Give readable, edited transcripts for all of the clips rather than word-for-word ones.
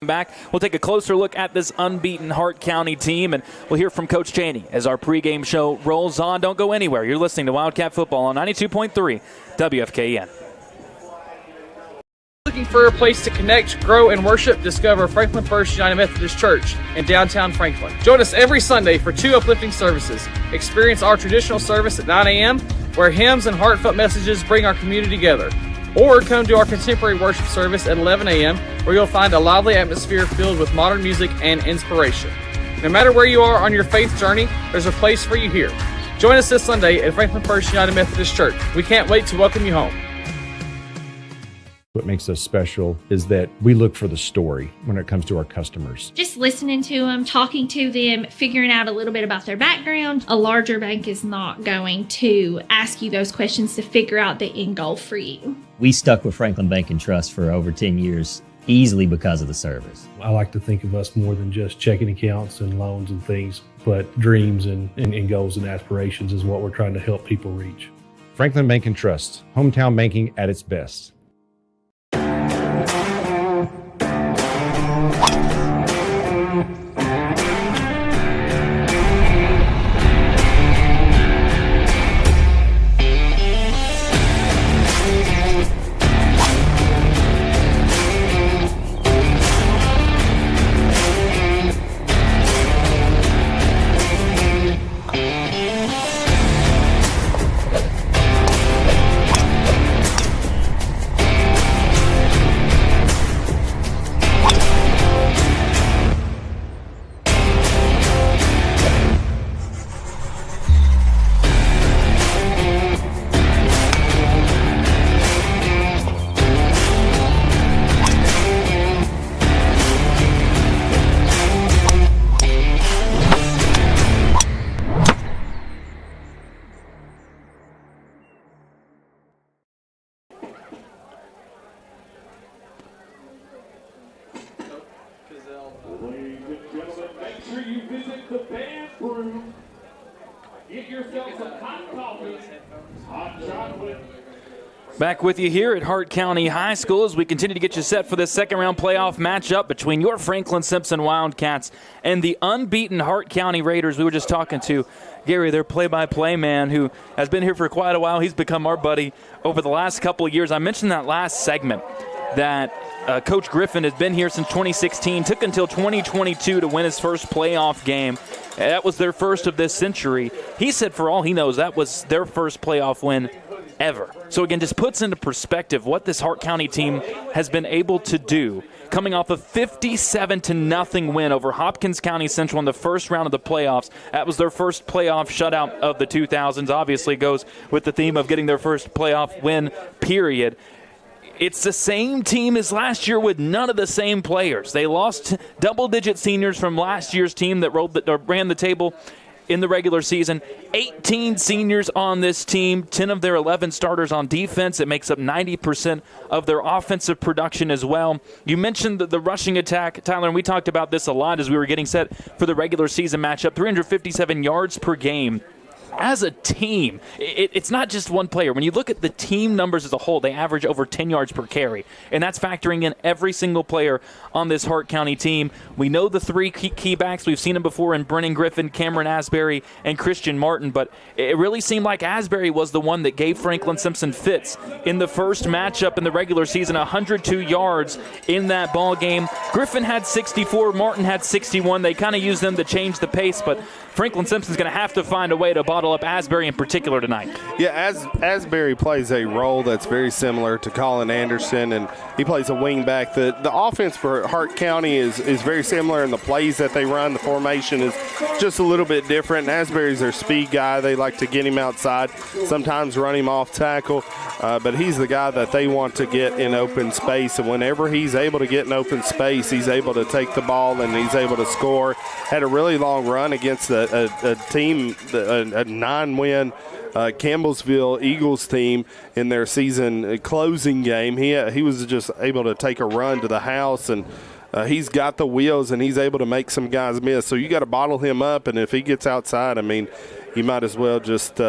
Back, we'll take a closer look at this unbeaten Hart County team, and we'll hear from Coach Cheney as our pregame show rolls on. Don't go anywhere. You're listening to Wildcat Football on 92.3 WFKN. Looking for a place to connect, grow, and worship? Discover Franklin First United Methodist Church in downtown Franklin. Join us every Sunday for 2 uplifting services. Experience our traditional service at 9 a.m., where hymns and heartfelt messages bring our community together. Or come to our contemporary worship service at 11 a.m., where you'll find a lively atmosphere filled with modern music and inspiration. No matter where you are on your faith journey, there's a place for you here. Join us this Sunday at Franklin First United Methodist Church. We can't wait to welcome you home. What makes us special is that we look for the story when it comes to our customers. Just listening to them, talking to them, figuring out a little bit about their background. A larger bank is not going to ask you those questions to figure out the end goal for you. We stuck with Franklin Bank and Trust for over 10 years, easily because of the service. I like to think of us more than just checking accounts and loans and things, but dreams and goals and aspirations is what we're trying to help people reach. Franklin Bank and Trust, hometown banking at its best. Ladies and gentlemen, make sure you visit the bathroom. Get yourself some hot coffee, hot chocolate. Back with you here at Hart County High School as we continue to get you set for this second-round playoff matchup between your Franklin Simpson Wildcats and the unbeaten Hart County Raiders. We were just talking to Gary, their play-by-play man, who has been here for quite a while. He's become our buddy over the last couple of years. I mentioned that last segment that Coach Griffin has been here since 2016, took until 2022 to win his first playoff game. That was their first of this century. He said for all he knows, that was their first playoff win ever. So again, just puts into perspective what this Hart County team has been able to do, coming off a 57-0 win over Hopkins County Central in the first round of the playoffs. That was their first playoff shutout of the 2000s. Obviously goes with the theme of getting their first playoff win, period. It's the same team as last year with none of the same players. They lost double-digit seniors from last year's team that ran the table in the regular season. 18 seniors on this team, 10 of their 11 starters on defense. It makes up 90% of their offensive production as well. You mentioned the rushing attack, Tyler, and we talked about this a lot as we were getting set for the regular season matchup. 357 yards per game. As a team, it's not just one player. When you look at the team numbers as a whole, they average over 10 yards per carry, and that's factoring in every single player on this Hart County team. We know the three key backs. We've seen them before in Brennan Griffin, Cameron Asbury, and Christian Martin, but it really seemed like Asbury was the one that gave Franklin Simpson fits in the first matchup in the regular season, 102 yards in that ball game. Griffin had 64, Martin had 61. They kind of used them to change the pace, but Franklin Simpson's going to have to find a way to bottle up Asbury in particular tonight. Yeah, Asbury plays a role that's very similar to Colin Anderson, and he plays a wing back. The offense for Hart County is very similar, and the plays that they run, the formation is just a little bit different. Asbury's their speed guy. They like to get him outside, sometimes run him off tackle, but he's the guy that they want to get in open space, and whenever he's able to get in open space, he's able to take the ball and he's able to score. Had a really long run against a team, a 9-win Campbellsville Eagles team in their season closing game. He was just able to take a run to the house, and he's got the wheels, and he's able to make some guys miss. So you got to bottle him up, and if he gets outside, I mean, you might as well just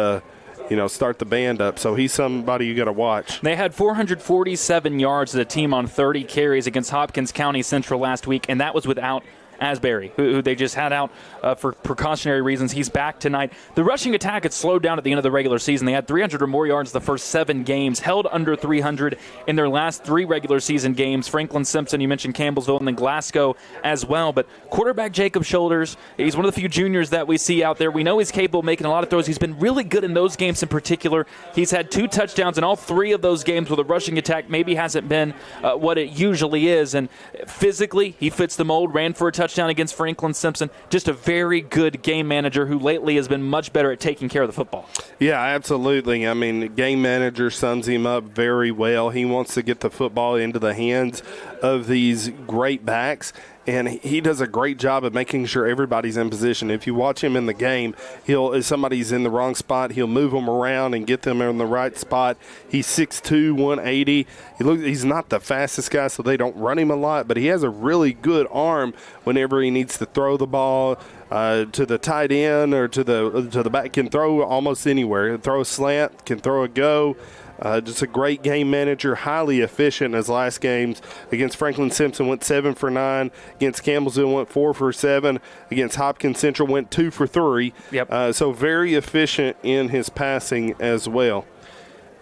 start the band up. So he's somebody you got to watch. They had 447 yards as a team on 30 carries against Hopkins County Central last week, and that was without Asbury, who they just had out for precautionary reasons. He's back tonight. The rushing attack had slowed down at the end of the regular season. They had 300 or more yards the first 7 games, held under 300 in their last 3 regular season games. Franklin Simpson, you mentioned Campbellsville, and then Glasgow as well. But quarterback Jacob Shoulders, he's one of the few juniors that we see out there. We know he's capable of making a lot of throws. He's been really good in those games in particular. He's had 2 touchdowns in all 3 of those games where the rushing attack maybe hasn't been what it usually is. And physically, he fits the mold, ran for a touchdown against Franklin Simpson. Just a very good game manager who lately has been much better at taking care of the football. Yeah, absolutely. I mean, the game manager sums him up very well. He wants to get the football into the hands of these great backs, and he does a great job of making sure everybody's in position. If you watch him in the game, if somebody's in the wrong spot, he'll move them around and get them in the right spot. He's 6'2", 180. He's not the fastest guy, so they don't run him a lot, but he has a really good arm whenever he needs to throw the ball to the tight end or to the back. Can throw almost anywhere. Can throw a slant, can throw a go. Just a great game manager, highly efficient in his last games. Against Franklin Simpson, went 7 for 9. Against Campbellsville, went 4 for 7. Against Hopkins Central, went 2 for 3. Yep. So very efficient in his passing as well.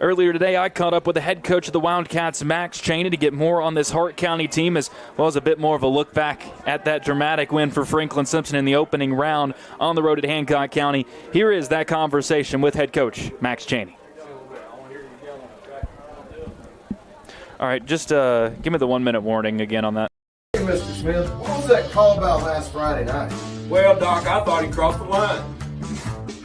Earlier today, I caught up with the head coach of the Wildcats, Max Cheney, to get more on this Hart County team, as well as a bit more of a look back at that dramatic win for Franklin Simpson in the opening round on the road at Hancock County. Here is that conversation with head coach Max Cheney. All right, just give me the 1-minute warning again on that. Hey, Mr. Smith, what was that call about last Friday night? Well, Doc, I thought he crossed the line.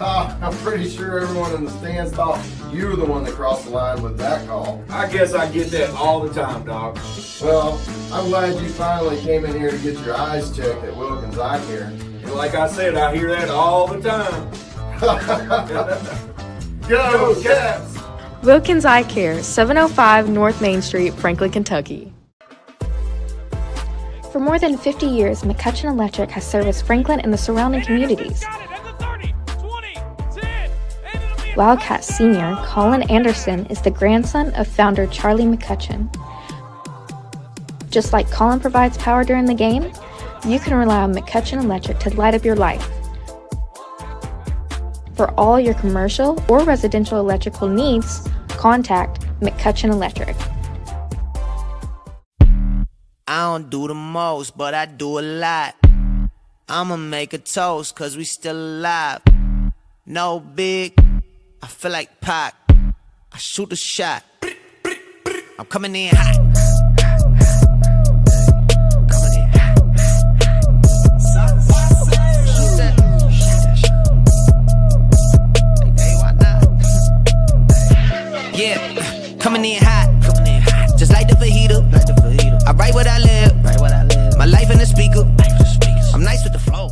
I'm pretty sure everyone in the stands thought you were the one that crossed the line with that call. I guess I get that all the time, Doc. Well, I'm glad you finally came in here to get your eyes checked at Wilkins Eye Care. And like I said, I hear that all the time. Go, Cats! Wilkins Eye Care, 705 North Main Street, Franklin, Kentucky. For more than 50 years, McCutcheon Electric has serviced Franklin and the surrounding communities. Wildcat senior Colin Anderson is the grandson of founder Charlie McCutcheon. Just like Colin provides power during the game, you can rely on McCutcheon Electric to light up your life. For all your commercial or residential electrical needs, contact McCutcheon Electric. I don't do the most, but I do a lot. I'ma make a toast, cause we still alive. No big, I feel like Pac. I shoot a shot. I'm coming in hot. Coming in hot. Shoot that. Hey, why not? Yeah, coming in hot. Just like the fajita. I write what I live. My life in the speaker. I'm nice with the flow.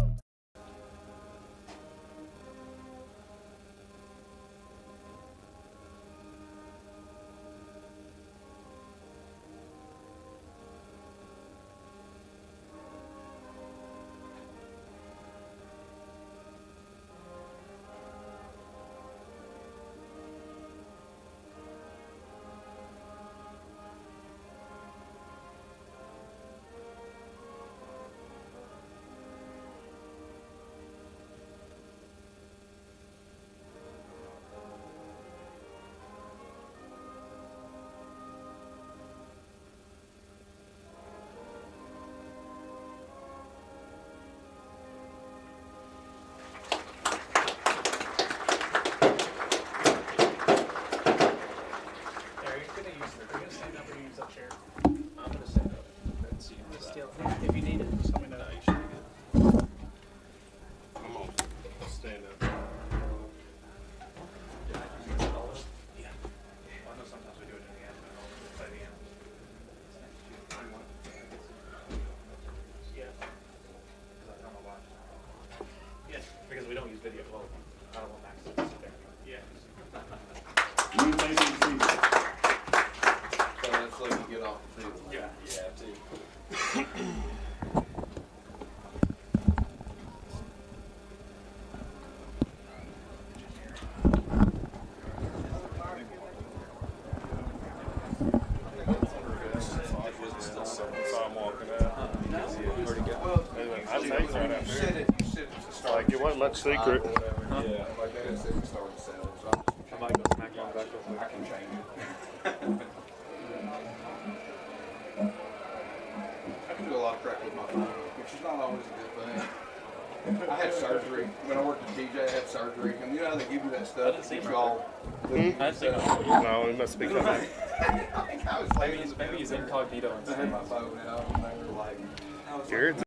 much secret. Yeah, like that is if it started selling. So I might go smack one back real quick. I can change it. I can do a lot of crap with my phone, which is not always a good thing. I had surgery. When I worked at TJ, I had surgery. And you know how they give you that stuff that keeps you all... No, it must be coming. I think I was maybe he's incognito. I had my phone out and they were like... Jared's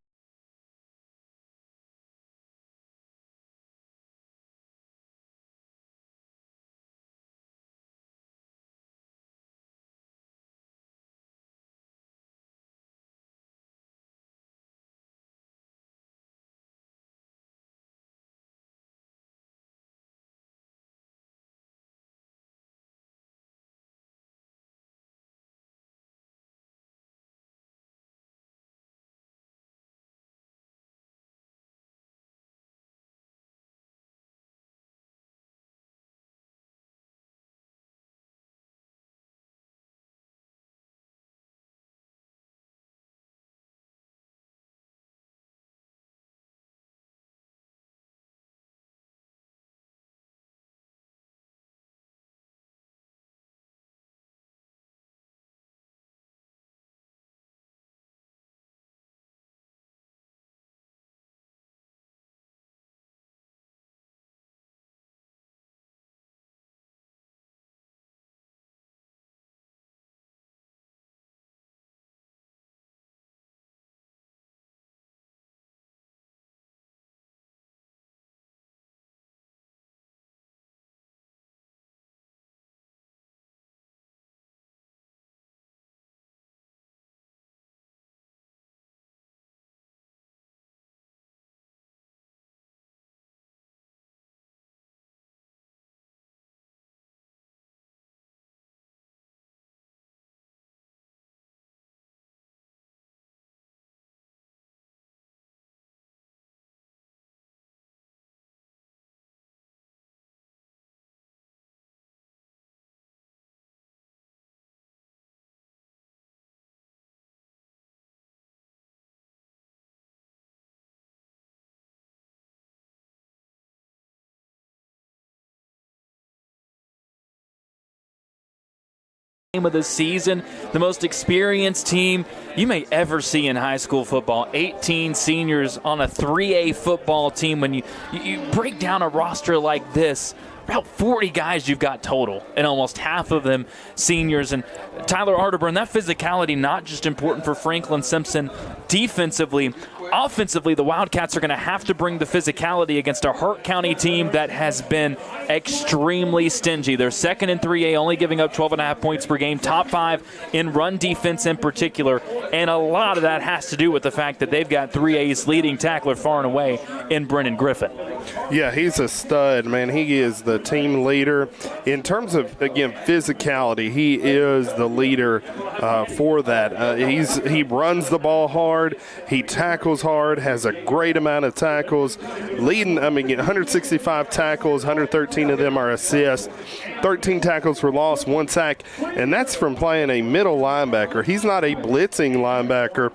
Of the season, the most experienced team you may ever see in high school football. 18 seniors on a 3A football team. When you break down a roster like this, about 40 guys you've got total, and almost half of them seniors. And Tyler Arterburn, that physicality not just important for Franklin Simpson defensively. Offensively, the Wildcats are going to have to bring the physicality against a Hart County team that has been extremely stingy. They're second in 3A, only giving up 12.5 points per game, top 5 in run defense in particular, and a lot of that has to do with the fact that they've got 3A's leading tackler far and away in Brennan Griffin. Yeah, he's a stud, man. He is the team leader. In terms of, again, physicality, he is the leader for that. He runs the ball hard. He tackles hard, has a great amount of tackles. Leading, 165 tackles, 113 of them are assists. 13 tackles for loss, 1 sack, and that's from playing a middle linebacker. He's not a blitzing linebacker.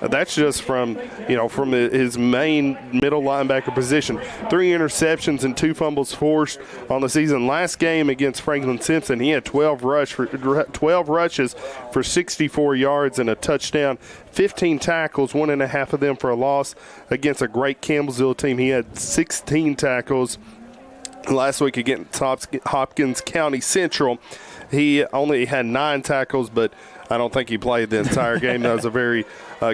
That's just from his main middle linebacker position. 3 interceptions and 2 fumbles forced on the season. Last game against Franklin Simpson, he had 12 rushes for 64 yards and a touchdown. 15 tackles, 1.5 of them for a loss. Against a great Campbellsville team, he had 16 tackles. Last week against Hopkins County Central, he only had 9 tackles, but I don't think he played the entire game. That was a very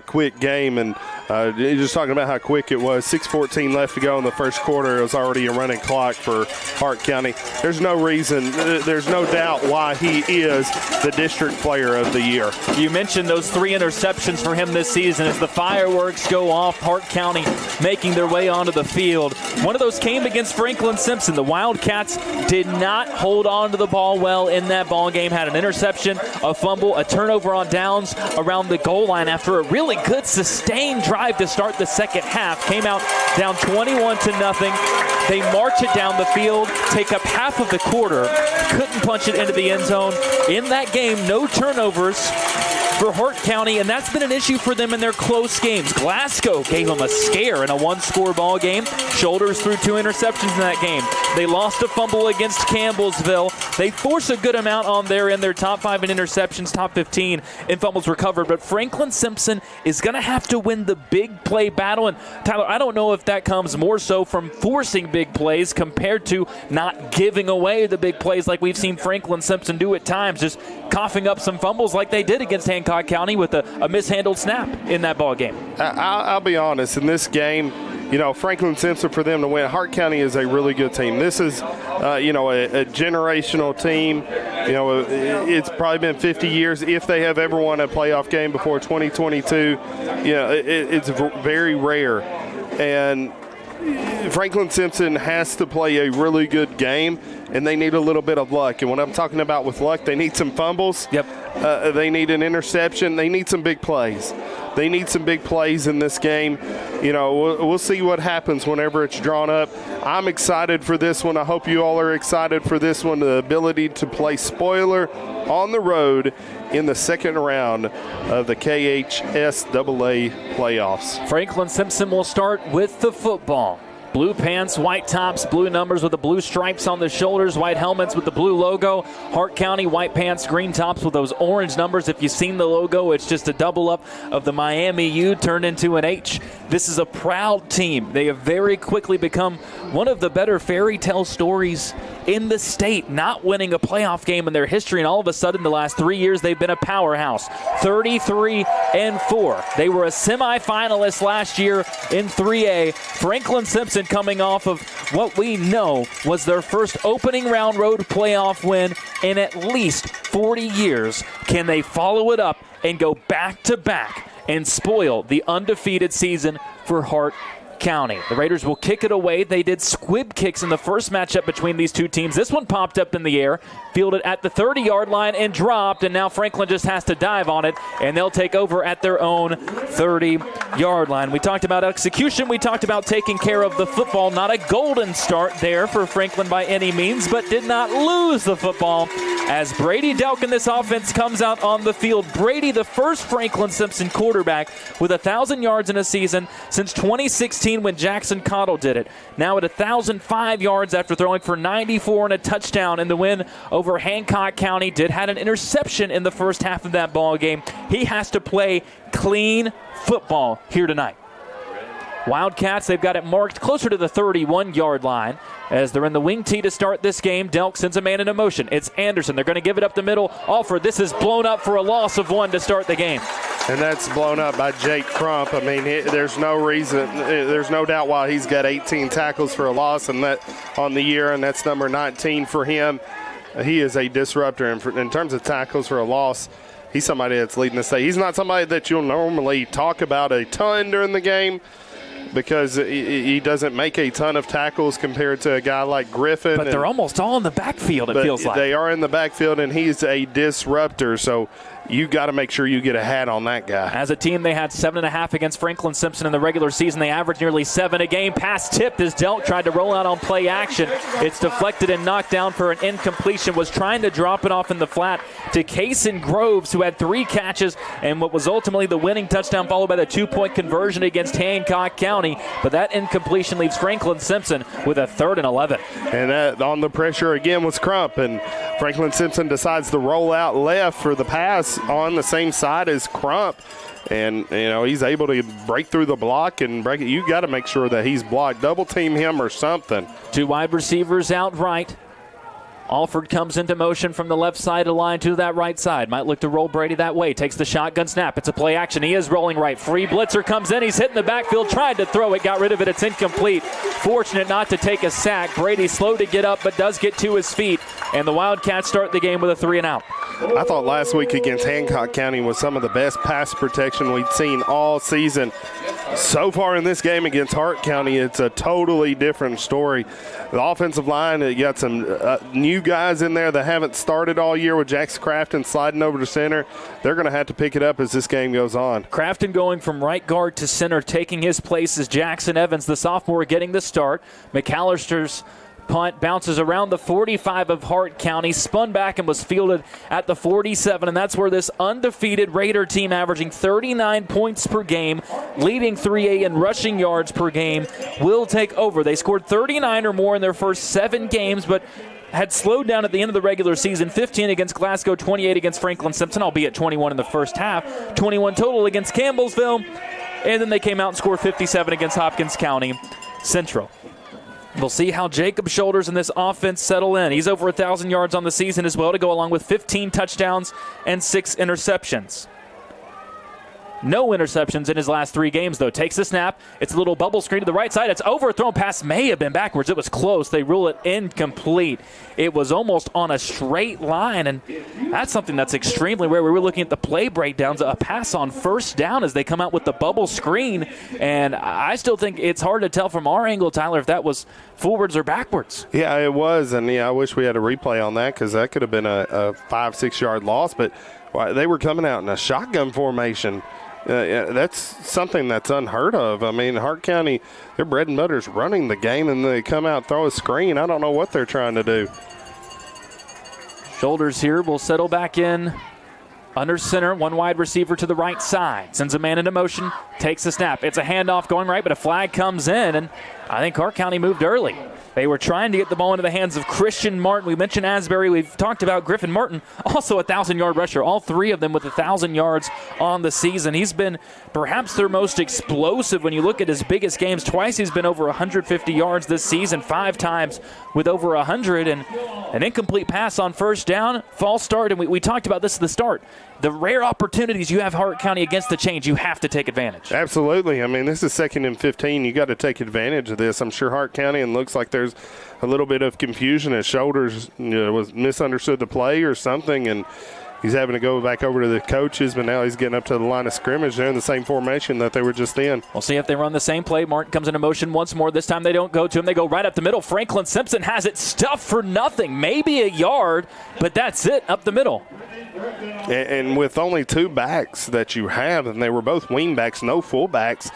quick game, and just talking about how quick it was. 6:14 left to go in the first quarter. It was already a running clock for Hart County. There's no reason, there's no doubt why he is the district player of the year. You mentioned those 3 interceptions for him this season as the fireworks go off. Hart County making their way onto the field. One of those came against Franklin Simpson. The Wildcats did not hold on to the ball well in that ball game. Had an interception, a fumble, a turnover on downs around the goal line after a really good sustained drive to start the second half. Came out down 21-0. They march it down the field, take up half of the quarter, couldn't punch it into the end zone. In that game, no turnovers. for Hart County, and that's been an issue for them in their close games. Glasgow gave them a scare in a one-score ball game. Shoulders threw 2 interceptions in that game. They lost a fumble against Campbellsville. They force a good amount on their end. Their top 5 in interceptions, top 15 in fumbles recovered. But Franklin Simpson is going to have to win the big play battle. And Tyler, I don't know if that comes more so from forcing big plays compared to not giving away the big plays like we've seen Franklin Simpson do at times, just coughing up some fumbles like they did against Hancock County with a mishandled snap in that ball game. I'll be honest, in this game, Franklin Simpson, for them to win, Hart County is a really good team. This is, a generational team. It's probably been 50 years if they have ever won a playoff game before 2022. It's very rare. And Franklin Simpson has to play a really good game, and they need a little bit of luck. And when I'm talking about with luck, they need some fumbles. Yep. They need an interception. They need some big plays. They need some big plays in this game. We'll see what happens whenever it's drawn up. I'm excited for this one. I hope you all are excited for this one. The ability to play spoiler on the road in the second round of the KHSAA playoffs. Franklin Simpson will start with the football. Blue pants, white tops, blue numbers with the blue stripes on the shoulders, white helmets with the blue logo. Hart County, white pants, green tops with those orange numbers. If you've seen the logo, it's just a double up of the Miami U turned into an H. This is a proud team. They have very quickly become one of the better fairy tale stories in the state, not winning a playoff game in their history, and all of a sudden the last 3 years they've been a powerhouse. 33-4. They were a semifinalist last year in 3A. Franklin Simpson coming off of what we know was their first opening round road playoff win in at least 40 years. Can they follow it up and go back-to-back and spoil the undefeated season for Hart County? The Raiders will kick it away. They did squib kicks in the first matchup between these two teams. This one popped up in the air, fielded at the 30-yard line and dropped, and now Franklin just has to dive on it, and they'll take over at their own 30-yard line. We talked about execution. We talked about taking care of the football. Not a golden start there for Franklin by any means, but did not lose the football as Brady Delk in this offense comes out on the field. Brady, the first Franklin Simpson quarterback with 1,000 yards in a season since 2016 when Jackson Cottle did it. Now at 1,005 yards after throwing for 94 and a touchdown in the win over Hancock County. Did had an interception in the first half of that ball game. He has to play clean football here tonight. Wildcats, they've got it marked closer to the 31-yard line as they're in the wing tee to start this game. Delk sends a man into motion. It's Anderson. They're going to give it up the middle. Alford, this is blown up for a loss of 1 to start the game. And that's blown up by Jake Crump. I mean, there's no reason, there's no doubt why he's got 18 tackles for a loss and that on the year, and that's number 19 for him. He is a disruptor. And in terms of tackles for a loss, he's somebody that's leading the state. He's not somebody that you'll normally talk about a ton during the game, because he doesn't make a ton of tackles compared to a guy like Griffin. But they're almost all in the backfield, it feels like. They are in the backfield, and he's a disruptor. So you got to make sure you get a hat on that guy. As a team, they had 7.5 against Franklin Simpson in the regular season. They averaged nearly 7 a game. Pass tipped as Delk tried to roll out on play action. It's deflected and knocked down for an incompletion. Was trying to drop it off in the flat to Kason Groves, who had 3 catches and what was ultimately the winning touchdown, followed by the 2-point conversion against Hancock County. But that incompletion leaves Franklin Simpson with a 3rd and 11. And that on the pressure again was Crump, and Franklin Simpson decides to roll out left for the pass on the same side as Crump. And, he's able to break through the block and break it. You got to make sure that he's blocked. Double team him or something. 2 wide receivers out right. Alford comes into motion from the left side of the line to that right side. Might look to roll Brady that way. Takes the shotgun snap. It's a play action. He is rolling right. Free blitzer comes in. He's hitting the backfield. Tried to throw it. Got rid of it. It's incomplete. Fortunate not to take a sack. Brady slow to get up, but does get to his feet. And the Wildcats start the game with a 3 and out. I thought last week against Hancock County was some of the best pass protection we'd seen all season. So far in this game against Hart County, it's a totally different story. The offensive line, you got some new guys in there that haven't started all year with Jax Crafton sliding over to center. They're going to have to pick it up as this game goes on. Crafton going from right guard to center, taking his place is Jackson Evans, the sophomore, getting the start. McAllister's Punt bounces around the 45 of Hart County, spun back and was fielded at the 47, and that's where this undefeated Raider team, averaging 39 points per game, leading 3A in rushing yards per game, will take over. They scored 39 or more in their first 7 games, but had slowed down at the end of the regular season. 15 against Glasgow, 28 against Franklin Simpson, albeit 21 in the first half, 21 total against Campbellsville, and then they came out and scored 57 against Hopkins County Central. We'll see how Jacob Shoulders and this offense settle in. He's over 1,000 yards on the season as well, to go along with 15 touchdowns and 6 interceptions. No interceptions in his last 3 games, though. Takes the snap. It's a little bubble screen to the right side. It's overthrown pass. May have been backwards. It was close. They rule it incomplete. It was almost on a straight line, and that's something that's extremely rare. We were looking at the play breakdowns. A pass on first down as they come out with the bubble screen, and I still think it's hard to tell from our angle, Tyler, if that was forwards or backwards. Yeah, it was, and I wish we had a replay on that, because that could have been a 5-6 yard loss, but they were coming out in a shotgun formation. That's something that's unheard of. I mean, Hart County, their bread and butter is running the game, and they come out, throw a screen. I don't know what they're trying to do. Shoulders here will settle back in under center. One wide receiver to the right side. Sends a man into motion, takes the snap. It's a handoff going right, but a flag comes in, and I think Hart County moved early. They were trying to get the ball into the hands of Christian Martin. We mentioned Asbury. We've talked about Griffin Martin, also a 1,000-yard rusher. All 3 of them with 1,000 yards on the season. He's been perhaps their most explosive when you look at his biggest games. Twice he's been over 150 yards this season, 5 times with over 100. And an incomplete pass on first down, false start. And we talked about this at the start. The rare opportunities you have Hart County against the change, you have to take advantage. Absolutely. I mean, this is 2nd and 15. You got to take advantage of this. I'm sure Hart County, and looks like there's a little bit of confusion as Shoulders was misunderstood the play or something, and he's having to go back over to the coaches, but now he's getting up to the line of scrimmage. They're in the same formation that they were just in. We'll see if they run the same play. Martin comes into motion once more. This time they don't go to him. They go right up the middle. Franklin Simpson has it stuffed for nothing. Maybe a yard, but that's it, up the middle. And with only 2 backs that you have, and they were both wing backs, no fullbacks,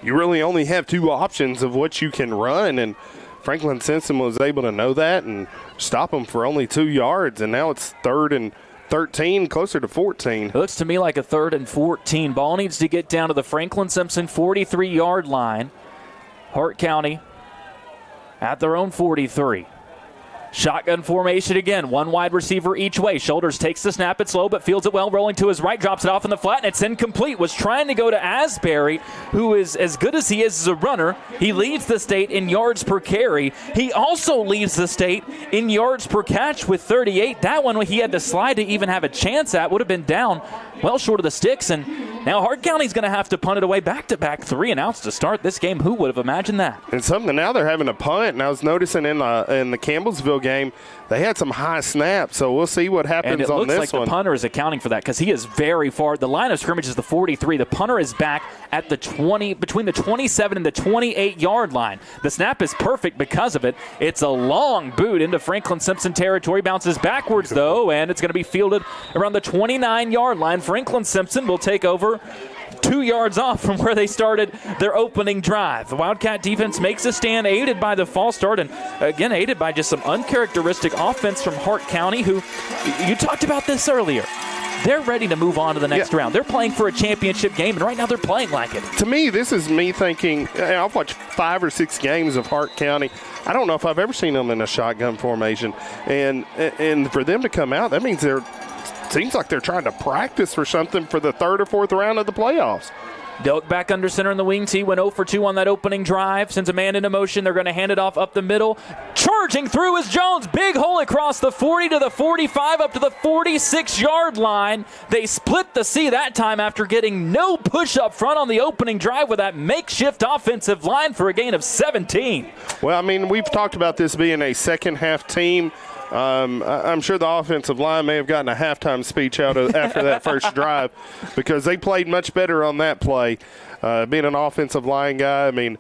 you really only have 2 options of what you can run, and Franklin Simpson was able to know that and stop them for only 2 yards, and now it's 3rd and 13, closer to 14. It looks to me like a 3rd and 14. Ball needs to get down to the Franklin Simpson 43-yard line. Hart County at their own 43. Shotgun formation again. 1 wide receiver each way. Shoulders takes the snap. It's low, but fields it well. Rolling to his right. Drops it off in the flat, and it's incomplete. Was trying to go to Asbury, who is as good as he is as a runner. He leads the state in yards per carry. He also leads the state in yards per catch with 38. That one he had to slide to even have a chance at. Would have been down well short of the sticks, and now Hart County's going to have to punt it away. Back-to-back 3 and outs to start this game. Who would have imagined that? And something now they're having a punt, and I was noticing in the Campbellsville game, they had some high snaps, so we'll see what happens on this one. And it looks like the punter is accounting for that, because he is very far. The line of scrimmage is the 43. The punter is back at the 20, between the 27 and the 28-yard line. The snap is perfect because of it. It's a long boot into Franklin Simpson territory. Bounces backwards, though, and it's going to be fielded around the 29-yard line. Franklin Simpson will take over 2 yards off from where they started their opening drive. The Wildcat defense makes a stand, aided by the false start, and again aided by just some uncharacteristic offense from Hart County, who, you talked about this earlier, they're ready to move on to the next round. They're playing for a championship game, and right now they're playing like it. To me, this is me thinking, I've watched 5 or 6 games of Hart County. I don't know if I've ever seen them in a shotgun formation, and for them to come out, that means seems like they're trying to practice for something for the 3rd or 4th round of the playoffs. Delk back under center in the wing tee, went 0 for 2 on that opening drive. Sends a man into motion. They're going to hand it off up the middle. Charging through is Jones. Big hole across the 40 to the 45 up to the 46-yard line. They split the C that time after getting no push up front on the opening drive with that makeshift offensive line for a gain of 17. Well, I mean, we've talked about this being a second-half team. I'm sure the offensive line may have gotten a halftime speech after that first drive, because they played much better on that play. Being an offensive line guy, I mean,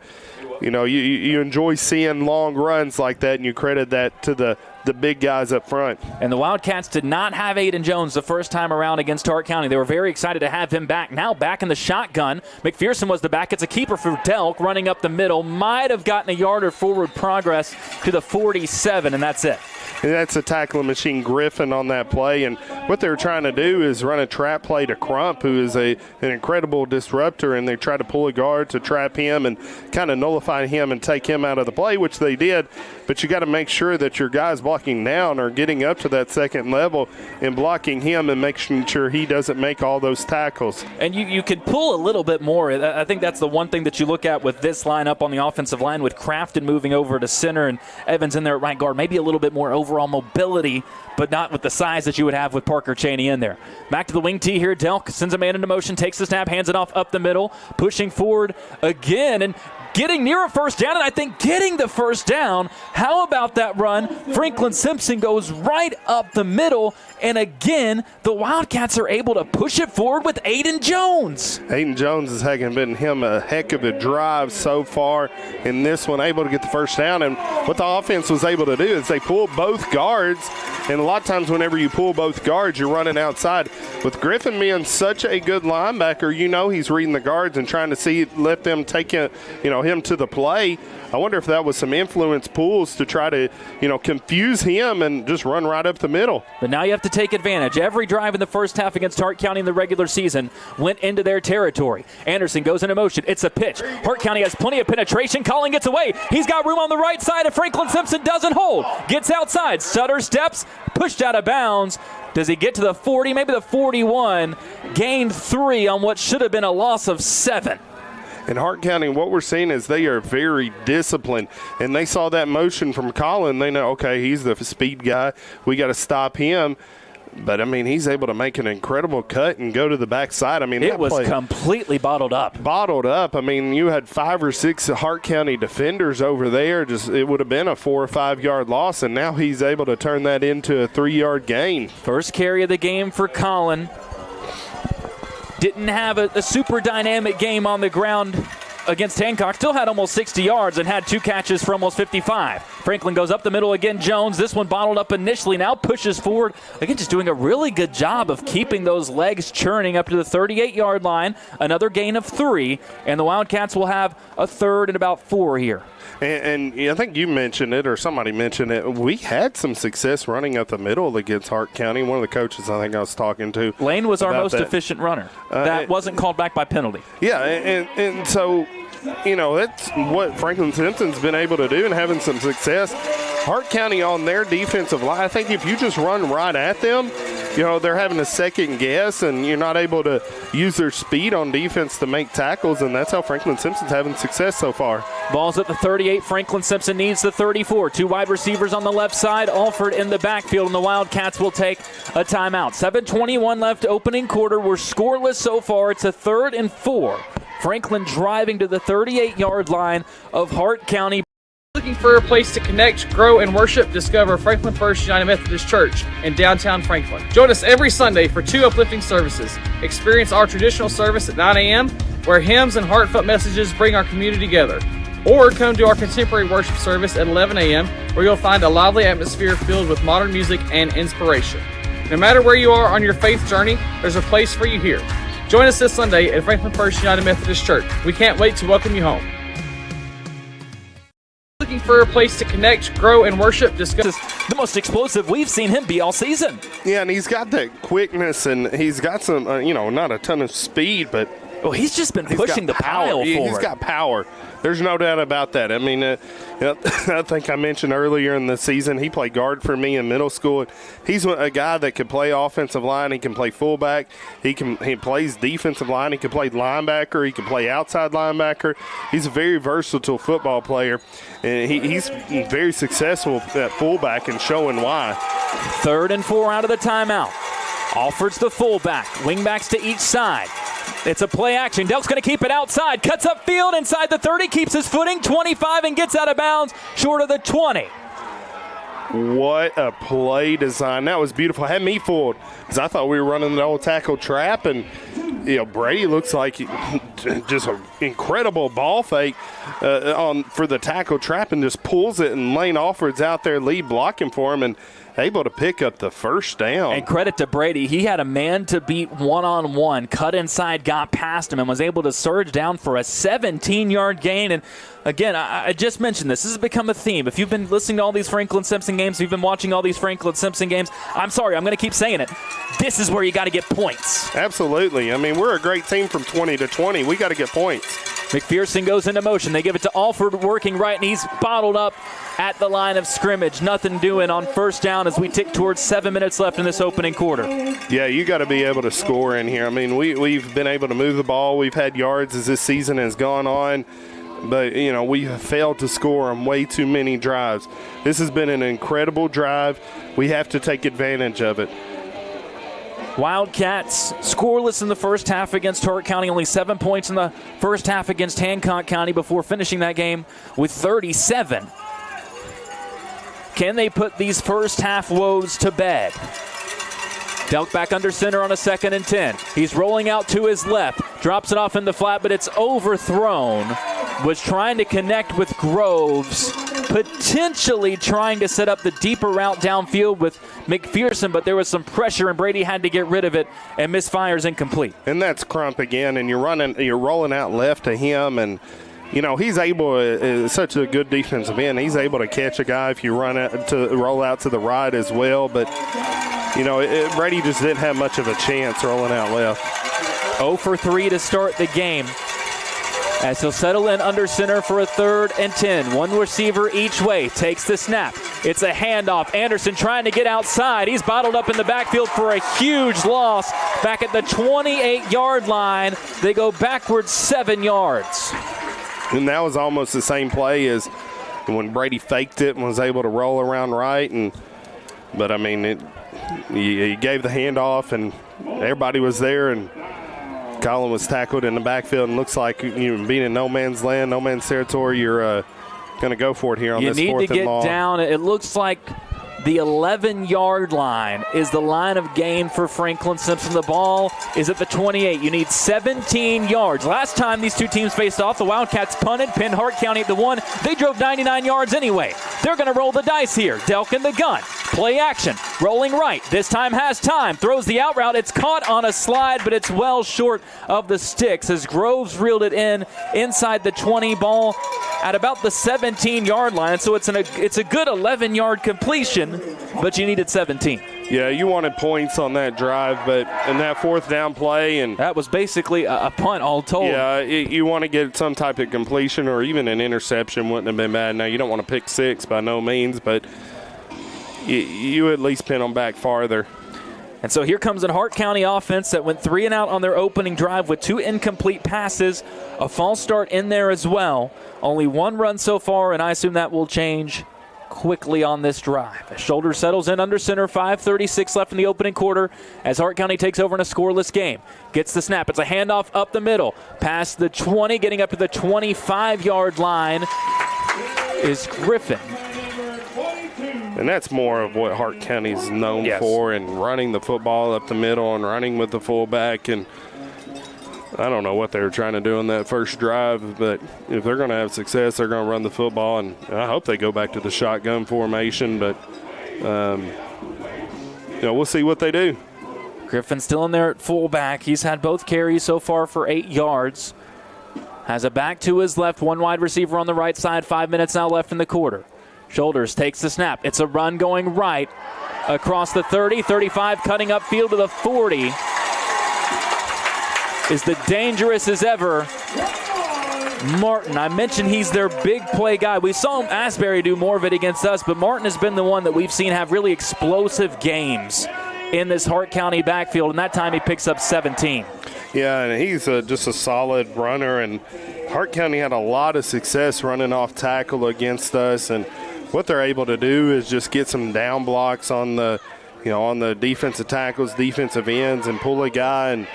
you enjoy seeing long runs like that, and you credit that to the the big guys up front. And the Wildcats did not have Aiden Jones the first time around against Hart County. They were very excited to have him back. Now back in the shotgun. McPherson was the back. It's a keeper for Delk running up the middle. Might have gotten a yard or forward progress to the 47, and that's it. And that's a tackling machine, Griffin, on that play. And what they're trying to do is run a trap play to Crump, who is an incredible disruptor, and they try to pull a guard to trap him and kind of nullify him and take him out of the play, which they did. But you got to make sure that your guys blocking down are getting up to that second level and blocking him and making sure he doesn't make all those tackles. And you can pull a little bit more. I think that's the one thing that you look at with this lineup on the offensive line, with Crafton moving over to center and Evans in there at right guard. Maybe a little bit more overall mobility, but not with the size that you would have with Parker Cheney in there. Back to the wing tee here. Delk sends a man into motion, takes the snap, hands it off up the middle, pushing forward again, and getting near a first down, and I think getting the first down. How about that run? Franklin Simpson goes right up the middle, and again, the Wildcats are able to push it forward with Aiden Jones. Aiden Jones has been him a heck of a drive so far in this one, able to get the first down. And what the offense was able to do is they pulled both guards, and a lot of times whenever you pull both guards, you're running outside. With Griffin being such a good linebacker, he's reading the guards and trying to let them take it, him to the play. I wonder if that was some influence pulls to try to, confuse him and just run right up the middle. But now you have to take advantage. Every drive in the first half against Hart County in the regular season went into their territory. Anderson goes into motion. It's a pitch. Hart County has plenty of penetration. Collin gets away. He's got room on the right side, and Franklin Simpson doesn't hold. Gets outside. Sutter steps, pushed out of bounds. Does he get to the 40? Maybe the 41. Gained 3 on what should have been a loss of 7. In Hart County, what we're seeing is they are very disciplined, and they saw that motion from Collin. They know, okay, he's the speed guy. We got to stop him. But, he's able to make an incredible cut and go to the backside. It was completely bottled up. Bottled up. You had 5 or 6 Hart County defenders over there. It would have been a 4 or 5 yard loss, and now he's able to turn that into a 3-yard gain. First carry of the game for Collin. Didn't have a super dynamic game on the ground against Hancock. Still had almost 60 yards and had 2 catches for almost 55. Franklin goes up the middle again. Jones, this one bottled up initially, now pushes forward. Again, just doing a really good job of keeping those legs churning up to the 38-yard line. Another gain of 3, and the Wildcats will have a third and about 4 here. And I think you mentioned it, or somebody mentioned it. We had some success running up the middle against Hart County. One of the coaches I think I was talking to. Lane was our most efficient runner. That wasn't called back by penalty. Yeah, and so, that's what Franklin Simpson's been able to do and having some success. Hart County on their defensive line, I think if you just run right at them, they're having a second guess, and you're not able to use their speed on defense to make tackles, and that's how Franklin Simpson's having success so far. Ball's at the 38. Franklin Simpson needs the 34. 2 wide receivers on the left side. Alford in the backfield, and the Wildcats will take a timeout. 7:21 left, opening quarter. We're scoreless so far. It's a 3rd and 4. Franklin driving to the 38-yard line of Hart County. Looking for a place to connect, grow, and worship? Discover Franklin First United Methodist Church in downtown Franklin. Join us every Sunday for 2 uplifting services. Experience our traditional service at 9 a.m., where hymns and heartfelt messages bring our community together. Or come to our contemporary worship service at 11 a.m., where you'll find a lively atmosphere filled with modern music and inspiration. No matter where you are on your faith journey, there's a place for you here. Join us this Sunday at Franklin First United Methodist Church. We can't wait to welcome you home. Looking for a place to connect, grow, and worship? Discuss the most explosive we've seen him be all season. Yeah, and he's got that quickness, and he's got some, not a ton of speed, but he's just been pushing the pile forward. He's got power. There's no doubt about that. I think I mentioned earlier in the season, he played guard for me in middle school. He's a guy that can play offensive line. He can play fullback. He plays defensive line. He can play linebacker. He can play outside linebacker. He's a very versatile football player, and he's very successful at fullback and showing why. 3rd and 4 out of the timeout. Alford's the fullback. Wingbacks to each side. It's a play action. Delk's going to keep it outside. Cuts up field inside the 30. Keeps his footing. 25 and gets out of bounds short of the 20. What a play design. That was beautiful. Had me fooled because I thought we were running the old tackle trap. And, Brady looks like just an incredible ball fake. for the tackle trap and just pulls it, and Lane Alford's out there lead blocking for him and able to pick up the first down. And credit to Brady. He had a man to beat one-on-one, cut inside, got past him, and was able to surge down for a 17-yard gain. And again, I just mentioned this. This has become a theme. If you've been listening to all these Franklin Simpson games, if you've been watching all these Franklin Simpson games, I'm sorry, I'm going to keep saying it. This is where you got to get points. Absolutely. I mean, we're a great team from 20 to 20. We got to get points. McPherson goes into motion. They give it to Alford working right, and he's bottled up at the line of scrimmage. Nothing doing on first down as we tick towards 7 minutes left in this opening quarter. Yeah, you got to be able to score in here. I mean, we've been able to move the ball. We've had yards as this season has gone on. But, you know, we have failed to score on way too many drives. This has been an incredible drive. We have to take advantage of it. Wildcats scoreless in the first half against Hart County, only 7 points in the first half against Hancock County before finishing that game with 37. Can they put these first half woes to bed? Delk back under center on a 2nd and 10. He's rolling out to his left, drops it off in the flat, but it's overthrown. Was trying to connect with Groves, potentially trying to set up the deeper route downfield with McPherson, but there was some pressure and Brady had to get rid of it and misfires incomplete. And that's Crump again, and you're rolling out left to him, and you know he's able. Such a good defensive end. He's able to catch a guy if you roll out to the right as well. But you know Brady just didn't have much of a chance rolling out left. 0 for 3 to start the game, as he'll settle in under center for a 3rd and 10. One receiver each way, takes the snap. It's a handoff. Anderson trying to get outside. He's bottled up in the backfield for a huge loss. Back at the 28-yard line, they go backwards 7 yards. And that was almost the same play as when Brady faked it and was able to roll around right. But I mean, he gave the handoff and everybody was there, and Colin was tackled in the backfield, and looks like you being in no man's land, no man's territory. You're going to go for it here on this 4th and long. You need to get down. It looks like the 11-yard line is the line of gain for Franklin Simpson. The ball is at the 28. You need 17 yards. Last time these two teams faced off, the Wildcats punted, pinned Hart County at the 1. They drove 99 yards anyway. They're going to roll the dice here. Delk in the gun. Play action. Rolling right. This time has time. Throws the out route. It's caught on a slide, but it's well short of the sticks as Groves reeled it in inside the 20. Ball at about the 17-yard line. So it's a good 11-yard completion, but you needed 17. Yeah, you wanted points on that drive, but in that 4th down play, and that was basically a punt all told. Yeah, you want to get some type of completion or even an interception wouldn't have been bad. Now, you don't want to pick 6 by no means, but you at least pin them back farther. And so here comes an Hart County offense that went 3 and out on their opening drive with 2 incomplete passes, a false start in there as well. Only 1 run so far, and I assume that will change quickly on this drive. Shoulder settles in under center, 5:36 left in the opening quarter as Hart County takes over in a scoreless game. Gets the snap. It's a handoff up the middle. Past the 20, getting up to the 25-yard line is Griffin. And that's more of what Hart County's known for, and running the football up the middle and running with the fullback. And I don't know what they were trying to do in that first drive, but if they're going to have success, they're going to run the football. And I hope they go back to the shotgun formation, but we'll see what they do. Griffin still in there at fullback. He's had both carries so far for 8 yards. Has a back to his left, 1 wide receiver on the right side. 5 minutes now left in the quarter. Shoulders takes the snap. It's a run going right across the 30, 35, cutting upfield to the 40. Is the dangerous as ever Martin. I mentioned he's their big play guy. We saw Asbury do more of it against us, but Martin has been the one that we've seen have really explosive games in this Hart County backfield, and that time he picks up 17. Yeah, and he's just a solid runner, and Hart County had a lot of success running off tackle against us, and what they're able to do is just get some down blocks on the defensive tackles, defensive ends, and pull a guy, and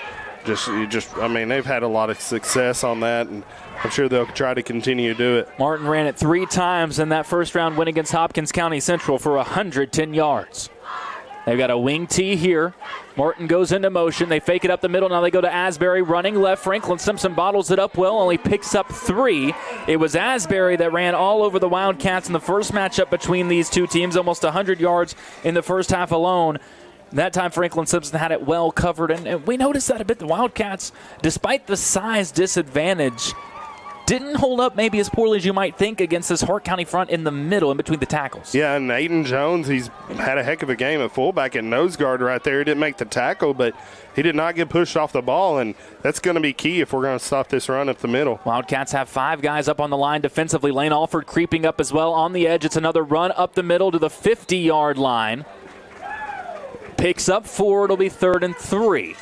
they've had a lot of success on that, and I'm sure they'll try to continue to do it. Martin ran it 3 times in that first round win against Hopkins County Central for 110 yards. They've got a wing tee here. Martin goes into motion. They fake it up the middle. Now they go to Asbury running left. Franklin Simpson bottles it up well, only picks up 3. It was Asbury that ran all over the Wildcats in the first matchup between these two teams, almost 100 yards in the first half alone. That time Franklin Simpson had it well covered, and we noticed that a bit. The Wildcats, despite the size disadvantage, didn't hold up maybe as poorly as you might think against this Hart County front in the middle, in between the tackles. Yeah, and Aiden Jones, he's had a heck of a game at fullback and nose guard right there. He didn't make the tackle, but he did not get pushed off the ball, and that's going to be key if we're going to stop this run up the middle. Wildcats have 5 guys up on the line defensively. Lane Alford creeping up as well on the edge. It's another run up the middle to the 50-yard line. Picks up 4. It'll be 3rd and 3.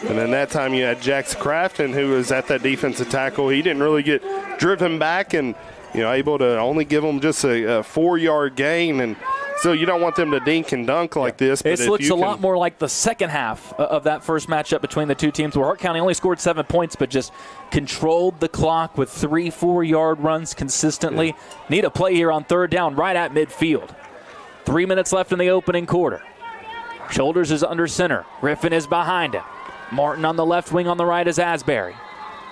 And then that time you had Jax Crafton, who was at that defensive tackle. He didn't really get driven back and, able to only give them just a 4-yard gain. And so you don't want them to dink and dunk like this. But it looks a lot more like the second half of that first matchup between the two teams, where Hart County only scored 7 points but just controlled the clock with 3 4-yard runs consistently. Yeah. Need a play here on 3rd down right at midfield. 3 minutes left in the opening quarter. Shoulders is under center. Griffin is behind him. Martin on the left wing, on the right is Asbury.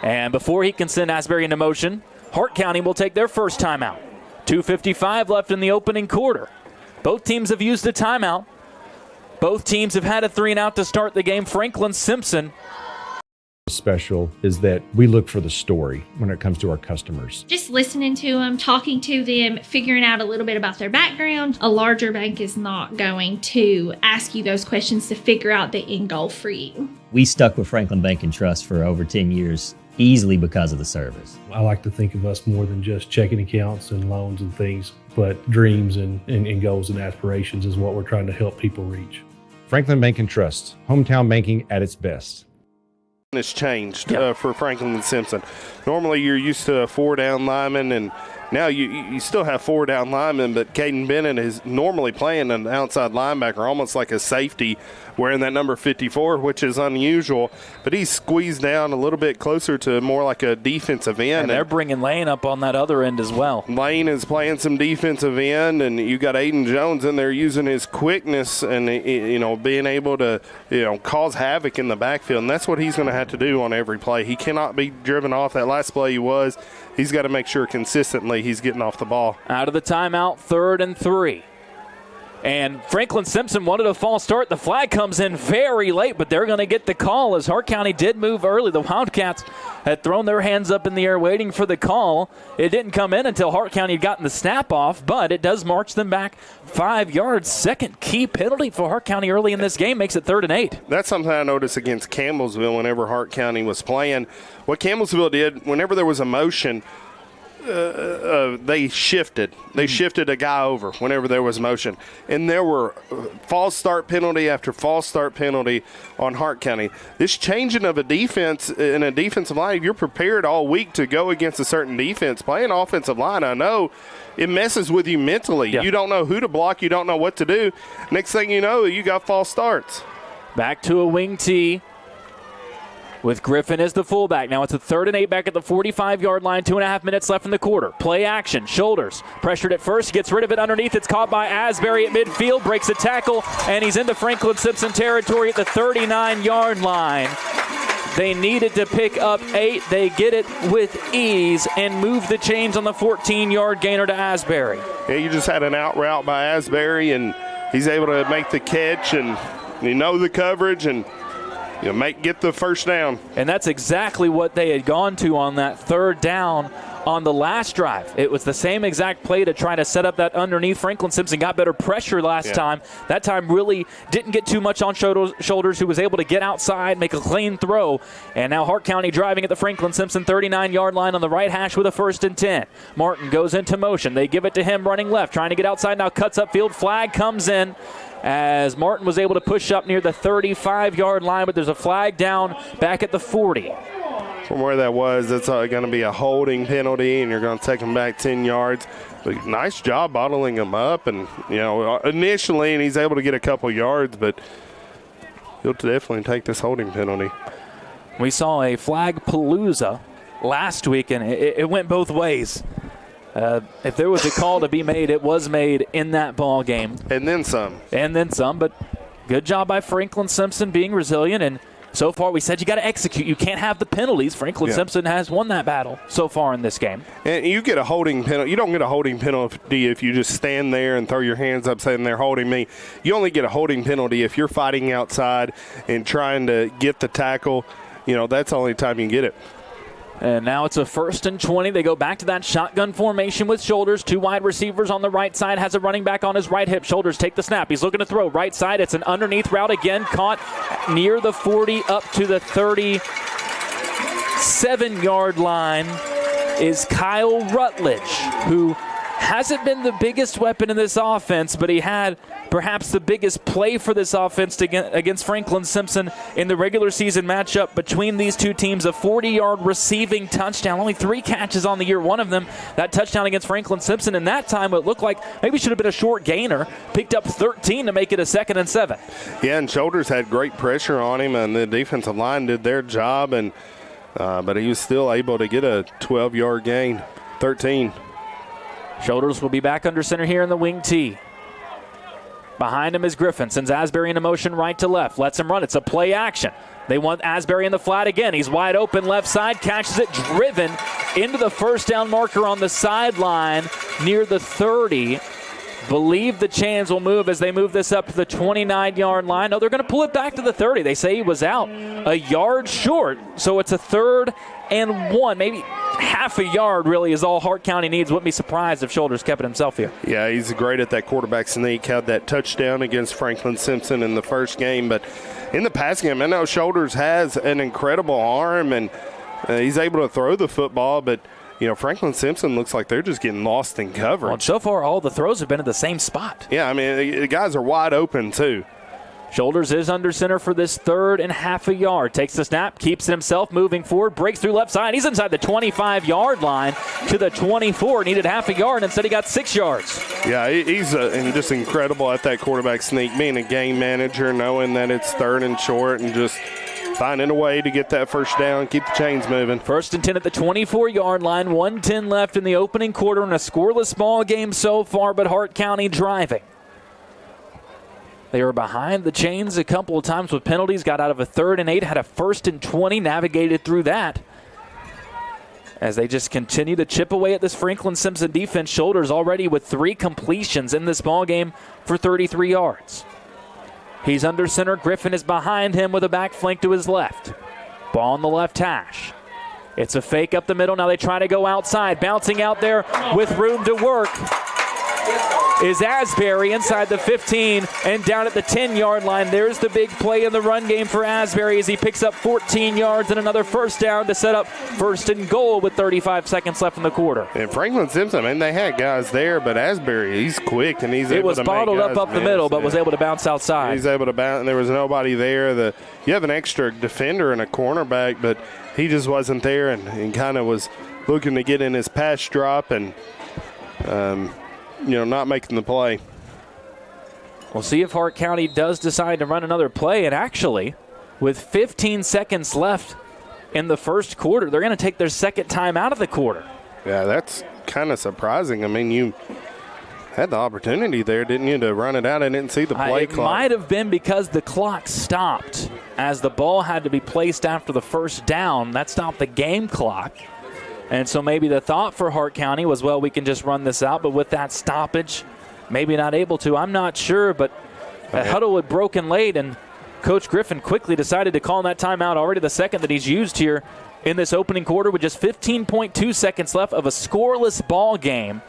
And before he can send Asbury into motion, Hart County will take their first timeout. 2:55 left in the opening quarter. Both teams have used a timeout. Both teams have had a 3-and-out to start the game. Franklin Simpson. Special is that we look for the story when it comes to our customers. Just listening to them, talking to them, figuring out a little bit about their background. A larger bank is not going to ask you those questions to figure out the end goal for you. We stuck with Franklin Bank and Trust for over 10 years, easily because of the service. I like to think of us more than just checking accounts and loans and things, but dreams and goals and aspirations is what we're trying to help people reach. Franklin Bank and Trust, hometown banking at its best. It's changed for Franklin and Simpson. Normally you're used to a 4-down lineman, and now you still have 4-down linemen, but Caden Bennett is normally playing an outside linebacker, almost like a safety, wearing that number 54, which is unusual. But he's squeezed down a little bit closer to more like a defensive end. And they're bringing Lane up on that other end as well. Lane is playing some defensive end, and you got Aiden Jones in there using his quickness and being able to cause havoc in the backfield. And that's what he's going to have to do on every play. He cannot be driven off. That last play he was. He's got to make sure consistently he's getting off the ball. Out of the timeout, 3rd and 3. And Franklin Simpson wanted a false start. The flag comes in very late, but they're going to get the call as Hart County did move early. The Wildcats had thrown their hands up in the air waiting for the call. It didn't come in until Hart County had gotten the snap off, but it does march them back 5 yards. Second key penalty for Hart County early in this game makes it 3rd and 8. That's something I noticed against Campbellsville whenever Hart County was playing. What Campbellsville did, whenever there was a motion, they shifted. They shifted a guy over whenever there was motion. And there were false start penalty after false start penalty on Hart County. This changing of a defense in a defensive line, you're prepared all week to go against a certain defense. Playing offensive line, I know, it messes with you mentally. Yeah. You don't know who to block. You don't know what to do. Next thing you know, you got false starts. Back to a wing tee with Griffin as the fullback. Now it's a 3rd and 8 back at the 45-yard line. 2.5 minutes left in the quarter. Play action. Shoulders. Pressured at first. Gets rid of it underneath. It's caught by Asbury at midfield. Breaks a tackle. And he's into Franklin Simpson territory at the 39-yard line. They needed to pick up 8. They get it with ease and move the chains on the 14-yard gainer to Asbury. Yeah, you just had an out route by Asbury, and he's able to make the catch, and the coverage, and get the first down. And that's exactly what they had gone to on that 3rd down on the last drive. It was the same exact play to try to set up that underneath. Franklin Simpson got better pressure last time. That time really didn't get too much on Shoulders, who was able to get outside, make a clean throw. And now Hart County driving at the Franklin Simpson 39-yard line on the right hash with a 1st and 10. Martin goes into motion. They give it to him running left, trying to get outside. Now cuts upfield. Flag comes in as Martin was able to push up near the 35-yard line, but there's a flag down back at the 40. From where that was, it's going to be a holding penalty, and you're going to take him back 10 yards. But nice job bottling him up, and initially, and he's able to get a couple yards, but he'll definitely take this holding penalty. We saw a flag palooza last week, and it went both ways. If there was a call to be made, it was made in that ball game. And then some. And then some, but Good job by Franklin Simpson being resilient, and so far we said you got to execute. You can't have the penalties. Franklin Simpson has won that battle so far in this game. And you get a holding penalty. You don't get a holding penalty if you just stand there and throw your hands up saying they're holding me. You only get a holding penalty if you're fighting outside and trying to get the tackle. That's the only time you can get it. And now it's a 1st and 20. They go back to that shotgun formation with Shoulders. 2 wide receivers on the right side. Has a running back on his right hip. Shoulders take the snap. He's looking to throw. Right side. It's an underneath route again. Caught near the 40 up to the 37-yard line is Kyle Rutledge, who hasn't been the biggest weapon in this offense, but he had perhaps the biggest play for this offense against Franklin Simpson in the regular season matchup between these two teams. A 40-yard receiving touchdown. Only 3 catches on the year. One of them, that touchdown against Franklin Simpson. And that time it looked like maybe should have been a short gainer. Picked up 13 to make it a 2nd and 7. Yeah, and Shoulders had great pressure on him, and the defensive line did their job, and but he was still able to get a 12-yard gain, 13. Shoulders will be back under center here in the wing tee. Behind him is Griffin. Sends Asbury into motion right to left. Lets him run. It's a play action. They want Asbury in the flat again. He's wide open left side. Catches it. Driven into the first down marker on the sideline near the 30. Believe the Chans will move as they move this up to the 29-yard line. No, they're going to pull it back to the 30. They say he was out a yard short. So it's a 3rd and 1. Maybe half a yard really is all Hart County needs. Wouldn't be surprised if Shoulders kept it himself here. Yeah, he's great at that quarterback sneak. Had that touchdown against Franklin Simpson in the first game. But in the passing game, I know Shoulders has an incredible arm, and he's able to throw the football, but Franklin Simpson looks like they're just getting lost in coverage. Well, so far, all the throws have been at the same spot. Yeah, I mean, the guys are wide open, too. Shoulders is under center for this 3rd and half a yard. Takes the snap, keeps it himself, moving forward, breaks through left side. He's inside the 25-yard line to the 24. Needed half a yard, and instead he got 6 yards. Yeah, he's just incredible at that quarterback sneak, being a game manager, knowing that it's 3rd and short, and just finding a way to get that first down, keep the chains moving. 1st and 10 at the 24-yard line. 1:10 left in the opening quarter in a scoreless ball game so far, but Hart County driving. They were behind the chains a couple of times with penalties, got out of a 3rd and 8, had a 1st and 20, navigated through that. As they just continue to chip away at this Franklin Simpson defense. Shoulders already with 3 completions in this ball game for 33 yards. He's under center. Griffin is behind him with a back flank to his left. Ball on the left hash. It's a fake up the middle. Now they try to go outside. Bouncing out there with room to work is Asbury inside the 15 and down at the 10-yard line. There's the big play in the run game for Asbury as he picks up 14 yards and another first down to set up 1st and goal with 35 seconds left in the quarter. And Franklin Simpson, I mean, they had guys there, but Asbury, he's quick and he's able to make guys It was bottled up the middle, but was able to bounce outside. He's able to bounce, and there was nobody there. You have an extra defender and a cornerback, but he just wasn't there and kind of was looking to get in his pass drop and not making the play. We'll see if Hart County does decide to run another play. And actually, with 15 seconds left in the first quarter, they're going to take their 2nd time out of the quarter. Yeah, that's kind of surprising. I mean, you had the opportunity there, didn't you, to run it out? I didn't see the play clock. It might have been because the clock stopped as the ball had to be placed after the first down. That stopped the game clock. And so maybe the thought for Hart County was, well, we can just run this out. But with that stoppage, maybe not able to. I'm not sure. But a huddle had broken late, and Coach Griffin quickly decided to call that timeout, already the 2nd that he's used here in this opening quarter with just 15.2 seconds left of a scoreless ball game.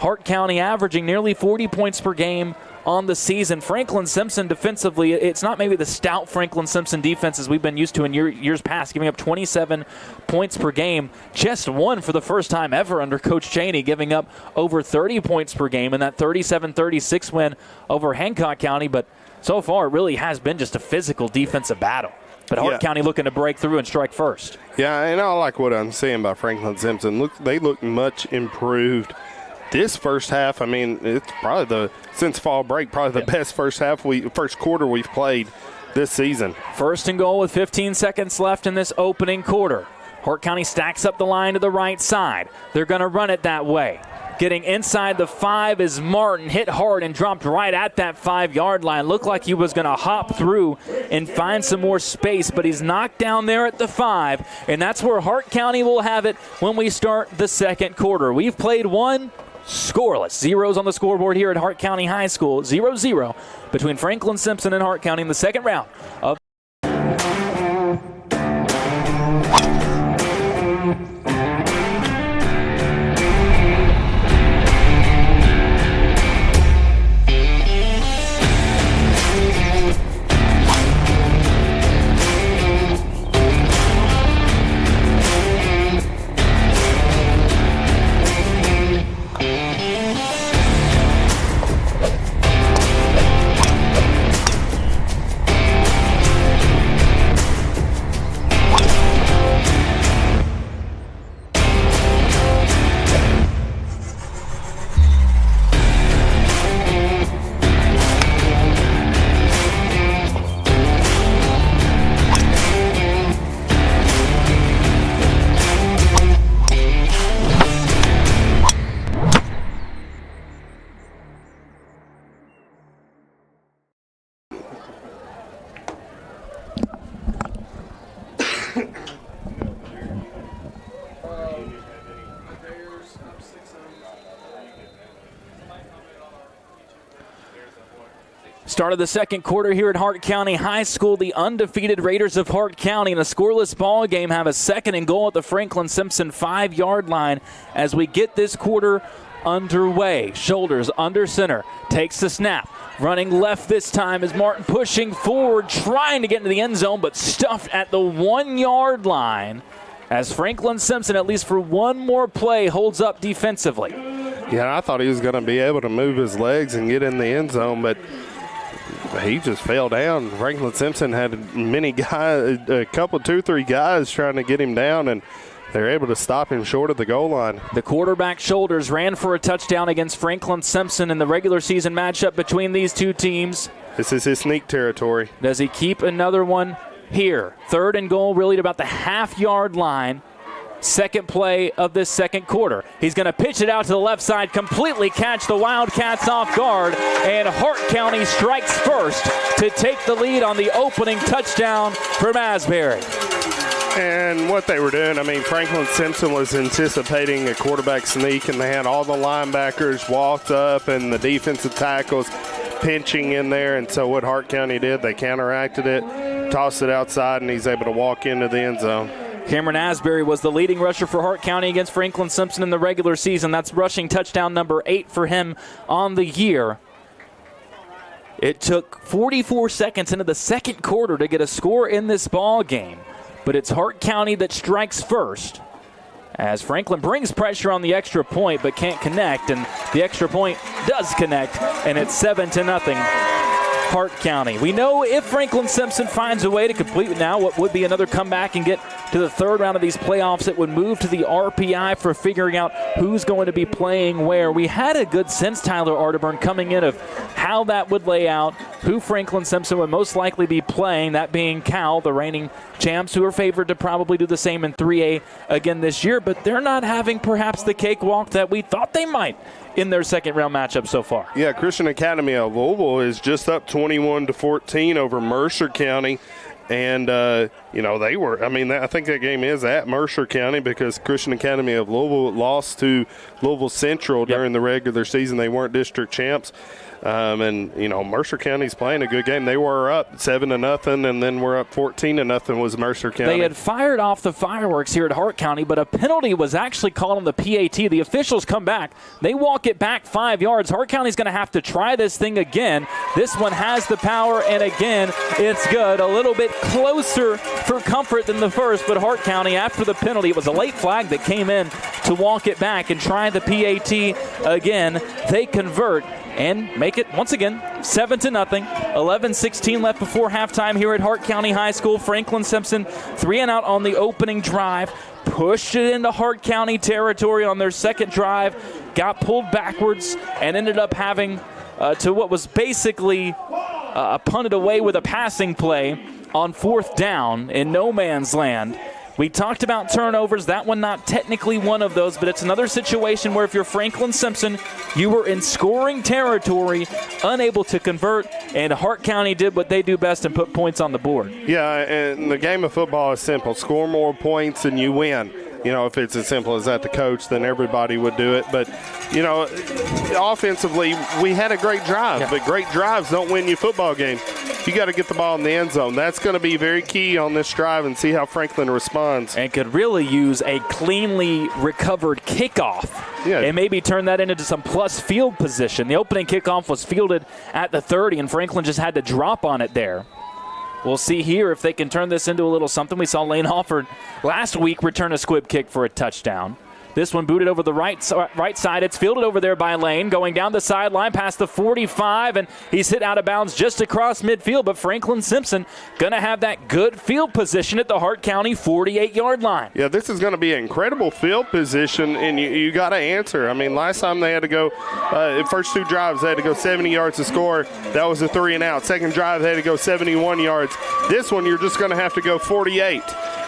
Hart County averaging nearly 40 points per game on the season. Franklin Simpson defensively, it's not maybe the stout Franklin Simpson defenses we've been used to in years past, giving up 27 points per game. Just one for the first time ever under Coach Cheney, giving up over 30 points per game in that 37-36 win over Hancock County. But so far, it really has been just a physical defensive battle. But Hart County looking to break through and strike first. Yeah, and I like what I'm seeing by Franklin Simpson. They look much improved. This first half, I mean, it's probably since fall break, probably the best first quarter we've played this season. 1st and goal with 15 seconds left in this opening quarter. Hart County stacks up the line to the right side. They're going to run it that way. Getting inside the 5 is Martin. Hit hard and dropped right at that 5-yard line. Looked like he was going to hop through and find some more space, but he's knocked down there at the 5, and that's where Hart County will have it when we start the second quarter. We've played one scoreless. Zeros on the scoreboard here at Hart County High School. 0-0 between Franklin Simpson and Hart County in the second round of start of the second quarter here at Hart County High School. The undefeated Raiders of Hart County in a scoreless ball game have a 2nd and goal at the Franklin Simpson 5-yard line as we get this quarter underway. Shoulders under center, takes the snap. Running left this time is Martin, pushing forward, trying to get into the end zone, but stuffed at the 1-yard line as Franklin Simpson, at least for one more play, holds up defensively. Yeah, I thought he was going to be able to move his legs and get in the end zone, but he just fell down. Franklin Simpson had many guys, a couple, 2-3 guys trying to get him down, and they're able to stop him short of the goal line. The quarterback Shoulders ran for a touchdown against Franklin Simpson in the regular season matchup between these two teams. This is his sneak territory. Does he keep another one here? 3rd and goal, really at about the half-yard line. Second play of this second quarter. He's going to pitch it out to the left side, completely catch the Wildcats off guard, and Hart County strikes first to take the lead on the opening touchdown from Asbury. And what they were doing, I mean, Franklin Simpson was anticipating a quarterback sneak, and they had all the linebackers walked up and the defensive tackles pinching in there. And so what Hart County did, they counteracted it, tossed it outside, and he's able to walk into the end zone. Cameron Asbury was the leading rusher for Hart County against Franklin Simpson in the regular season. That's rushing touchdown number 8 for him on the year. It took 44 seconds into the second quarter to get a score in this ball game, but it's Hart County that strikes first as Franklin brings pressure on the extra point but can't connect, and the extra point does connect, and it's 7-0. Hart County. We know if Franklin Simpson finds a way to complete now what would be another comeback and get to the 3rd round of these playoffs, it would move to the RPI for figuring out who's going to be playing where. We had a good sense, Tyler Arterburn, coming in of how that would lay out, who Franklin Simpson would most likely be playing, that being Cal, the reigning champs, who are favored to probably do the same in 3A again this year, but they're not having perhaps the cakewalk that we thought they might in their second round matchup so far. Yeah, Christian Academy of Louisville is just up 21-14 over Mercer County. And, they were, I think that game is at Mercer County because Christian Academy of Louisville lost to Louisville Central during the regular season. They weren't district champs. Mercer County's playing a good game. They were up 7-0, and then we're up 14-0 was Mercer County. They had fired off the fireworks here at Hart County, but a penalty was actually called on the PAT. The officials come back. They walk it back 5 yards. Hart County's going to have to try this thing again. This one has the power, and again, it's good. A little bit closer for comfort than the first, but Hart County, after the penalty, it was a late flag that came in to walk it back and try the PAT again. They convert and make it, once again, 7-0. 11:16 left before halftime here at Hart County High School. Franklin Simpson 3-and-out on the opening drive. Pushed it into Hart County territory on their second drive. Got pulled backwards and ended up having to what was basically punted away with a passing play on 4th down in no man's land. We talked about turnovers. That one not technically one of those, but it's another situation where if you're Franklin Simpson, you were in scoring territory, unable to convert, and Hart County did what they do best and put points on the board. Yeah, and the game of football is simple. Score more points and you win. You know, if it's as simple as that to coach, then everybody would do it. But, you know, offensively, we had a great drive, but great drives don't win you football games. You got to get the ball in the end zone. That's going to be very key on this drive and see how Franklin responds. And could really use a cleanly recovered kickoff and maybe turn that into some plus field position. The opening kickoff was fielded at the 30, and Franklin just had to drop on it there. We'll see here if they can turn this into a little something. We saw Lane Hofford last week return a squib kick for a touchdown. This one booted over the right side. It's fielded over there by Lane, going down the sideline past the 45, and he's hit out of bounds just across midfield. But Franklin Simpson going to have that good field position at the Hart County 48-yard line. Yeah, this is going to be an incredible field position, and you got to answer. I mean, last time they had to go, first two drives, they had to go 70 yards to score. That was a 3-and-out. Second drive, they had to go 71 yards. This one, you're just going to have to go 48.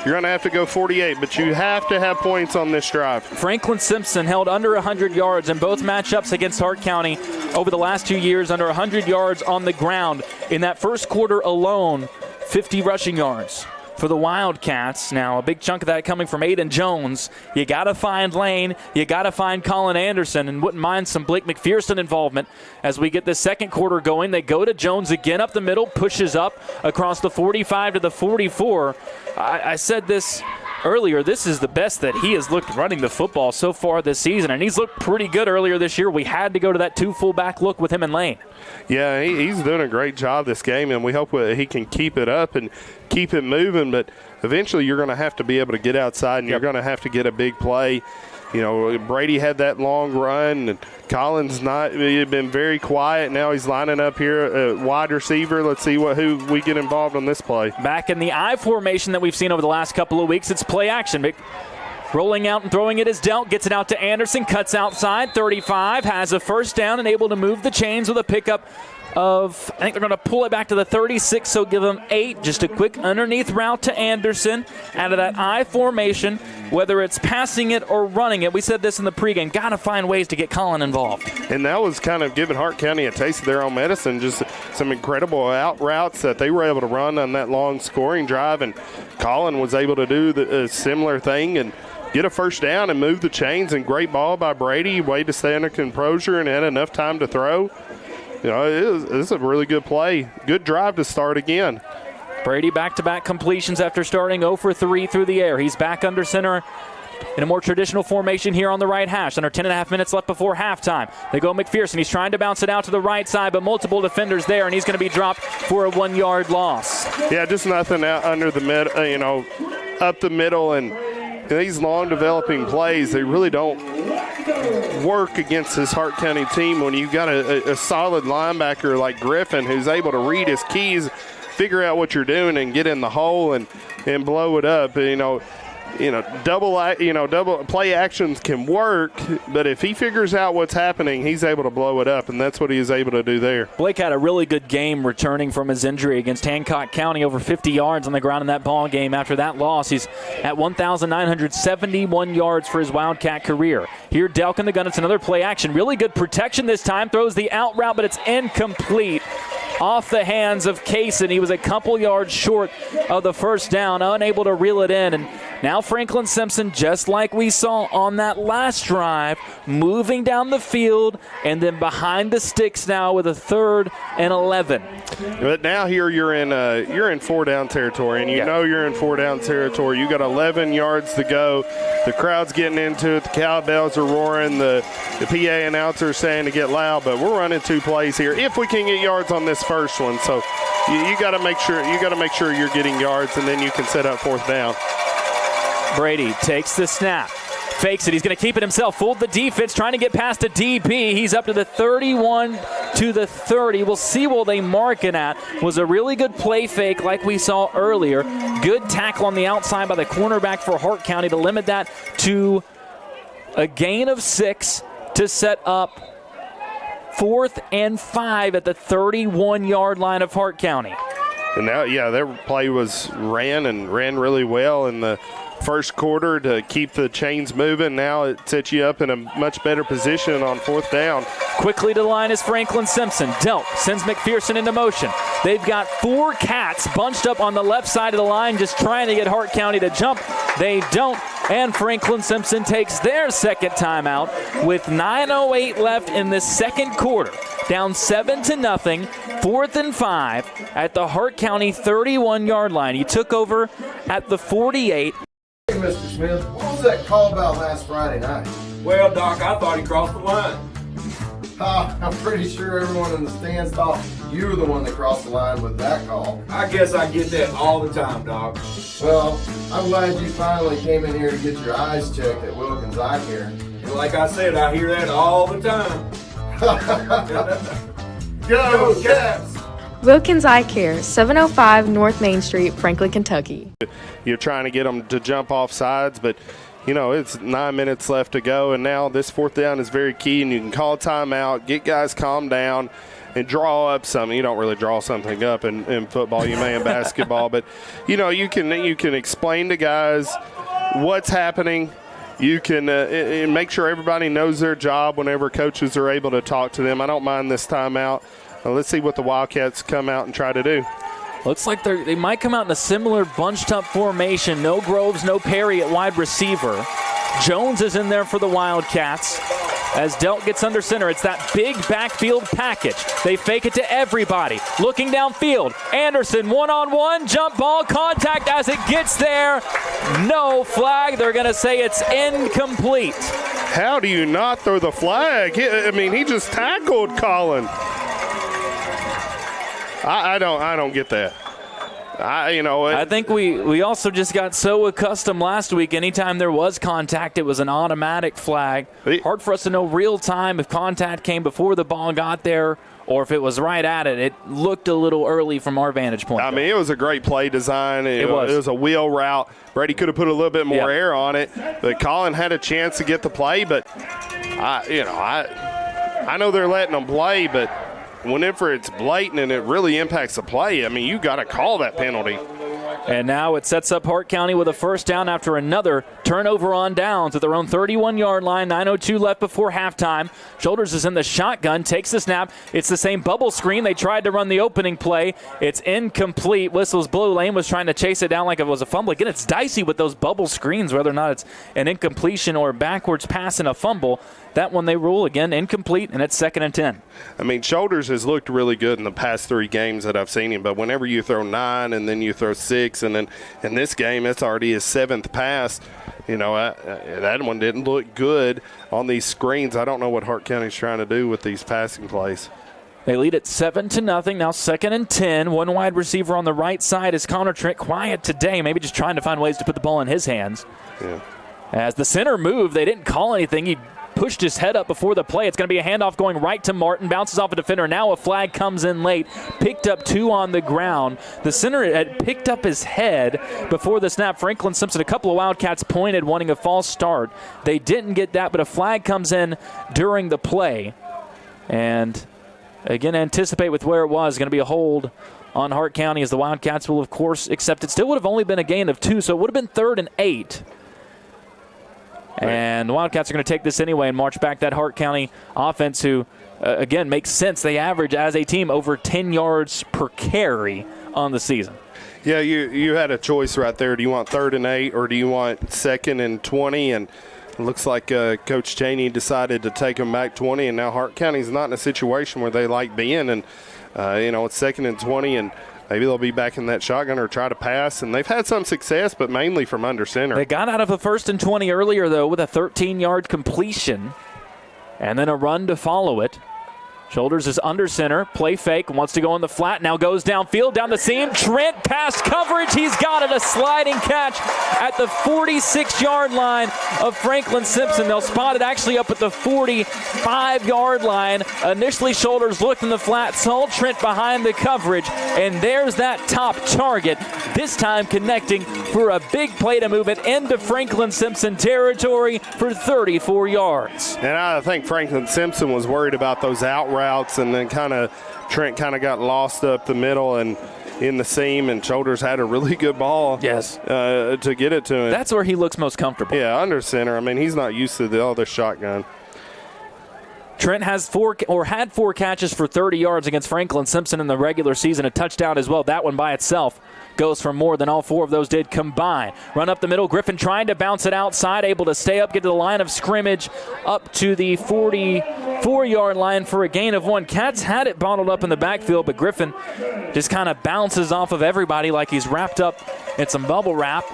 You're going to have to go 48, but you have to have points on this drive. Franklin Simpson held under 100 yards in both matchups against Hart County over the last 2 years, under 100 yards on the ground. In that first quarter alone, 50 rushing yards for the Wildcats. Now, a big chunk of that coming from Aiden Jones. You got to find Lane. You got to find Colin Anderson, and wouldn't mind some Blake McPherson involvement as we get the second quarter going. They go to Jones again up the middle, pushes up across the 45 to the 44. I said this earlier, this is the best that he has looked running the football so far this season, and he's looked pretty good earlier this year. We had to go to that two fullback look with him and Lane. Yeah, he's doing a great job this game, and we hope he can keep it up and keep it moving. But eventually you're going to have to be able to get outside, and you're going to have to get a big play. You know, Brady had that long run, and Collins he'd been very quiet. Now he's lining up here, wide receiver. Let's see who we get involved on this play. Back in the I formation that we've seen over the last couple of weeks, it's play action. Rolling out and throwing it is dealt, gets it out to Anderson, cuts outside, 35, has a first down and able to move the chains with a pickup of, I think they're going to pull it back to the 36, so give them 8. Just a quick underneath route to Anderson out of that I formation, whether it's passing it or running it. We said this in the pregame, got to find ways to get Colin involved. And that was kind of giving Hart County a taste of their own medicine, just some incredible out routes that they were able to run on that long scoring drive, and Colin was able to do a similar thing and get a first down and move the chains, and great ball by Brady, way to stay under composure and had enough time to throw. You know, it is a really good play. Good drive to start again. Brady back-to-back completions after starting 0 for 3 through the air. He's back under center in a more traditional formation here on the right hash. Under 10.5 minutes left before halftime. They go McPherson. He's trying to bounce it out to the right side, but multiple defenders there, and he's going to be dropped for a 1-yard loss. Yeah, just nothing out under the mid, up the middle, and these long developing plays, they really don't work against this Hart County team when you've got a solid linebacker like Griffin who's able to read his keys, figure out what you're doing, and get in the hole and blow it up. Double play actions can work, but if he figures out what's happening, he's able to blow it up, and that's what he is able to do there. Blake had a really good game returning from his injury against Hancock County, over 50 yards on the ground in that ball game. After that loss, he's at 1,971 yards for his Wildcat career. Here, Delk in the gun. It's another play action. Really good protection this time. Throws the out route, but it's incomplete. Off the hands of Kaysen. He was a couple yards short of the first down, unable to reel it in. And now Franklin Simpson, just like we saw on that last drive, moving down the field and then behind the sticks now with a 3rd and 11. But now here you're in 4-down territory, and you know you're in 4-down territory. You got 11 yards to go. The crowd's getting into it. The cowbells are roaring. The PA announcer saying to get loud. But we're running 2 plays here if we can get yards on this first one. So you got to make sure you're getting yards, and then you can set up 4th down. Brady takes the snap, fakes it. He's going to keep it himself. Fooled the defense, trying to get past a DB. He's up to the 31 to the 30. We'll see what they mark it at. Was a really good play fake like we saw earlier. Good tackle on the outside by the cornerback for Hart County to limit that to a gain of 6 to set up 4th and 5 at the 31-yard line of Hart County. And now, their play ran really well, and the first quarter to keep the chains moving. Now it sets you up in a much better position on 4th down. Quickly to the line is Franklin Simpson. Delk sends McPherson into motion. They've got 4 Cats bunched up on the left side of the line just trying to get Hart County to jump. They don't, and Franklin Simpson takes their second timeout with 9:08 left in the second quarter. Down 7-0, 4th and 5 at the Hart County 31-yard line. He took over at the 48. Hey, Mr. Smith, what was that call about last Friday night? Well, Doc, I thought he crossed the line. I'm pretty sure everyone in the stands thought you were the one that crossed the line with that call. I guess I get that all the time, Doc. Well, I'm glad you finally came in here to get your eyes checked at Wilkins Eye Care. And like I said, I hear that all the time. Go, Cats! Wilkins Eye Care, 705 North Main Street, Franklin, Kentucky. You're trying to get them to jump off sides, but it's 9 minutes left to go, and now this 4th down is very key, and you can call a timeout, get guys calmed down, and draw up something. You don't really draw something up in football. You may in basketball, but you can explain to guys what's happening. You can make sure everybody knows their job whenever coaches are able to talk to them. I don't mind this timeout. Let's see what the Wildcats come out and try to do. Looks like they might come out in a similar bunched-up formation. No Groves, no Perry at wide receiver. Jones is in there for the Wildcats. As Delk gets under center, it's that big backfield package. They fake it to everybody. Looking downfield, Anderson one-on-one, jump ball, contact as it gets there. No flag. They're going to say it's incomplete. How do you not throw the flag? He just tackled Colin. I don't get that. I think we also just got so accustomed last week. Anytime there was contact, it was an automatic flag. Hard for us to know real time if contact came before the ball got there or if it was right at it. It looked a little early from our vantage point. It was a great play design. It was a wheel route. Brady could have put a little bit more air on it. But Colin had a chance to get the play. But I know they're letting them play, but whenever it's blatant and it really impacts the play, you got to call that penalty. And now it sets up Hart County with a first down after another turnover on downs at their own 31-yard line. 9:02 left before halftime. Shoulders is in the shotgun, takes the snap. It's the same bubble screen. They tried to run the opening play. It's incomplete. Whistles blue. Lane was trying to chase it down like it was a fumble. Again, it's dicey with those bubble screens, whether or not it's an incompletion or a backwards pass and a fumble. That one they rule, again, incomplete, and it's 2nd and 10. Shoulders has looked really good in the past 3 games that I've seen him, but whenever you throw 9 and then you throw 6, and then in this game it's already his 7th pass, that one didn't look good on these screens. I don't know what Hart County's trying to do with these passing plays. They lead at 7-0. Now 2nd and 10. One wide receiver on the right side is Connor Trent. Quiet today, maybe just trying to find ways to put the ball in his hands. Yeah. As the center moved, they didn't call anything. He pushed his head up before the play. It's going to be a handoff going right to Martin. Bounces off a defender. Now a flag comes in late. Picked up 2 on the ground. The center had picked up his head before the snap. Franklin Simpson, a couple of Wildcats pointed, wanting a false start. They didn't get that, but a flag comes in during the play. And again, anticipate with where it was. Going to be a hold on Hart County as the Wildcats will, of course, accept it. Still would have only been a gain of 2, so it would have been 3rd and 8. And the Wildcats are going to take this anyway and march back that Hart County offense who, again, makes sense. They average as a team over 10 yards per carry on the season. Yeah, you had a choice right there. Do you want 3rd and 8 or do you want 2nd and 20? And it looks like Coach Cheney decided to take them back 20, and now Hart County's not in a situation where they like being. And, it's 2nd and 20, and maybe they'll be back in that shotgun or try to pass. And they've had some success, but mainly from under center. They got out of a 1st and 20 earlier, though, with a 13-yard completion and then a run to follow it. Shoulders is under center. Play fake. Wants to go on the flat. Now goes downfield, down the seam. Trent past coverage. He's got it. A sliding catch at the 46-yard line of Franklin Simpson. They'll spot it actually up at the 45-yard line. Initially, Shoulders looked in the flat. Saw Trent behind the coverage. And there's that top target. This time connecting for a big play to move it into Franklin Simpson territory for 34 yards. And I think Franklin Simpson was worried about those out routes, and then Trent got lost up the middle, and in the seam, and Shoulders had a really good ball. Yes. To get it to him. That's where he looks most comfortable. Yeah, under center. I mean, he's not used to all this shotgun. Trent had 4 catches for 30 yards against Franklin Simpson in the regular season, a touchdown as well. That one by itself goes for more than all 4 of those did combined. Run up the middle, Griffin trying to bounce it outside, able to stay up, get to the line of scrimmage, up to the 44-yard line for a gain of 1. Cats had it bottled up in the backfield, but Griffin just kind of bounces off of everybody like he's wrapped up in some bubble wrap.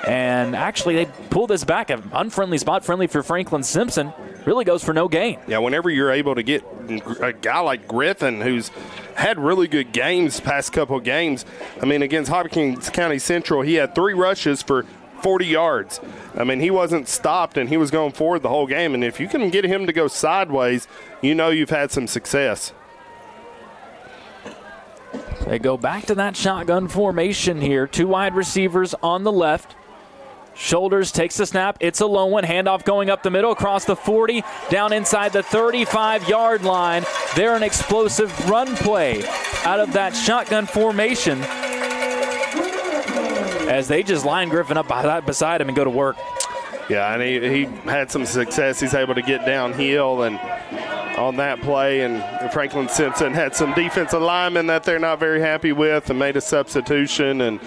And actually, they pull this back, an unfriendly spot, friendly for Franklin Simpson. Really goes for no gain. Yeah, whenever you're able to get a guy like Griffin, who's had really good games past couple of games. I mean, against Hopkins County Central, he had 3 rushes for 40 yards. I mean, he wasn't stopped, and he was going forward the whole game. And if you can get him to go sideways, you know you've had some success. They go back to that shotgun formation here. 2 wide receivers on the left. Shoulders takes the snap. It's a low one. Handoff going up the middle across the 40, down inside the 35-yard line. They're an explosive run play out of that shotgun formation as they just line Griffin up beside him and go to work. Yeah, and he had some success. He's able to get downhill and on that play, and Franklin Simpson had some defensive linemen that they're not very happy with and made a substitution, and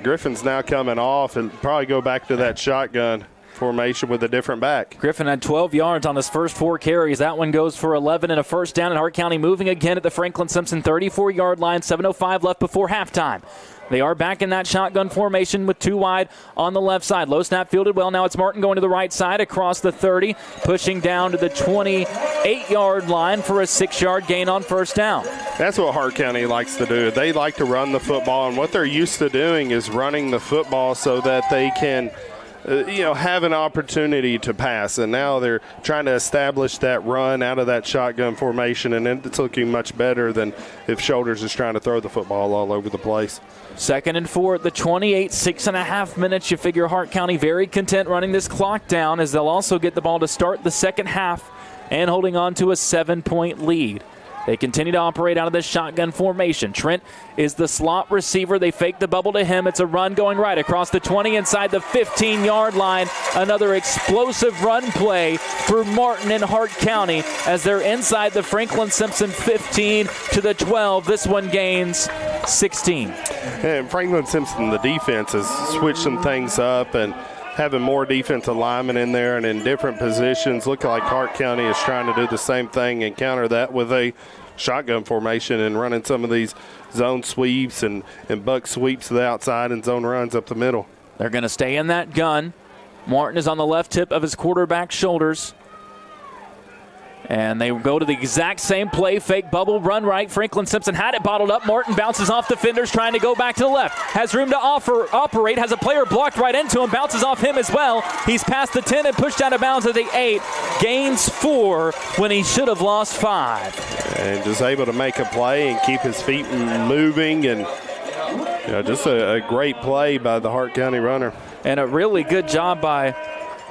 Griffin's now coming off and probably go back to that shotgun formation with a different back. Griffin had 12 yards on his first 4 carries. That one goes for 11 and a first down, and Hart County moving again at the Franklin Simpson 34-yard line. 7:05 left before halftime. They are back in that shotgun formation with 2 wide on the left side. Low snap fielded well. Now it's Martin going to the right side across the 30, pushing down to the 28-yard line for a 6-yard gain on first down. That's what Hart County likes to do. They like to run the football, and what they're used to doing is running the football so that they can have an opportunity to pass. And now they're trying to establish that run out of that shotgun formation, and it's looking much better than if Shoulders is trying to throw the football all over the place. 2nd and 4 at the 28, 6.5 minutes. You figure Hart County very content running this clock down as they'll also get the ball to start the second half and holding on to a 7-point lead. They continue to operate out of this shotgun formation. Trent is the slot receiver. They fake the bubble to him. It's a run going right across the 20 inside the 15-yard line. Another explosive run play for Martin and Hart County as they're inside the Franklin Simpson 15 to the 12. This one gains 16. And Franklin Simpson, the defense, has switched some things up and having more defensive linemen in there and in different positions. Look like Hart County is trying to do the same thing and counter that with a shotgun formation and running some of these zone sweeps and buck sweeps to the outside and zone runs up the middle. They're going to stay in that gun. Martin is on the left tip of his quarterback's shoulders. And they go to the exact same play, fake bubble, run right. Franklin Simpson had it bottled up. Martin bounces off defenders, trying to go back to the left. Has room to operate, has a player blocked right into him, bounces off him as well. He's past the 10 and pushed out of bounds at the 8. Gains 4 when he should have lost 5. And just able to make a play and keep his feet moving, and just a great play by the Hart County runner. And a really good job by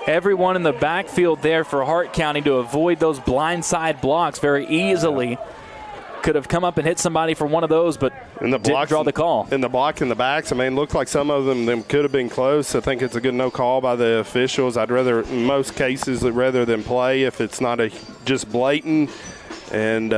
everyone in the backfield there for Hart County to avoid those blindside blocks very easily. Could have come up and hit somebody for one of those, but didn't draw the call. And the block in the backs, I mean, looked like some of them could have been close. I think it's a good no call by the officials. I'd rather, in most cases, rather than play if it's not just blatant. And,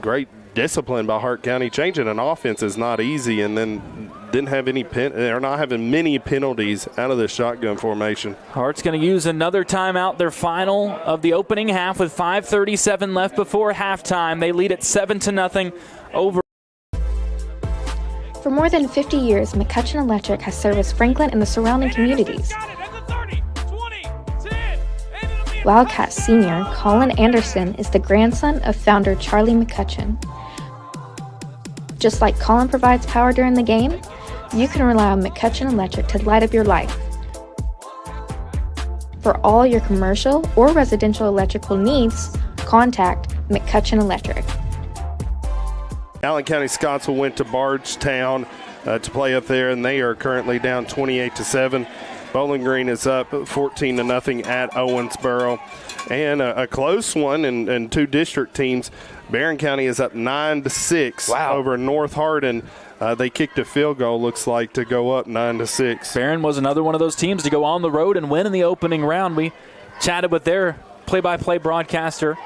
great discipline by Hart County. Changing an offense is not easy, and then didn't have any not having many penalties out of the shotgun formation. Hart's going to use another timeout, their final of the opening half, with 5:37 left before halftime. They lead at 7-0 over. For more than 50 years, McCutcheon Electric has serviced Franklin and the surrounding communities. Wildcats senior Colin Anderson is the grandson of founder Charlie McCutcheon. Just like Colin provides power during the game, you can rely on McCutcheon Electric to light up your life. For all your commercial or residential electrical needs, contact McCutcheon Electric. Allen County Scottsville went to Bardstown to play up there, and they are currently down 28-7. Bowling Green is up 14-0 at Owensboro. And a close one, and two district teams. Barron County is up 9-6 over North Hardin. They kicked a field goal, looks like, to go up 9-6. Barron was another one of those teams to go on the road and win in the opening round. We chatted with their play-by-play broadcaster,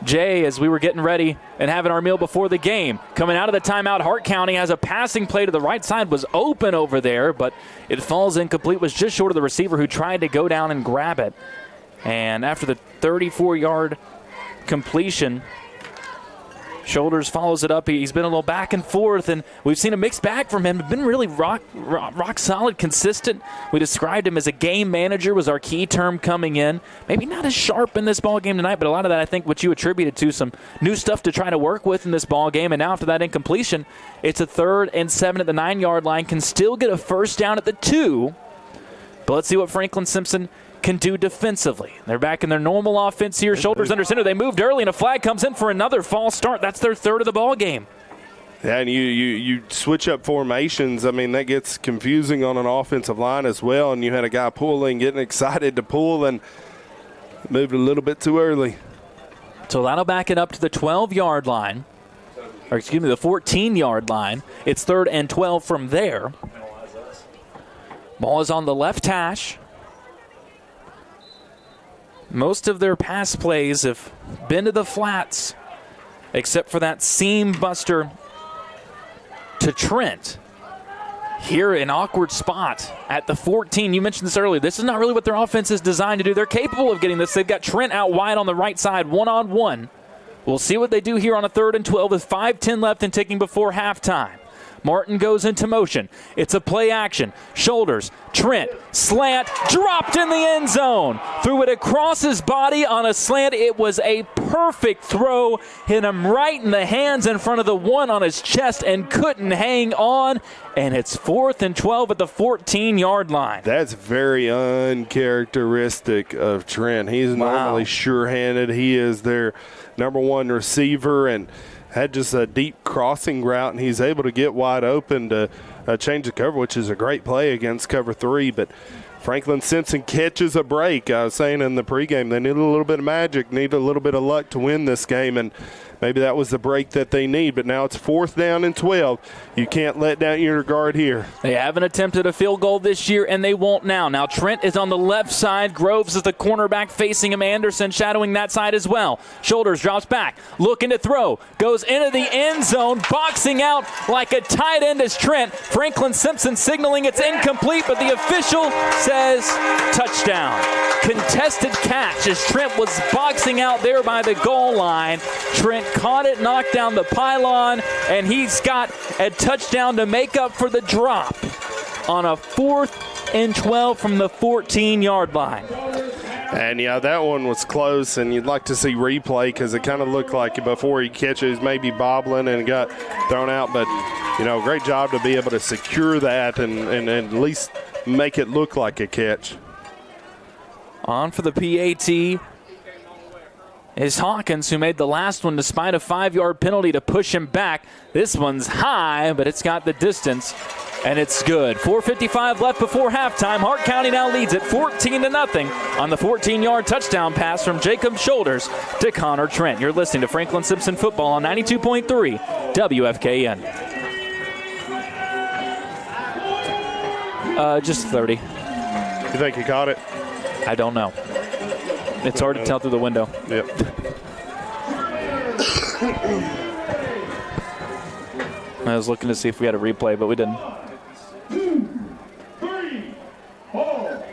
Jay, as we were getting ready and having our meal before the game. Coming out of the timeout, Hart County has a passing play to the right side, was open over there, but it falls incomplete, was just short of the receiver who tried to go down and grab it. And after the 34-yard completion, Shoulders follows it up. He's been a little back and forth, and we've seen a mixed bag from him. Been really rock solid, consistent. We described him as a game manager was our key term coming in. Maybe not as sharp in this ball game tonight, but a lot of that I think what you attributed to some new stuff to try to work with in this ball game. And now after that incompletion, it's a 3rd and 7 at the 9-yard line. Can still get a first down at the 2. But let's see what Franklin Simpson can do defensively. They're back in their normal offense here. Shoulders under center. They moved early, and a flag comes in for another false start. That's their 3rd of the ball game. Yeah, and you switch up formations. I mean, that gets confusing on an offensive line as well, and you had a guy pulling, getting excited to pull, and moved a little bit too early. So that'll back it up to the 12-yard line, or excuse me, the 14-yard line. It's 3rd and 12 from there. Ball is on the left hash. Most of their pass plays have been to the flats, except for that seam buster to Trent. Here, an awkward spot at the 14. You mentioned this earlier. This is not really what their offense is designed to do. They're capable of getting this. They've got Trent out wide on the right side, one-on-one. We'll see what they do here on a 3rd and 12 with 5:10 left and ticking before halftime. Martin goes into motion. It's a play action. Shoulders, Trent, slant, dropped in the end zone. Threw it across his body on a slant. It was a perfect throw. Hit him right in the hands in front of the one on his chest and couldn't hang on. And it's 4th and 12 at the 14-yard line. That's very uncharacteristic of Trent. He's normally sure-handed. He is their number 1 receiver and had just a deep crossing route, and he's able to get wide open to change the cover, which is a great play against cover 3. But Franklin Simpson catches a break. I was saying in the pregame they need a little bit of magic, need a little bit of luck to win this game, and maybe that was the break that they need. But now it's 4th down and 12. You can't let down your guard here. They haven't attempted a field goal this year, and they won't now. Now Trent is on the left side. Groves is the cornerback facing him. Anderson shadowing that side as well. Shoulders drops back, looking to throw. Goes into the end zone, boxing out like a tight end is Trent. Franklin Simpson signaling it's incomplete, but the official says touchdown. Contested catch as Trent was boxing out there by the goal line. Trent caught it, knocked down the pylon, and he's got a touchdown to make up for the drop on a 4th and 12 from the 14-yard line. And, yeah, that one was close, and you'd like to see replay because it kind of looked like before he catches maybe bobbling and got thrown out. But, great job to be able to secure that and at least make it look like a catch. On for the PAT is Hawkins, who made the last one despite a 5-yard penalty to push him back. This one's high, but it's got the distance, and it's good. 4:55 left before halftime. Hart County now leads at 14-0 on the 14-yard touchdown pass from Jacob Shoulders to Connor Trent. You're listening to Franklin Simpson Football on 92.3 WFKN. Just 30. You think he caught it? I don't know. It's hard to tell through the window. Yep. I was looking to see if we had a replay, but we didn't. 2, 3, 4,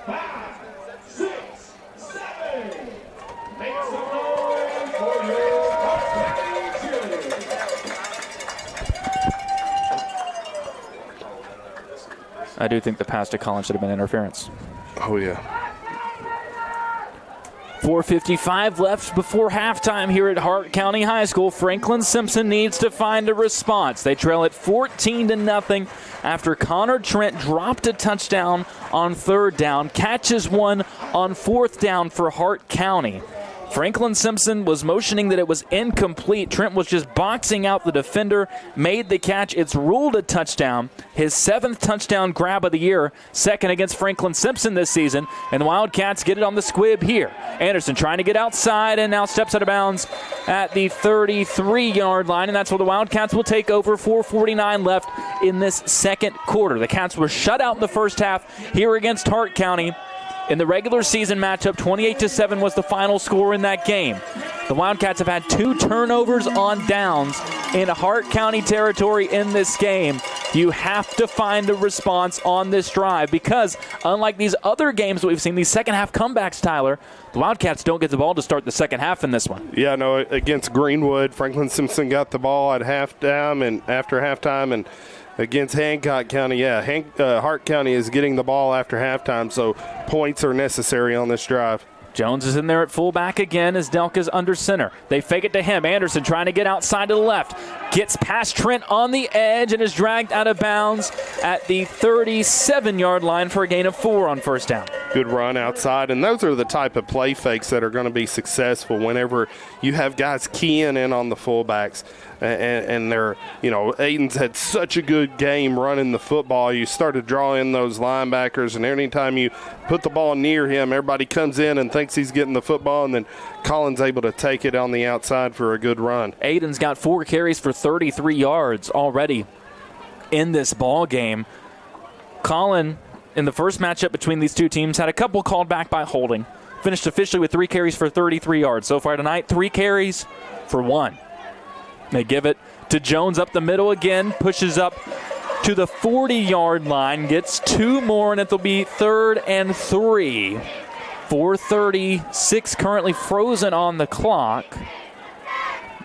5, 6, 7. Make some noise for your Hart cheerleaders. I do think the pass to Collins should have been interference. Oh, yeah. 4:55 left before halftime here at Hart County High School. Franklin Simpson needs to find a response. They trail at 14-0 after Connor Trent dropped a touchdown on 3rd down, catches one on 4th down for Hart County. Franklin Simpson was motioning that it was incomplete. Trent was just boxing out the defender, made the catch. It's ruled a touchdown. His 7th touchdown grab of the year, second against Franklin Simpson this season. And the Wildcats get it on the squib here. Anderson trying to get outside and now steps out of bounds at the 33-yard line. And that's where the Wildcats will take over. 4:49 left in this second quarter. The Cats were shut out in the first half here against Hart County. In the regular season matchup, 28-7 was the final score in that game. The Wildcats have had 2 turnovers on downs in Hart County territory in this game. You have to find a response on this drive because unlike these other games that we've seen, these second half comebacks, Tyler, the Wildcats don't get the ball to start the second half in this one. Yeah, no, against Greenwood, Franklin Simpson got the ball at halftime and after halftime, and against Hancock County, Hart County is getting the ball after halftime, so points are necessary on this drive. Jones is in there at fullback again as Delka's under center. They fake it to him. Anderson trying to get outside to the left. Gets past Trent on the edge and is dragged out of bounds at the 37-yard line for a gain of 4 on first down. Good run outside, and those are the type of play fakes that are going to be successful whenever you have guys keying in on the fullbacks. And they're, Aiden's had such a good game running the football. You start to draw in those linebackers, and anytime you put the ball near him, everybody comes in and thinks he's getting the football, and then Colin's able to take it on the outside for a good run. Aiden's got 4 carries for 33 yards already in this ball game. Colin, in the first matchup between these two teams, had a couple called back by holding. Finished officially with 3 carries for 33 yards. So far tonight, 3 carries for 1. They give it to Jones up the middle again, pushes up to the 40-yard line, gets 2 more, and it'll be 3rd and 3. 4:36 currently frozen on the clock.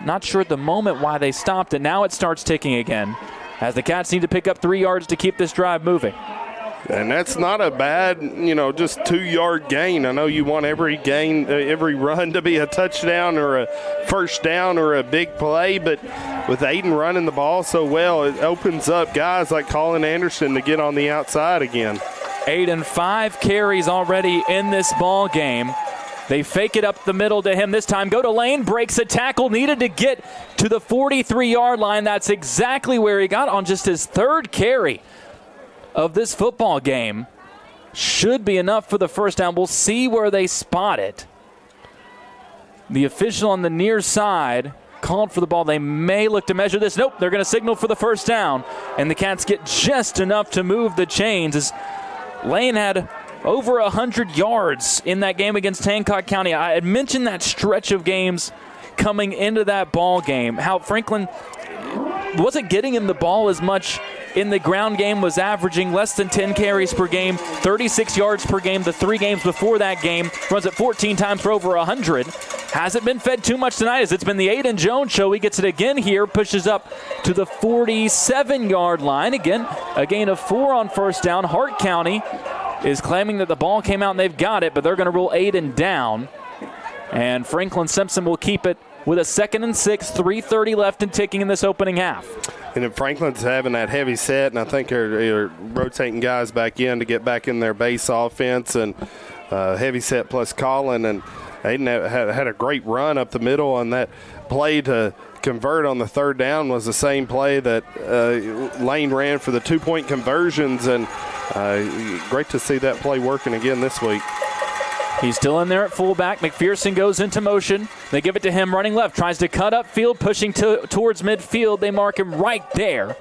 Not sure at the moment why they stopped it. Now it starts ticking again as the Cats need to pick up 3 yards to keep this drive moving. And that's not a bad, just 2-yard gain. I know you want every run to be a touchdown or a first down or a big play, but with Aiden running the ball so well, it opens up guys like Colin Anderson to get on the outside again. Aiden, 5 carries already in this ball game. They fake it up the middle to him this time. Go to lane, breaks a tackle, needed to get to the 43-yard line. That's exactly where he got on just his 3rd carry of this football game. Should be enough for the first down. We'll see where they spot it. The official on the near side called for the ball. They may look to measure this. Nope, they're going to signal for the first down, and the Cats get just enough to move the chains as Lane had over 100 yards in that game against Hancock County. I had mentioned that stretch of games coming into that ball game, how Franklin wasn't getting him the ball as much in the ground game, was averaging less than 10 carries per game, 36 yards per game. The 3 games before that game, runs it 14 times for over 100. Hasn't been fed too much tonight as it's been the Aiden Jones show. He gets it again here, pushes up to the 47-yard line. Again, a gain of 4 on first down. Hart County is claiming that the ball came out and they've got it, but they're going to rule Aiden down. And Franklin Simpson will keep it with a 2nd and 6, 3:30 left and ticking in this opening half. And if Franklin's having that heavy set, and I think they're rotating guys back in to get back in their base offense, and heavy set plus Colin, and Aiden had a great run up the middle on that play to convert on the 3rd down was the same play that Lane ran for the 2-point conversions, and great to see that play working again this week. He's still in there at fullback. McPherson goes into motion. They give it to him running left. Tries to cut upfield, pushing towards midfield. They mark him right there.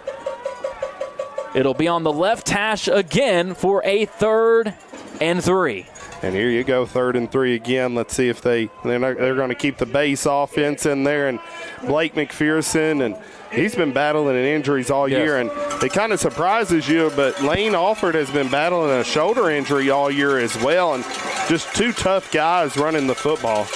It'll be on the left hash again for a 3rd and 3. And here you go, 3rd and 3 again. Let's see if they're going to keep the base offense in there. And Blake McPherson, and he's been battling injuries all year, and it kind of surprises you, but Lane Alford has been battling a shoulder injury all year as well, and just 2 tough guys running the football.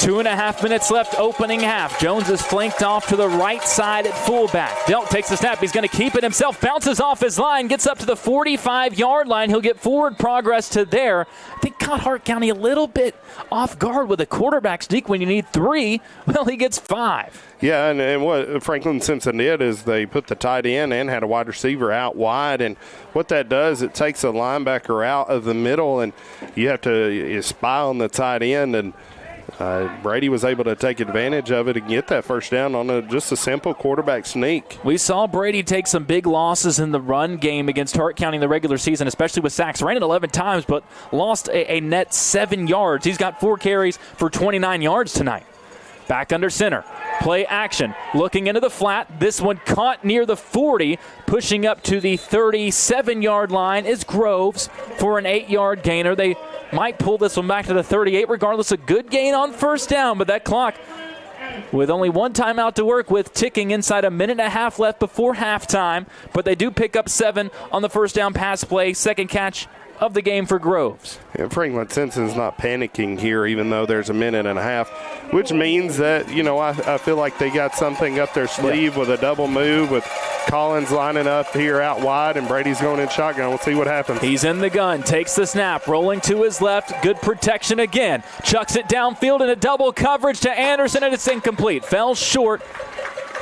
2.5 minutes left opening half. Jones is flanked off to the right side at fullback. Delt takes the snap. He's going to keep it himself. Bounces off his line. Gets up to the 45-yard line. He'll get forward progress to there. I think caught Hart County a little bit off guard with a quarterback sneak when you need 3. Well, he gets 5. Yeah, and what Franklin Simpson did is they put the tight end and had a wide receiver out wide. And what that does, it takes a linebacker out of the middle, and you have to spy on the tight end. And Brady was able to take advantage of it and get that first down on just a simple quarterback sneak. We saw Brady take some big losses in the run game against Hart County in the regular season, especially with sacks. Ran it 11 times, but lost a net 7 yards. He's got 4 carries for 29 yards tonight. Back under center. Play action. Looking into the flat. This one caught near the 40. Pushing up to the 37-yard line is Groves for an 8-yard gainer. They might pull this one back to the 38 regardless. A good gain on first down, but that clock with only 1 timeout to work with, ticking inside a minute and a half left before halftime. But they do pick up 7 on the first down pass play. Second catch of the game for Groves. Yeah, Franklin Simpson's not panicking here, even though there's a minute and a half, which means that, I feel like they got something up their sleeve with a double move with Collins lining up here out wide, and Brady's going in shotgun. We'll see what happens. He's in the gun, takes the snap, rolling to his left. Good protection again. Chucks it downfield in a double coverage to Anderson, and it's incomplete. Fell short.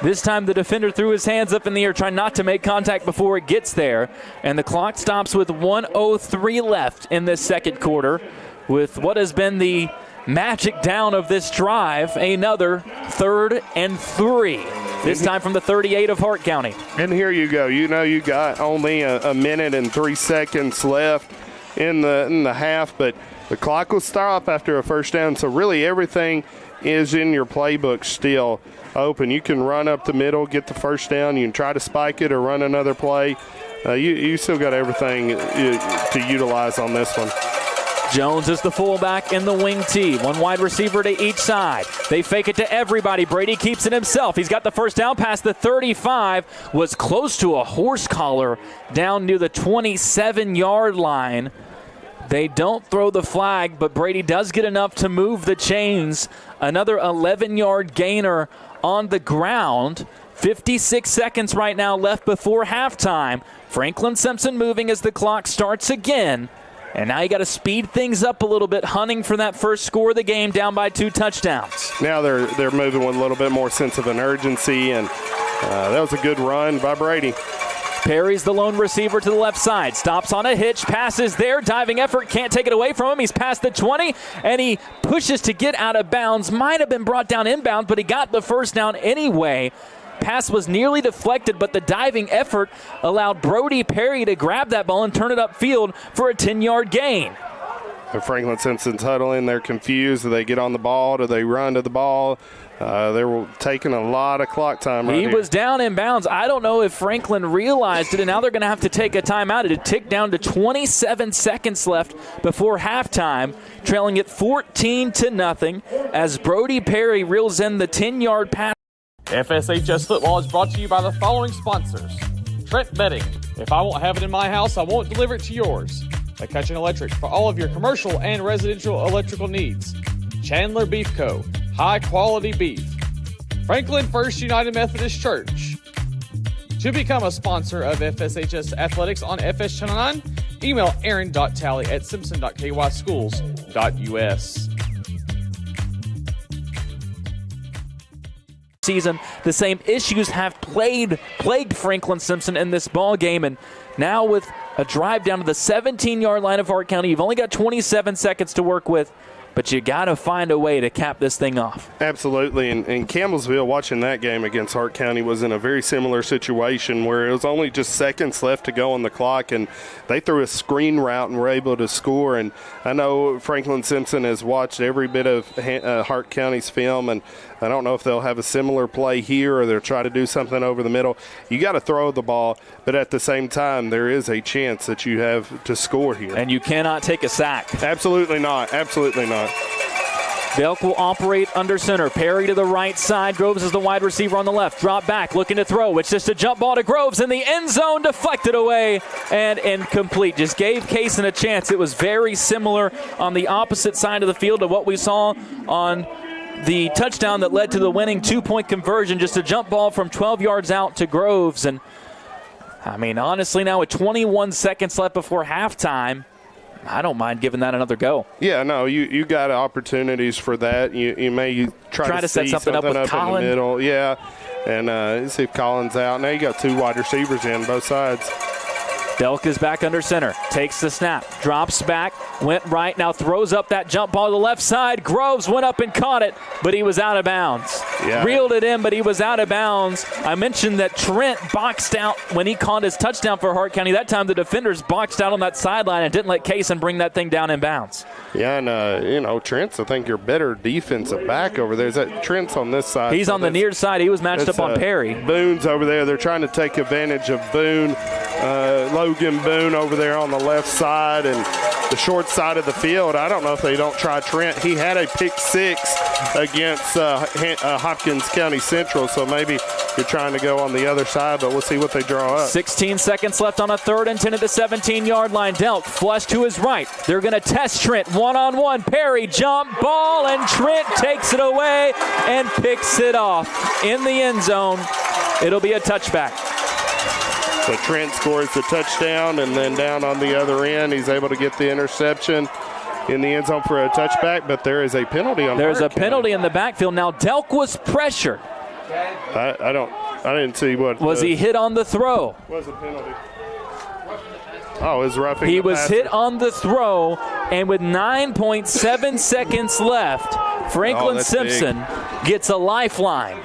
This time the defender threw his hands up in the air, trying not to make contact before it gets there. And the clock stops with 1:03 left in this second quarter with what has been the magic down of this drive, another 3rd and 3. This time from the 38 of Hart County. And here you go. You got only a minute and 3 seconds left in the half, but the clock will stop after a first down. So really everything is in your playbook still open. You can run up the middle, get the first down. You can try to spike it or run another play. You still got everything to utilize on this one. Jones is the fullback in the wing tee. 1 wide receiver to each side. They fake it to everybody. Brady keeps it himself. He's got the first down past the 35. Was close to a horse collar down near the 27-yard line. They don't throw the flag, but Brady does get enough to move the chains. Another 11-yard gainer on the ground. 56 seconds right now left before halftime. Franklin Simpson moving as the clock starts again. And now you got to speed things up a little bit, hunting for that first score of the game, down by 2 touchdowns. Now they're moving with a little bit more sense of an urgency, and that was a good run by Brady. Perry's the lone receiver to the left side. Stops on a hitch, passes there, diving effort, can't take it away from him. He's past the 20, and he pushes to get out of bounds. Might have been brought down inbound, but he got the first down anyway. Pass was nearly deflected, but the diving effort allowed Brody Perry to grab that ball and turn it upfield for a 10-yard gain. Franklin Simpson's huddling. They're confused. Do they get on the ball? Do they run to the ball? They were taking a lot of clock time right He here. was down in bounds. I don't know if Franklin realized it, and now they're going to have to take a timeout. It had ticked down to 27 seconds left before halftime, trailing it 14-0 as Brody Perry reels in the 10-yard pass. FSHS football is brought to you by the following sponsors. Trent Bedding. If I won't have it in my house, I won't deliver it to yours. McCutcheon Electric for all of your commercial and residential electrical needs. Chandler Beef Co. High quality beef. Franklin First United Methodist Church. To become a sponsor of FSHS Athletics on FS Channel 9, email aaron.talley@simpson.kyschools.us. Season, the same issues have plagued Franklin Simpson in this ball game, and now with a drive down to the 17-yard line of Hart County, you've only got 27 seconds to work with, but you got to find a way to cap this thing off. Absolutely, and Campbellsville, watching that game against Hart County, was in a very similar situation where it was only just seconds left to go on the clock, and they threw a screen route and were able to score. And I know Franklin Simpson has watched every bit of Hart County's film, and I don't know if they'll have a similar play here or they'll try to do something over the middle. You got to throw the ball, but at the same time, there is a chance that you have to score here. And you cannot take a sack. Absolutely not. Absolutely not. Belk will operate under center. Perry to the right side. Groves is the wide receiver on the left. Drop back, looking to throw. It's just a jump ball to Groves in the end zone. Deflected away and incomplete. Just gave Kaysen a chance. It was very similar on the opposite side of the field to what we saw on the touchdown that led to the winning 2-point conversion, just a jump ball from 12 yards out to Groves. And, I mean, honestly now with 21 seconds left before halftime, I don't mind giving that another go. Yeah, no, you got opportunities for that. You may try to set something up with Colin. In the middle. Yeah, and see if Colin's out. Now you got 2 wide receivers in both sides. Delk is back under center, takes the snap, drops back, went right, now throws up that jump ball to the left side. Groves went up and caught it, but he was out of bounds. Yeah. Reeled it in, but he was out of bounds. I mentioned that Trent boxed out when he caught his touchdown for Hart County. That time the defenders boxed out on that sideline and didn't let Kaysen bring that thing down in bounds. Yeah, and, Trent's, I think, your better defensive back over there. Is that Trent's on this side? He's on the near side. He was matched up on Perry. Boone's over there. They're trying to take advantage of Boone. Logan Boone over there on the left side and the short side of the field. I don't know if they don't try Trent. He had a pick 6 against Hopkins County Central, so maybe you're trying to go on the other side, but we'll see what they draw up. 16 seconds left on a 3rd and 10 at the 17-yard line. Delk flush to his right. They're going to test Trent one-on-one. Perry jump ball, and Trent takes it away and picks it off in the end zone. It'll be a touchback. So Trent scores the touchdown, and then down on the other end, he's able to get the interception in the end zone for a touchback, but there is a penalty on There's Hart a penalty in the backfield. Now, Delk was pressured. I didn't see what. Was he hit on the throw? Was a penalty. Oh, it was roughing He the was passer. hit on the throw, and with 9.7 seconds left, Franklin Simpson gets a lifeline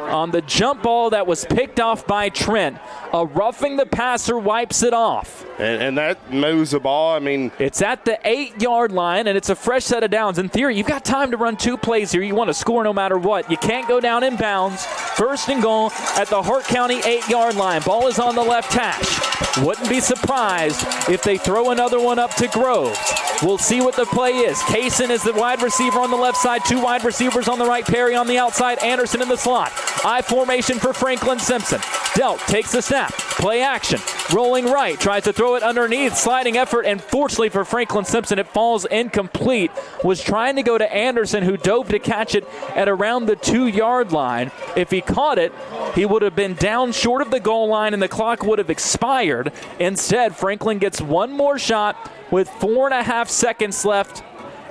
on the jump ball that was picked off by Trent. A roughing the passer wipes it off. And that moves the ball. I mean, it's at the 8-yard line, and it's a fresh set of downs. In theory, you've got time to run 2 plays here. You want to score no matter what. You can't go down in bounds. 1st and goal at the Hart County 8-yard line. Ball is on the left hash. Wouldn't be surprised if they throw another one up to Groves. We'll see what the play is. Kaysen is the wide receiver on the left side. 2 wide receivers on the right. Perry on the outside. Anderson in the slot. I formation for Franklin Simpson. Delk takes the snap. Play action. Rolling right. Tries to throw it underneath. Sliding effort. And fortunately for Franklin Simpson, it falls incomplete. Was trying to go to Anderson, who dove to catch it at around the 2-yard line. If he caught it, he would have been down short of the goal line and the clock would have expired. Instead, Franklin gets one more shot with 4.5 seconds left.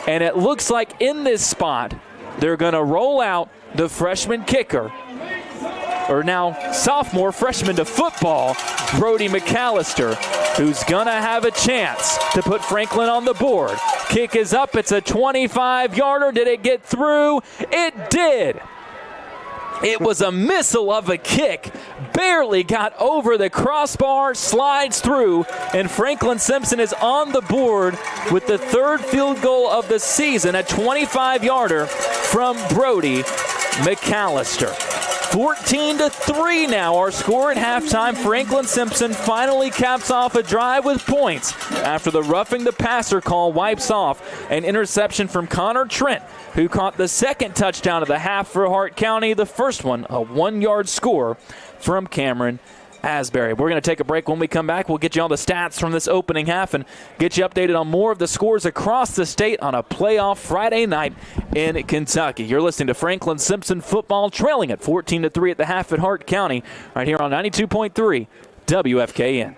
And it looks like in this spot, they're going to roll out the freshman kicker, or now sophomore freshman to football, Brody McAllister, who's going to have a chance to put Franklin on the board. Kick is up. It's a 25-yarder. Did it get through? It did. It was a missile of a kick. Barely got over the crossbar, slides through, and Franklin Simpson is on the board with the 3rd field goal of the season, a 25-yarder from Brody McAllister. 14-3 now, our score at halftime. Franklin Simpson finally caps off a drive with points after the roughing the passer call wipes off an interception from Connor Trent, who caught the 2nd touchdown of the half for Hart County. The first one, a 1-yard score from Cameron Asbury. We're going to take a break. When we come back, we'll get you all the stats from this opening half and get you updated on more of the scores across the state on a playoff Friday night in Kentucky. You're listening to Franklin Simpson football, trailing at 14-3 at the half at Hart County, right here on 92.3 WFKN.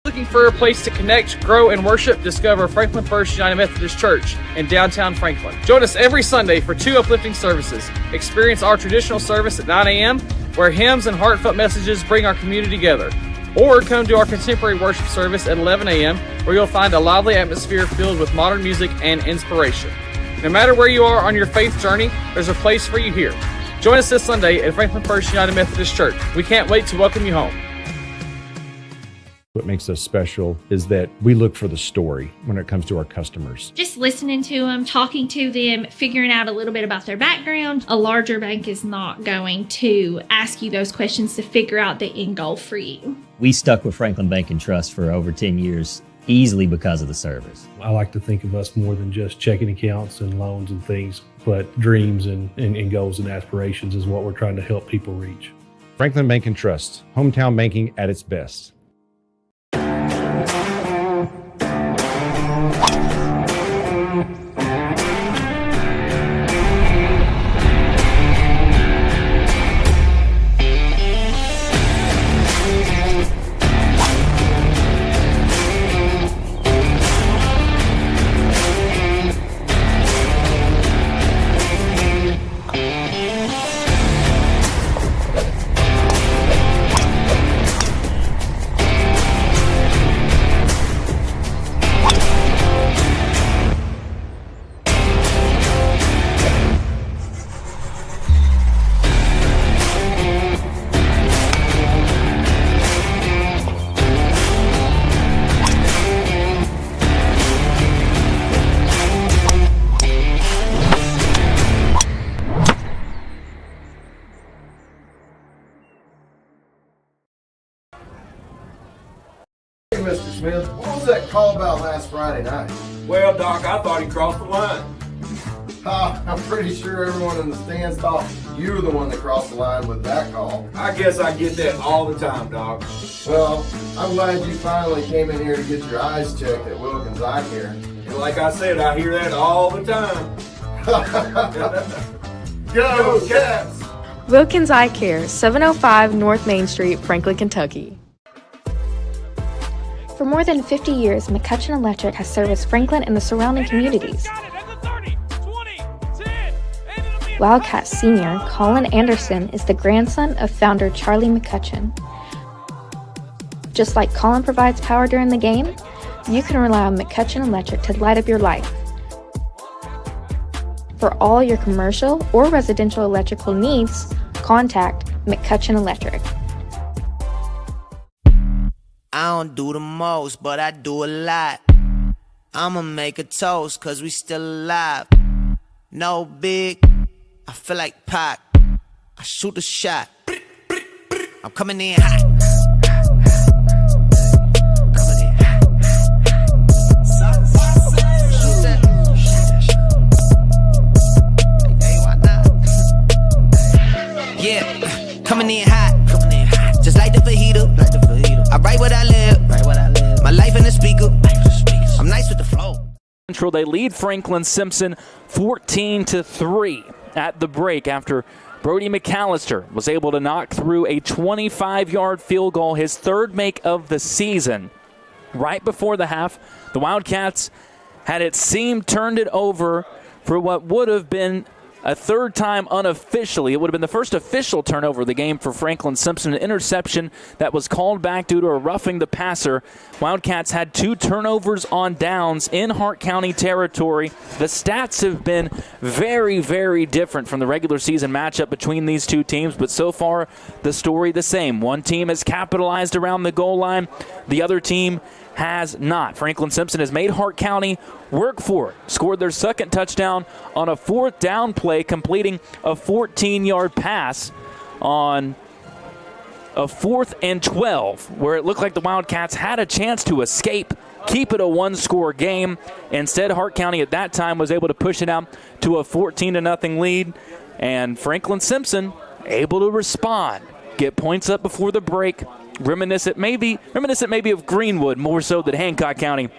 Looking for a place to connect, grow, and worship? Discover Franklin First United Methodist Church in downtown Franklin. Join us every Sunday for 2 uplifting services. Experience our traditional service at 9 a.m., where hymns and heartfelt messages bring our community together. Or come to our contemporary worship service at 11 a.m., where you'll find a lively atmosphere filled with modern music and inspiration. No matter where you are on your faith journey, there's a place for you here. Join us this Sunday at Franklin First United Methodist Church. We can't wait to welcome you home. What makes us special is that we look for the story when it comes to our customers. Just listening to them, talking to them, figuring out a little bit about their background. A larger bank is not going to ask you those questions to figure out the end goal for you. We stuck with Franklin Bank and Trust for over 10 years, easily because of the service. I like to think of us more than just checking accounts and loans and things, but dreams and goals and aspirations is what we're trying to help people reach. Franklin Bank and Trust, hometown banking at its best. call about last Friday night? Well, Doc, I thought he crossed the line. I'm pretty sure everyone in the stands thought you were the one that crossed the line with that call. I guess I get that all the time, Doc. Well, I'm glad you finally came in here to get your eyes checked at Wilkins Eye Care. And like I said, I hear that all the time. Go Cats! Wilkins Eye Care, 705 North Main Street, Franklin, Kentucky. For more than 50 years, McCutcheon Electric has serviced Franklin and the surrounding communities. Wildcats senior Colin Anderson is the grandson of founder Charlie McCutcheon. Just like Colin provides power during the game, you can rely on McCutcheon Electric to light up your life. For all your commercial or residential electrical needs, contact McCutcheon Electric. I don't do the most, but I do a lot. I'ma make a toast, cause we still alive. No big, I feel like Pac. I shoot a shot. I'm coming in hot. Yeah, coming in hot. Just like the fajita. I write what I live. My life in the speaker. I'm nice with the flow. They lead Franklin Simpson 14-3 at the break after Brody McAllister was able to knock through a 25-yard field goal, his third make of the season. Right before the half, the Wildcats had it seemed turned it over for what would have been a third time unofficially. It would have been the first official turnover of the game for Franklin Simpson, an interception that was called back due to a roughing the passer. Wildcats had 2 turnovers on downs in Hart County territory. The stats have been very, very different from the regular season matchup between these two teams, but so far the story the same. One team has capitalized around the goal line. The other team has not. Franklin Simpson has made Hart County work for it. Scored their second touchdown on a 4th down play, completing a 14-yard pass on a 4th and 12, where it looked like the Wildcats had a chance to escape, keep it a 1-score game. Instead, Hart County at that time was able to push it out to a 14-0 lead, and Franklin Simpson able to respond, get points up before the break. Reminiscent maybe of Greenwood more so than Hancock County.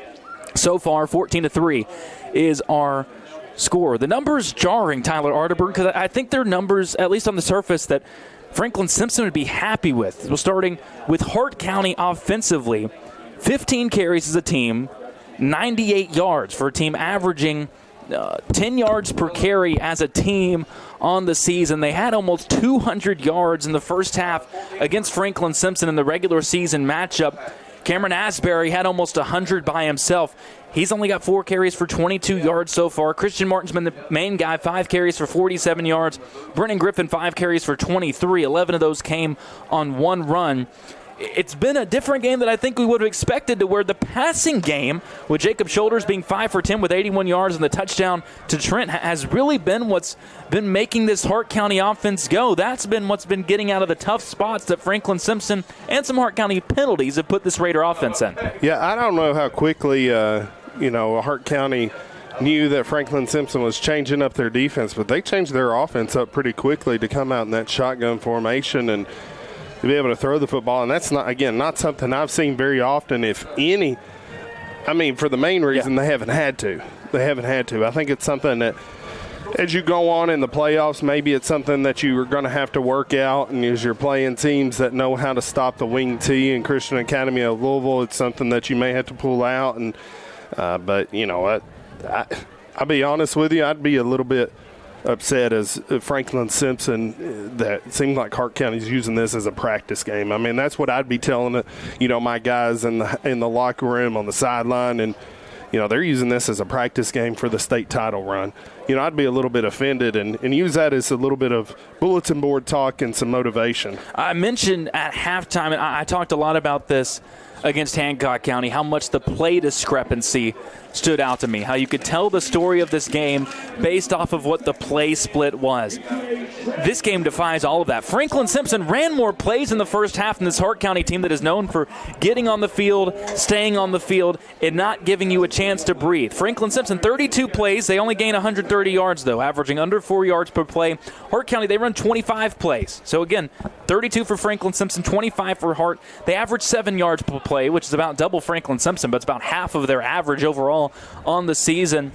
So far, 14-3 is our score. The numbers jarring, Tyler Arterburg, because I think they're numbers, at least on the surface, that Franklin Simpson would be happy with. We're starting with Hart County offensively. 15 carries as a team, 98 yards for a team averaging 10 yards per carry as a team on the season. They had almost 200 yards in the first half against Franklin Simpson in the regular season matchup. Cameron Asbury had almost 100 by himself. He's only got 4 carries for 22 yards so far. Christian Martin's been the main guy, 5 carries for 47 yards. Brennan Griffin, 5 carries for 23. 11 of those came on 1 run. It's been a different game than I think we would have expected, to where the passing game, with Jacob Shoulders being 5 for 10 with 81 yards and the touchdown to Trent, has really been what's been making this Hart County offense go. That's been what's been getting out of the tough spots that Franklin Simpson and some Hart County penalties have put this Raider offense in. Yeah, I don't know how quickly, Hart County knew that Franklin Simpson was changing up their defense, but they changed their offense up pretty quickly to come out in that shotgun formation and to be able to throw the football. And that's not something I've seen very often, if any. I mean, for the main reason, they haven't had to. I think it's something that, as you go on in the playoffs, maybe it's something that you are going to have to work out. And as you're playing teams that know how to stop the wing T and Christian Academy of Louisville, it's something that you may have to pull out. And but, I'll be honest with you, I'd be a little bit upset as Franklin Simpson, that it seems like Hart County's using this as a practice game. I mean, that's what I'd be telling my guys in the locker room, on the sideline, and they're using this as a practice game for the state title run. I'd be a little bit offended and use that as a little bit of bulletin board talk and some motivation. I mentioned at halftime, and I talked a lot about this against Hancock County, how much the play discrepancy stood out to me, how you could tell the story of this game based off of what the play split was. this game defies all of that. Franklin Simpson ran more plays in the first half than this Hart County team that is known for getting on the field, staying on the field, and not giving you a chance to breathe. Franklin Simpson, 32 plays. They only gain 130 yards, though, averaging under 4 yards per play. Hart County, they run 25 plays. So, again, 32 for Franklin Simpson, 25 for Hart. They average 7 yards per play, which is about double Franklin Simpson, but it's about half of their average overall on the season.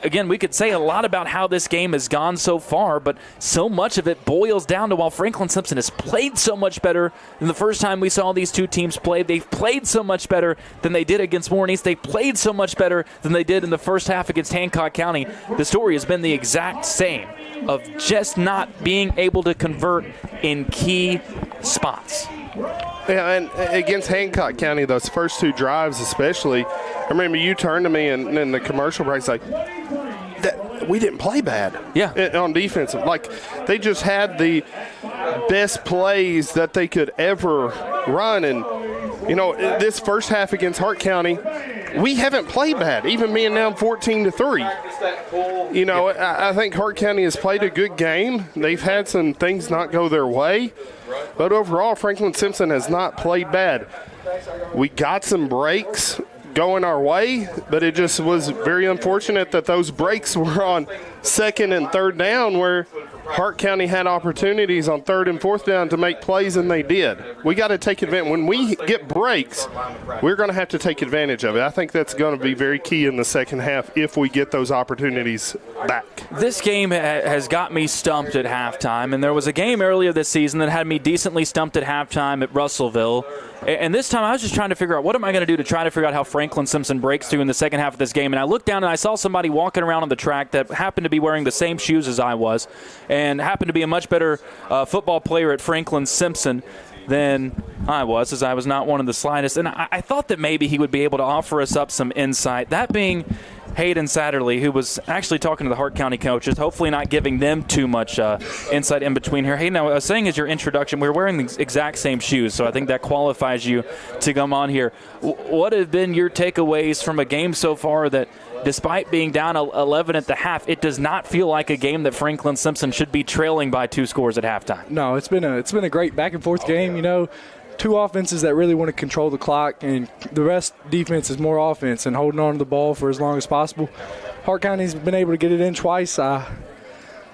Again, we could say a lot about how this game has gone so far, but so much of it boils down to while Franklin Simpson has played so much better than the first time we saw these two teams play. They've played so much better than they did against Warren East. They played so much better than they did in the first half against Hancock County. The story has been the exact same of just not being able to convert in key spots. Yeah, and against Hancock County, those first two drives especially, I remember you turned to me in the commercial break, like, we didn't play bad on defense. Like, they just had the best plays that they could ever run. And, you know, this first half against Hart County, we haven't played bad, even being down 14-3. You know, I think Hart County has played a good game. They've had some things not go their way. But overall, Franklin Simpson has not played bad. We got some breaks going our way, but it just was very unfortunate that those breaks were on second and third down, where Hart County had opportunities on third and fourth down to make plays, and they did. We got to take advantage. When we get breaks, we're going to have to take advantage of it. I think that's going to be very key in the second half if we get those opportunities back. This game has got me stumped at halftime, and there was a game earlier this season that had me decently stumped at halftime at Russellville. And this time I was just trying to figure out what am I going to do to try to figure out how Franklin Simpson breaks through in the second half of this game. And I looked down and I saw somebody walking around on the track that happened to be wearing the same shoes as I was and happened to be a much better football player at Franklin Simpson than I was, as I was not one of the slightest. And I thought that maybe he would be able to offer us up some insight. That being Hayden Satterley, who was actually talking to the Hart County coaches, hopefully not giving them too much insight in between here. Hayden, I was saying as your introduction, we're wearing the exact same shoes, so I think that qualifies you to come on here. What have been your takeaways from a game so far that, despite being down 11 at the half, it does not feel like a game that Franklin Simpson should be trailing by 2 scores at halftime? No, it's been a great back and forth game. You know, two offenses that really want to control the clock, and the rest defense is more offense and holding on to the ball for as long as possible. Hart County's been able to get it in twice. I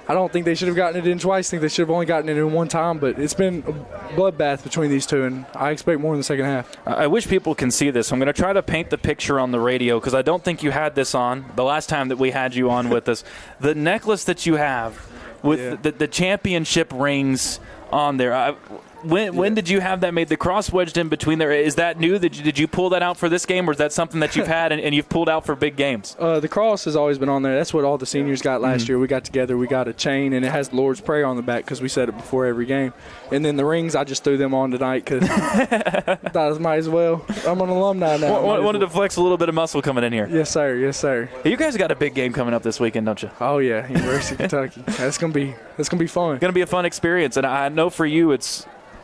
don't think they should have gotten it in twice. I think they should have only gotten it in one time, but it's been a bloodbath between these two, and I expect more in the second half. I wish people can see this. I'm going to try to paint the picture on the radio because I don't think you had this on the last time that we had you on with us. The necklace that you have with the championship rings on there. When did you have that made? The cross wedged in between there. Is that new? Did you pull that out for this game, or is that something that you've had and you've pulled out for big games? The cross has always been on there. That's what all the seniors got last year. We got together. We got a chain, and it has the Lord's Prayer on the back because we said it before every game. And then the rings, I just threw them on tonight because I thought I might as well. I'm an alumni now. Wanted to flex a little bit of muscle coming in here. Yes, sir. Yes, sir. You guys got a big game coming up this weekend, don't you? Oh yeah, University of Kentucky. That's gonna be fun. Going to be a fun experience, and I know for you,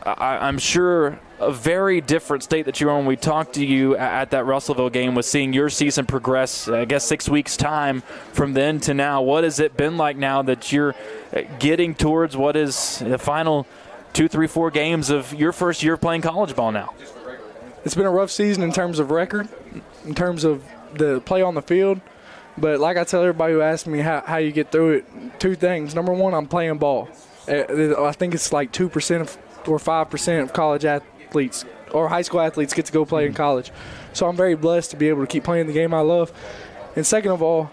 I'm sure a very different state that you were when we talked to you at that Russellville game was seeing your season progress, I guess 6 weeks' time from then to now. What has it been like now that you're getting towards what is the final 2, 3, 4 games of your first year playing college ball now? It's been a rough season in terms of record, in terms of the play on the field. But like I tell everybody who asks me how you get through it, 2 things. Number one, I'm playing ball. I think it's like 2% or 5% of college athletes or high school athletes get to go play in college. So I'm very blessed to be able to keep playing the game I love. And second of all,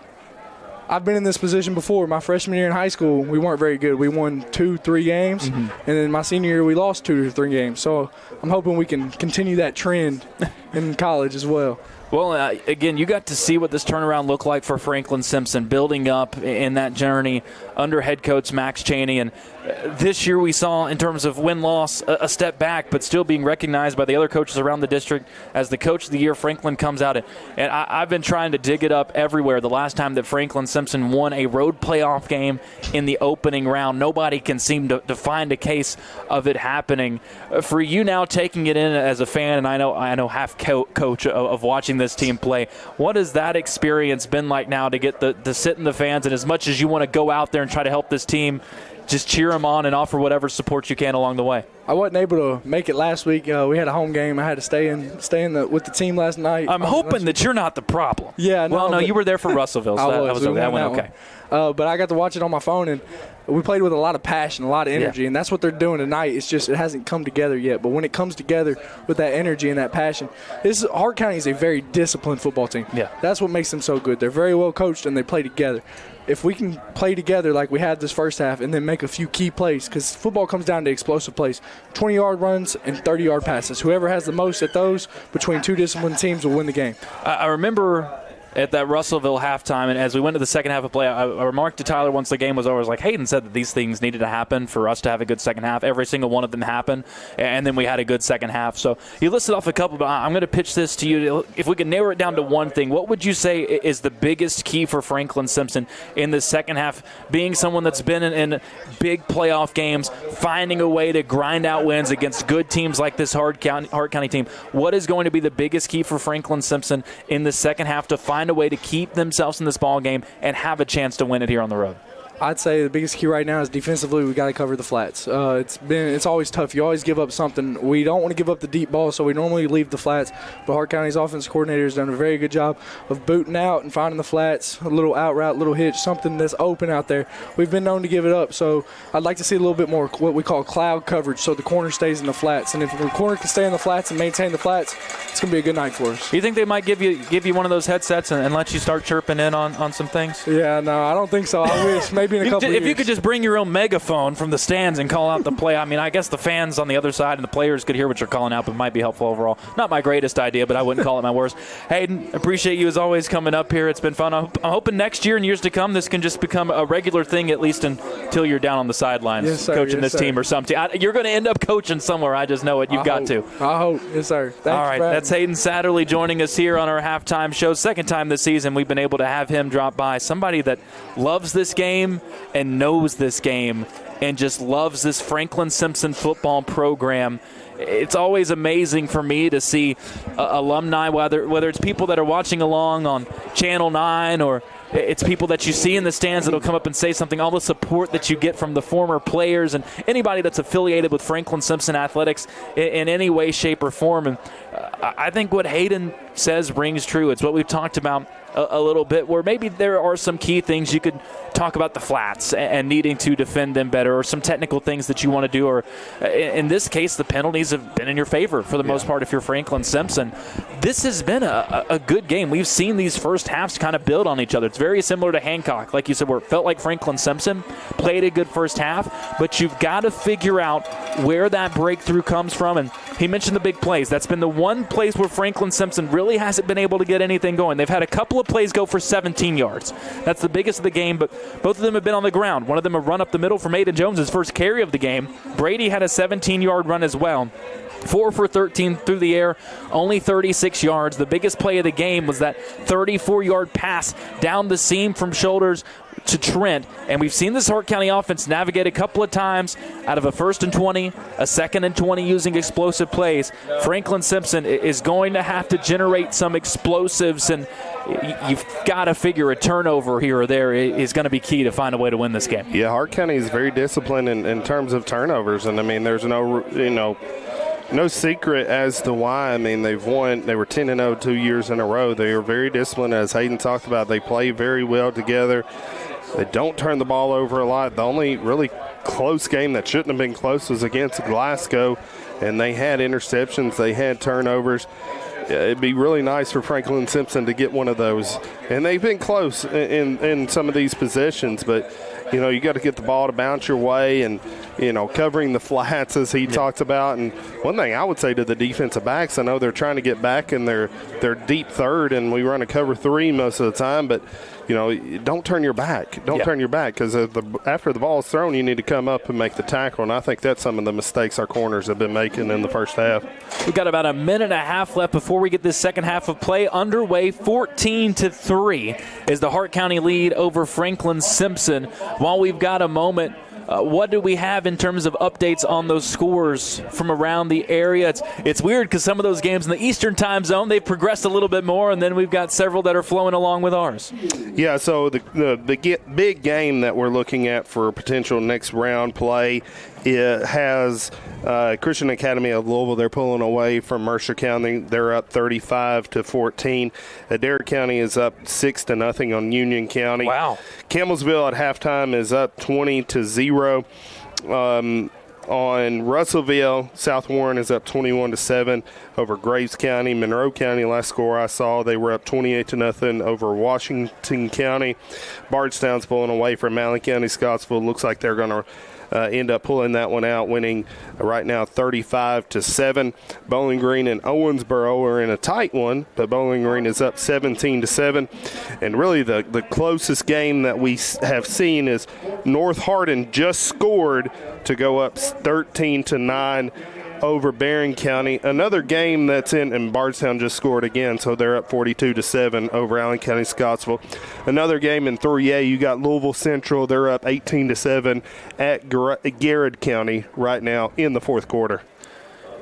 I've been in this position before. My freshman year in high school, we weren't very good. We won 2, 3 games. And then my senior year, we lost 2 to 3 games. So I'm hoping we can continue that trend in college as well. Well, again, you got to see what this turnaround looked like for Franklin Simpson, building up in that journey under head coach Max Chaney. And this year we saw, in terms of win-loss, a step back, but still being recognized by the other coaches around the district as the coach of the year. Franklin comes out. And I've been trying to dig it up everywhere. The last time that Franklin Simpson won a road playoff game in the opening round, nobody can seem to find a case of it happening. For you now taking it in as a fan, and I know half coach of watching this team play, what has that experience been like now to get to sit in the fans, and as much as you want to go out there and try to help this team just cheer them on and offer whatever support you can along the way. I wasn't able to make it last week. We had a home game. I had to stay with the team last night. I'm hoping that you're not the problem. Yeah. No, you were there for Russellville, so that was okay. That went okay. But I got to watch it on my phone, and we played with a lot of passion, a lot of energy, and that's what they're doing tonight. It's just it hasn't come together yet. But when it comes together with that energy and that passion, Hart County is a very disciplined football team. Yeah. That's what makes them so good. They're very well coached, and they play together. If we can play together like we had this first half and then make a few key plays, because football comes down to explosive plays, 20-yard runs and 30-yard passes. Whoever has the most at those between two disciplined teams will win the game. I remember at that Russellville halftime, and as we went to the second half of play, I remarked to Tyler once the game was over, I was like, Hayden said that these things needed to happen for us to have a good second half. Every single one of them happened, and then we had a good second half. So you listed off a couple, but I'm going to pitch this to you. If we could narrow it down to one thing, what would you say is the biggest key for Franklin Simpson in the second half, being someone that's been in big playoff games, finding a way to grind out wins against good teams like this Hart County team? What is going to be the biggest key for Franklin Simpson in the second half to find a way to keep themselves in this ball game and have a chance to win it here on the road? I'd say the biggest key right now is defensively we got to cover the flats. It's always tough. You always give up something. We don't want to give up the deep ball, so we normally leave the flats. But Hart County's offensive coordinator has done a very good job of booting out and finding the flats, a little out route, little hitch, something that's open out there. We've been known to give it up, so I'd like to see a little bit more what we call cloud coverage, so the corner stays in the flats. And if the corner can stay in the flats and maintain the flats, it's going to be a good night for us. Do you think they might give you one of those headsets and let you start chirping in on some things? Yeah, no, I don't think so. I wish. Maybe in a couple of years. If you could just bring your own megaphone from the stands and call out the play, I mean, I guess the fans on the other side and the players could hear what you're calling out, but it might be helpful overall. Not my greatest idea, but I wouldn't call it my worst. Hayden, appreciate you as always coming up here. It's been fun. I'm hoping next year and years to come this can just become a regular thing, at least until you're down on the sidelines coaching this team or something. You're going to end up coaching somewhere. I just know it. You've got to. I hope. Yes, sir. All right, that's Hayden Satterley joining us here on our halftime show. Second time this season we've been able to have him drop by. Somebody that loves this game and knows this game and just loves this Franklin Simpson football program. It's always amazing for me to see alumni, whether it's people that are watching along on Channel 9 or it's people that you see in the stands that will come up and say something, all the support that you get from the former players and anybody that's affiliated with Franklin Simpson Athletics in any way, shape, or form. And I think what Hayden says rings true. It's what we've talked about a little bit, where maybe there are some key things you could talk about the flats and needing to defend them better, or some technical things that you want to do, or in this case the penalties have been in your favor for the most part if you're Franklin Simpson. This has been a good game. We've seen these first halves kind of build on each other. It's very similar to Hancock, like you said, where it felt like Franklin Simpson played a good first half, but you've got to figure out where that breakthrough comes from. And he mentioned the big plays. That's been the one place where Franklin Simpson really hasn't been able to get anything going. They've had a couple of plays go for 17 yards. That's the biggest of the game, but both of them have been on the ground. One of them a run up the middle from Aiden Jones, his first carry of the game. Brady had a 17-yard run as well. 4 for 13 through the air, only 36 yards. The biggest play of the game was that 34-yard pass down the seam from shoulders to Trent. And we've seen this Hart County offense navigate a couple of times out of a 1st and 20, a 2nd and 20 using explosive plays. Franklin Simpson is going to have to generate some explosives, and you've got to figure a turnover here or there is going to be key to find a way to win this game. Yeah, Hart County is very disciplined in terms of turnovers, and I mean, there's no secret as to why. I mean, they were 10-0 2 years in a row. They are very disciplined, as Hayden talked about. They play very well together. They don't turn the ball over a lot. The only really close game that shouldn't have been close was against Glasgow, and they had interceptions. They had turnovers. It'd be really nice for Franklin Simpson to get one of those. And they've been close in some of these possessions, but you got to get the ball to bounce your way, and covering the flats as he talked about. And one thing I would say to the defensive backs, I know they're trying to get back in their deep third, and we run a cover 3 most of the time, but don't turn your back. Don't turn your back, because after the ball is thrown, you need to come up and make the tackle. And I think that's some of the mistakes our corners have been making in the first half. We've got about a minute and a half left before we get this second half of play underway. 14-3 is the Hart County lead over Franklin Simpson. While we've got a moment What do we have in terms of updates on those scores from around the area? It's weird because some of those games in the Eastern time zone, they've progressed a little bit more, and then we've got several that are flowing along with ours. Yeah, so the big game that we're looking at for potential next round play, it has Christian Academy of Louisville. They're pulling away from Mercer County. They're up 35-14. Adair County is up 6-0 on Union County. Wow. Campbellsville at halftime is up 20-0. On Russellville, South Warren is up 21-7 over Graves County. Monroe County, last score I saw, they were up 28-0 over Washington County. Bardstown's pulling away from Allen County. Scottsville looks like they're going to end up pulling that one out, winning right now 35-7. Bowling Green and Owensboro are in a tight one, but Bowling Green is up 17-7. And really the closest game that we have seen is North Hardin just scored to go up 13-9 over Barron County. Another game that's in, and Bardstown just scored again, so they're up 42-7 over Allen County Scottsville. Another game in 3A, you got Louisville Central. They're up 18-7 at Garrett County right now in the fourth quarter.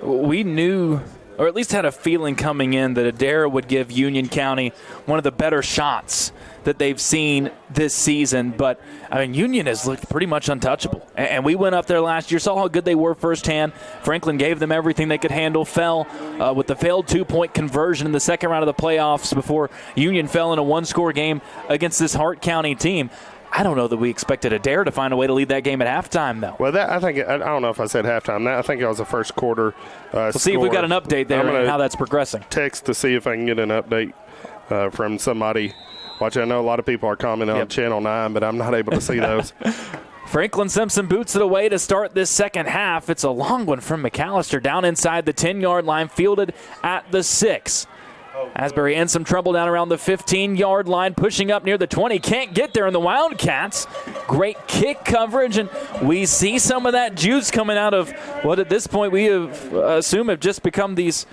We knew, or at least had a feeling coming in, that Adair would give Union County one of the better shots that they've seen this season. But, I mean, Union has looked pretty much untouchable. And we went up there last year, saw how good they were firsthand. Franklin gave them everything they could handle, fell with the failed 2-point conversion in the second round of the playoffs before Union fell in a one-score game against this Hart County team. I don't know that we expected Adair to find a way to lead that game at halftime, though. Well, I don't know if I said halftime. I think it was the first quarter. We'll see if we've got an update there and how that's progressing. Text to see if I can get an update from somebody. Watch, I know a lot of people are commenting on Channel 9, but I'm not able to see those. Franklin Simpson boots it away to start this second half. It's a long one from McAllister down inside the 10-yard line, fielded at the 6. Asbury in some trouble down around the 15-yard line, pushing up near the 20. Can't get there in the Wildcats. Great kick coverage, and we see some of that juice coming out of what at this point we assume have just become these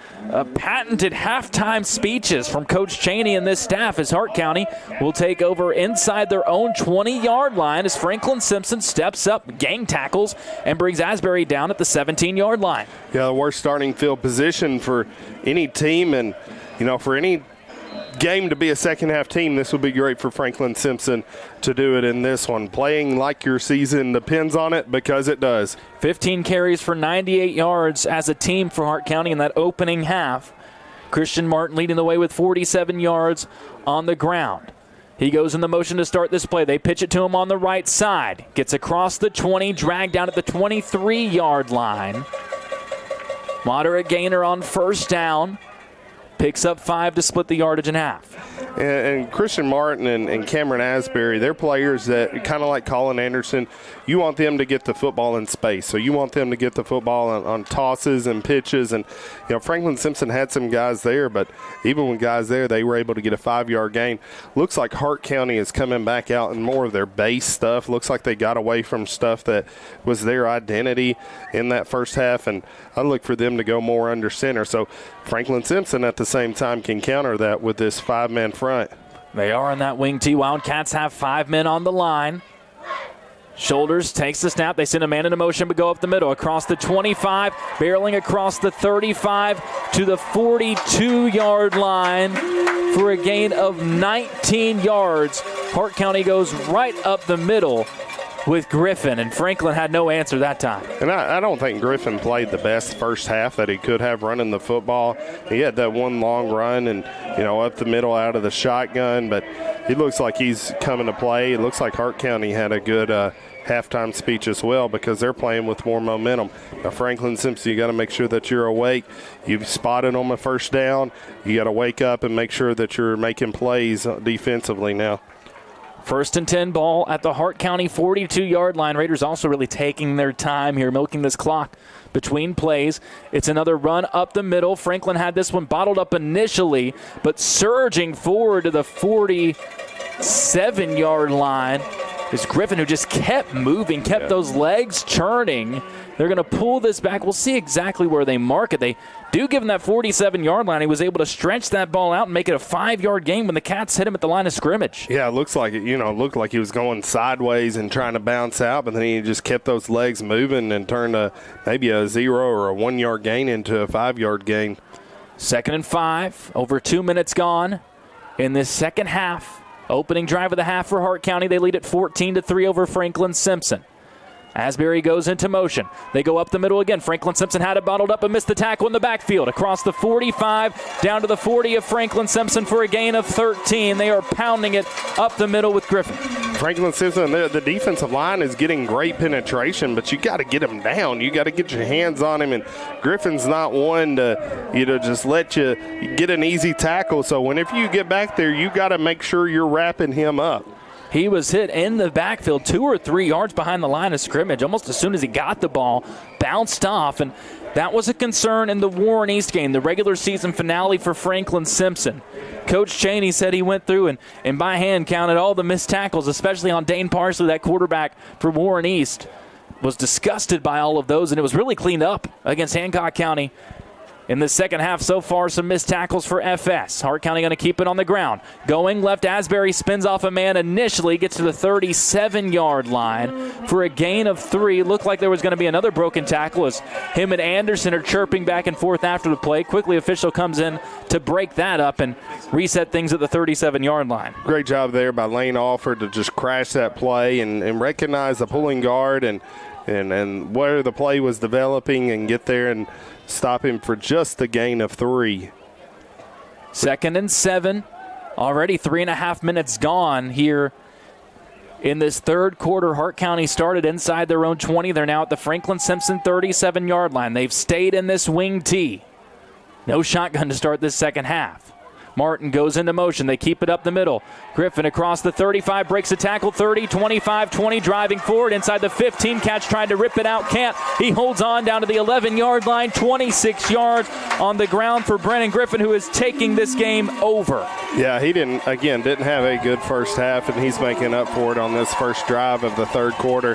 patented halftime speeches from Coach Cheney and this staff, as Hart County will take over inside their own 20-yard line as Franklin Simpson steps up, gang tackles, and brings Asbury down at the 17-yard line. Yeah, the worst starting field position for any team, and for any game to be a second-half team, this would be great for Franklin Simpson to do it in this one. Playing like your season depends on it, because it does. 15 carries for 98 yards as a team for Hart County in that opening half. Christian Martin leading the way with 47 yards on the ground. He goes in the motion to start this play. They pitch it to him on the right side. Gets across the 20, dragged down at the 23-yard line. Moderate gainer on first down. Picks up 5 to split the yardage in half. And Christian Martin and Cameron Asbury, they're players that, kind of like Colin Anderson, you want them to get the football in space. So you want them to get the football on tosses and pitches. And, Franklin Simpson had some guys there, but even with guys there, they were able to get a 5-yard gain. Looks like Hart County is coming back out in more of their base stuff. Looks like they got away from stuff that was their identity in that first half. And I look for them to go more under center. So Franklin Simpson at the same time can counter that with this 5-man front. They are on that wing tee. Wildcats have 5 men on the line. Shoulders takes the snap. They send a man into motion, but go up the middle across the 25, barreling across the 35 to the 42-yard line for a gain of 19 yards. Hart County goes right up the middle with Griffin, and Franklin had no answer that time. And I don't think Griffin played the best first half that he could have running the football. He had that one long run and, up the middle out of the shotgun, but he looks like he's coming to play. It looks like Hart County had a good halftime speech as well, because they're playing with more momentum. Now, Franklin Simpson, you got to make sure that you're awake. You've spotted on the first down. You got to wake up and make sure that you're making plays defensively now. 1st and 10 ball at the Hart County 42-yard line. Raiders also really taking their time here, milking this clock between plays. It's another run up the middle. Franklin had this one bottled up initially, but surging forward to the 47-yard line is Griffin, who just kept moving, kept those legs churning. They're going to pull this back. We'll see exactly where they mark it. They do give him that 47-yard line. He was able to stretch that ball out and make it a 5-yard gain when the Cats hit him at the line of scrimmage. Yeah, it looks like it. Looked like he was going sideways and trying to bounce out, but then he just kept those legs moving and turned maybe a 0 or a 1-yard gain into a 5-yard gain. 2nd and 5. Over 2 minutes gone in this second half. Opening drive of the half for Hart County. They lead at 14-3 over Franklin Simpson. Asbury goes into motion. They go up the middle again. Franklin Simpson had it bottled up and missed the tackle in the backfield. Across the 45, down to the 40 of Franklin Simpson for a gain of 13. They are pounding it up the middle with Griffin. Franklin Simpson, the defensive line is getting great penetration, but you got to get him down. You got to get your hands on him, and Griffin's not one to just let you get an easy tackle. So whenever you get back there, you got to make sure you're wrapping him up. He was hit in the backfield 2 or 3 yards behind the line of scrimmage almost as soon as he got the ball, bounced off, and that was a concern in the Warren East game, the regular season finale for Franklin Simpson. Coach Cheney said he went through and by hand counted all the missed tackles, especially on Dane Parsley, that quarterback for Warren East. Was disgusted by all of those, and it was really cleaned up against Hancock County. In the second half so far, some missed tackles for FS. Hart County going to keep it on the ground. Going left, Asbury spins off a man initially, gets to the 37-yard line for a gain of 3. Looked like there was going to be another broken tackle as him and Anderson are chirping back and forth after the play. Quickly, official comes in to break that up and reset things at the 37-yard line. Great job there by Lane Alford to just crash that play and recognize the pulling guard and where the play was developing and get there and stop him for just the gain of 3. 2nd and 7. Already 3.5 minutes gone here in this third quarter. Hart County started inside their own 20. They're now at the Franklin Simpson 37-yard line. They've stayed in this wing T. No shotgun to start this second half. Martin goes into motion. They keep it up the middle. Griffin across the 35, breaks a tackle, 30, 25, 20, driving forward inside the 15. Cats tried to rip it out, can't. He holds on down to the 11-yard line, 26 yards on the ground for Brennan Griffin, who is taking this game over. Yeah, he didn't have a good first half, and he's making up for it on this first drive of the third quarter.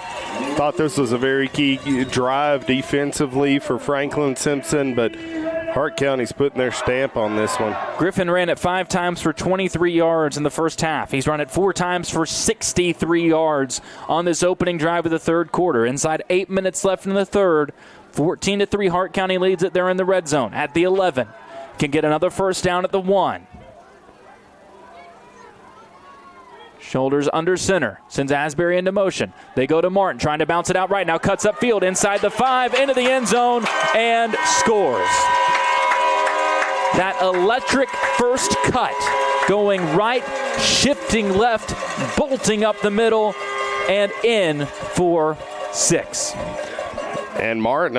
Thought this was a very key drive defensively for Franklin Simpson, but Hart County's putting their stamp on this one. Griffin ran it 5 times for 23 yards in the first half. He's run it 4 times for 63 yards on this opening drive of the third quarter. Inside 8 minutes left in the third. 14-3, Hart County leads it there in the red zone at the 11. Can get another first down at the 1. Shoulders under center. Sends Asbury into motion. They go to Martin, trying to bounce it out right now. Cuts upfield inside the 5, into the end zone, and scores. That electric first cut, going right, shifting left, bolting up the middle, and in for 6. And Martin,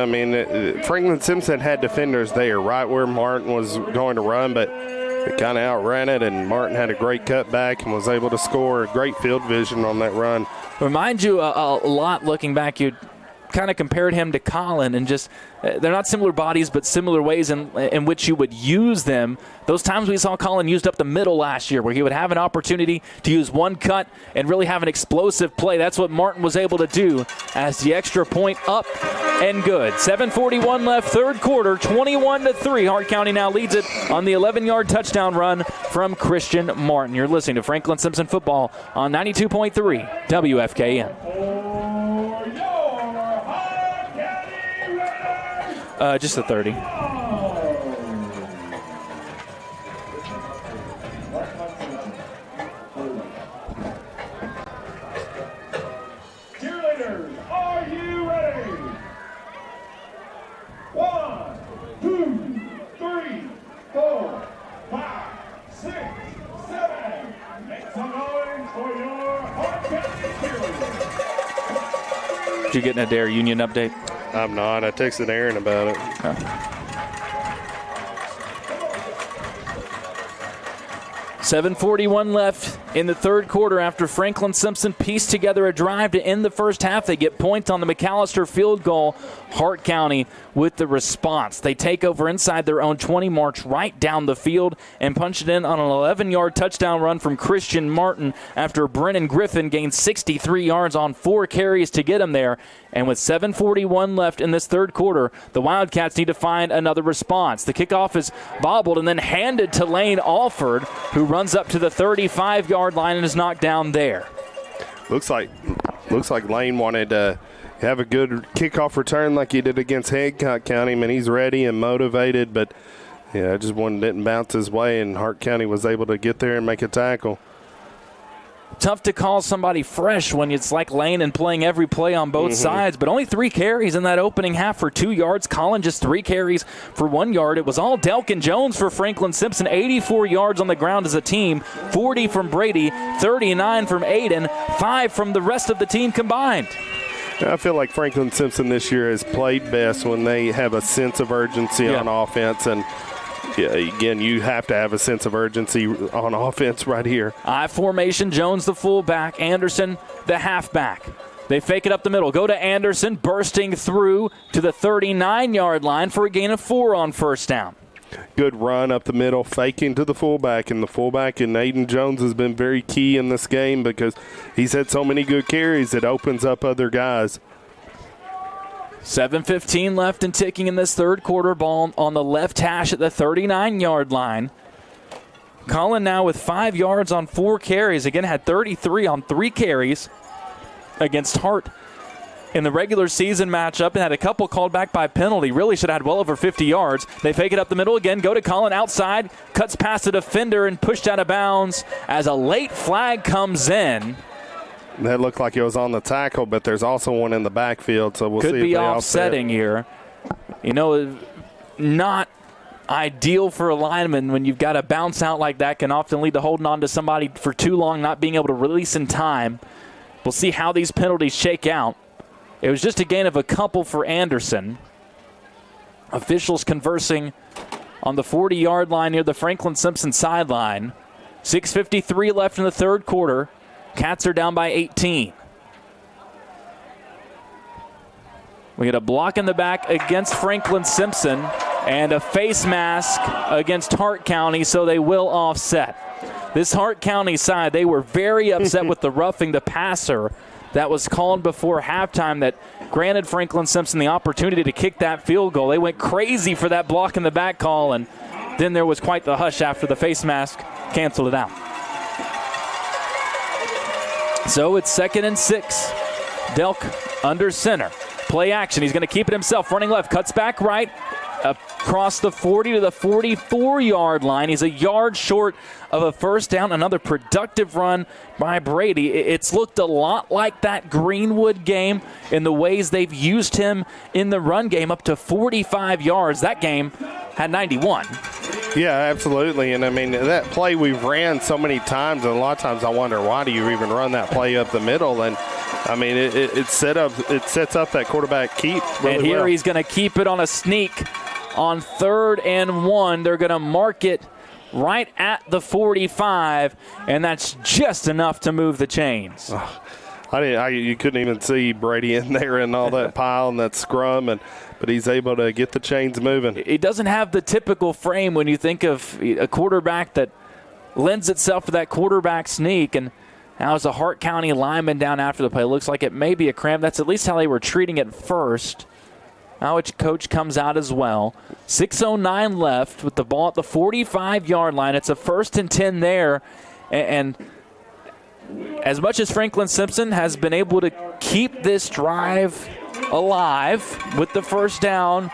Franklin Simpson had defenders there right where Martin was going to run, but it kind of outran it, and Martin had a great cutback and was able to score. Great field vision on that run. Remind you a lot looking back. You kind of compared him to Colin, and just they're not similar bodies, but similar ways in which you would use them. Those times we saw Colin used up the middle last year, where he would have an opportunity to use one cut and really have an explosive play. That's what Martin was able to do as the extra point up and good. 7:41 left, third quarter, 21-3. Hart County now leads it on the 11-yard touchdown run from Christian Martin. You're listening to Franklin Simpson football on 92.3 WFKN. Just the 30. Cheerleaders, are you ready? 1, 2, 3, 4, 5, 6, 7. Make some noise for your Hart County cheerleaders. Did you get an Adair Union update? I'm not. I texted Aaron about it. Oh. 7:41 left in the third quarter after Franklin Simpson pieced together a drive to end the first half. They get points on the McAllister field goal. Hart County with the response. They take over inside their own 20, march right down the field, and punch it in on an 11-yard touchdown run from Christian Martin after Brennan Griffin gained 63 yards on 4 carries to get him there. And with 7:41 left in this third quarter, the Wildcats need to find another response. The kickoff is bobbled and then handed to Lane Alford, who runs up to the 35-yard line and is knocked down there. Looks like Lane wanted to have a good kickoff return like he did against Hancock County. I mean, he's ready and motivated, but yeah, just one didn't bounce his way, and Hart County was able to get there and make a tackle. Tough to call somebody fresh when it's like Lane and playing every play on both sides, but only 3 carries in that opening half for 2 yards. Collin just 3 carries for 1 yard. It was all Delkin Jones for Franklin Simpson, 84 yards on the ground as a team, 40 from Brady, 39 from Aiden, 5 from the rest of the team combined. I feel like Franklin Simpson this year has played best when they have a sense of urgency on offense, and yeah, again, you have to have a sense of urgency on offense right here. I formation, Jones the fullback, Anderson the halfback. They fake it up the middle, go to Anderson, bursting through to the 39-yard line for a gain of 4 on first down. Good run up the middle, faking to the fullback, and the fullback and Aiden Jones has been very key in this game because he's had so many good carries. It opens up other guys. 7:15 left and ticking in this third quarter. Ball on the left hash at the 39-yard line. Collin now with 5 yards on 4 carries. Again, had 33 on 3 carries against Hart in the regular season matchup and had a couple called back by penalty. Really should have had well over 50 yards. They fake it up the middle again, go to Collin outside, cuts past the defender and pushed out of bounds as a late flag comes in. That looked like it was on the tackle, but there's also one in the backfield, so we'll see if they could be offsetting here. You know, not ideal for a lineman when you've got to bounce out like that. Can often lead to holding on to somebody for too long, not being able to release in time. We'll see how these penalties shake out. It was just a gain of a couple for Anderson. Officials conversing on the 40-yard line near the Franklin Simpson sideline. 6:53 left in the third quarter. Cats are down by 18. We get a block in the back against Franklin Simpson and a face mask against Hart County, so they will offset. This Hart County side, they were very upset with the roughing the passer that was called before halftime that granted Franklin Simpson the opportunity to kick that field goal. They went crazy for that block in the back call, and then there was quite the hush after the face mask canceled it out. So it's 2nd and 6. Delk under center. Play action. He's going to keep it himself. Running left. Cuts back right. Across the 40 to the 44-yard line. He's a yard short of a first down. Another productive run by Brady. It's looked a lot like that Greenwood game in the ways they've used him in the run game, up to 45 yards. That game had 91. Yeah, absolutely. And, I mean, that play we've ran so many times, and a lot of times I wonder why do you even run that play up the middle. And, I mean, it sets up that quarterback keep really and here well. He's going to keep it on a sneak on 3rd and 1. They're going to mark it right at the 45, and that's just enough to move the chains. You couldn't even see Brady in there and all that pile and that scrum, but he's able to get the chains moving. He doesn't have the typical frame when you think of a quarterback that lends itself to that quarterback sneak. And now as a Hart County lineman down after the play, looks like it may be a cramp. That's at least how they were treating it first. Now which coach comes out as well. 6:09 left with the ball at the 45-yard line. It's a 1st and 10 there. And as much as Franklin Simpson has been able to keep this drive alive with the first down,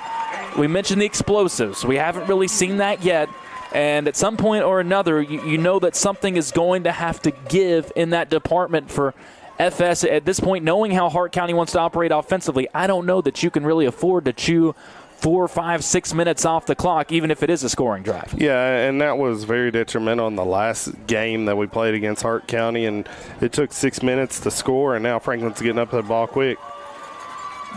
we mentioned the explosives. We haven't really seen that yet. And at some point or another, you know that something is going to have to give in that department for FS. At this point, knowing how Hart County wants to operate offensively, I don't know that you can really afford to chew 4, 5, 6 minutes off the clock, even if it is a scoring drive. Yeah, and that was very detrimental in the last game that we played against Hart County, and it took 6 minutes to score, and now Franklin's getting up to the ball quick.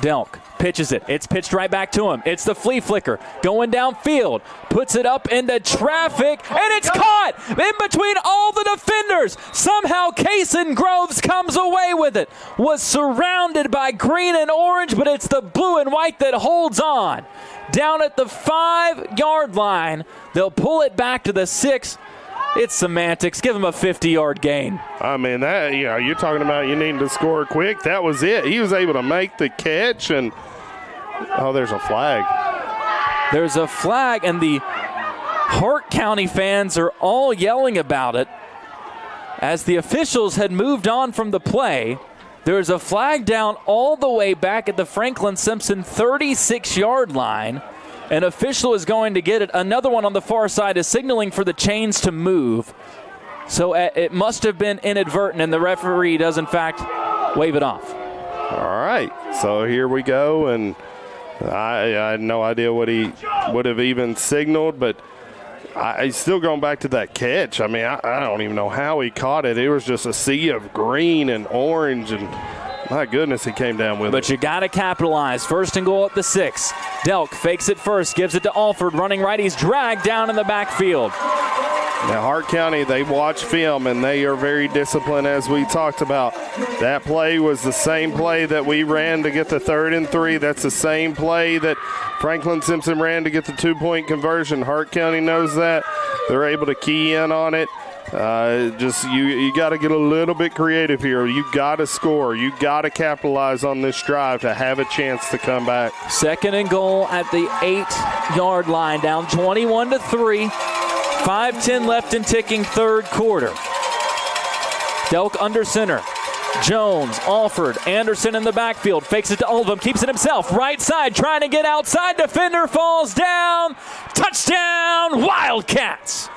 Delk pitches it. It's pitched right back to him. It's the flea flicker going downfield. Puts it up into traffic, and it's caught in between all the defenders. Somehow Kason Groves comes away with it. Was surrounded by green and orange, but it's the blue and white that holds on. Down at the 5-yard line, they'll pull it back to the 6. It's semantics. Give him a 50-yard gain. I mean, that, you know, you're talking about you needing to score quick. That was it. He was able to make the catch, and there's a flag. There's a flag, and the Hart County fans are all yelling about it as the officials had moved on from the play. There's a flag down all the way back at the Franklin Simpson 36-yard line. An official is going to get it. Another one on the far side is signaling for the chains to move. So it must have been inadvertent, and the referee does, in fact, wave it off. All right. So here we go, and I had no idea what he would have even signaled, but he's still going back to that catch. I mean, I don't even know how he caught it. It was just a sea of green and orange, and my goodness, he came down with it. But you got to capitalize. First and goal at the 6. Delk fakes it first, gives it to Alford. Running right, he's dragged down in the backfield. Now, Hart County, they watch film, and they are very disciplined, as we talked about. That play was the same play that we ran to get the 3rd and 3. That's the same play that Franklin Simpson ran to get the 2-point conversion. Hart County knows that. They're able to key in on it. You got to get a little bit creative here. You got to score. You got to capitalize on this drive to have a chance to come back. Second and goal at the 8-yard line, down 21-3. 5:10 left and ticking, third quarter. Delk under center. Jones, Alford, Anderson in the backfield. Fakes it to Oldham, keeps it himself. Right side, trying to get outside. Defender falls down. Touchdown, Wildcats.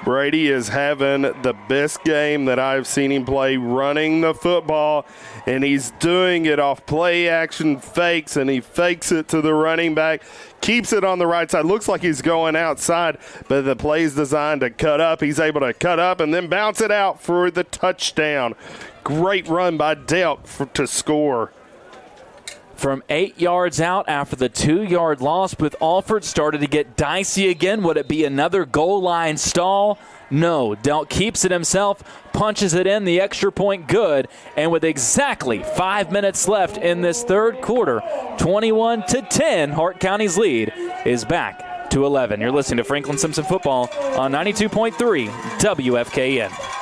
Brady is having the best game that I've seen him play running the football, and he's doing it off play action fakes, and he fakes it to the running back, keeps it on the right side. Looks like he's going outside, but the play's designed to cut up. He's able to cut up and then bounce it out for the touchdown. Great run by Delk to score. From 8 yards out after the 2-yard loss, with Alford started to get dicey again. Would it be another goal line stall? No. Delk keeps it himself, punches it in, the extra point good, and with exactly 5 minutes left in this third quarter, 21-10, Hart County's lead is back to 11. You're listening to Franklin Simpson Football on 92.3 WFKN.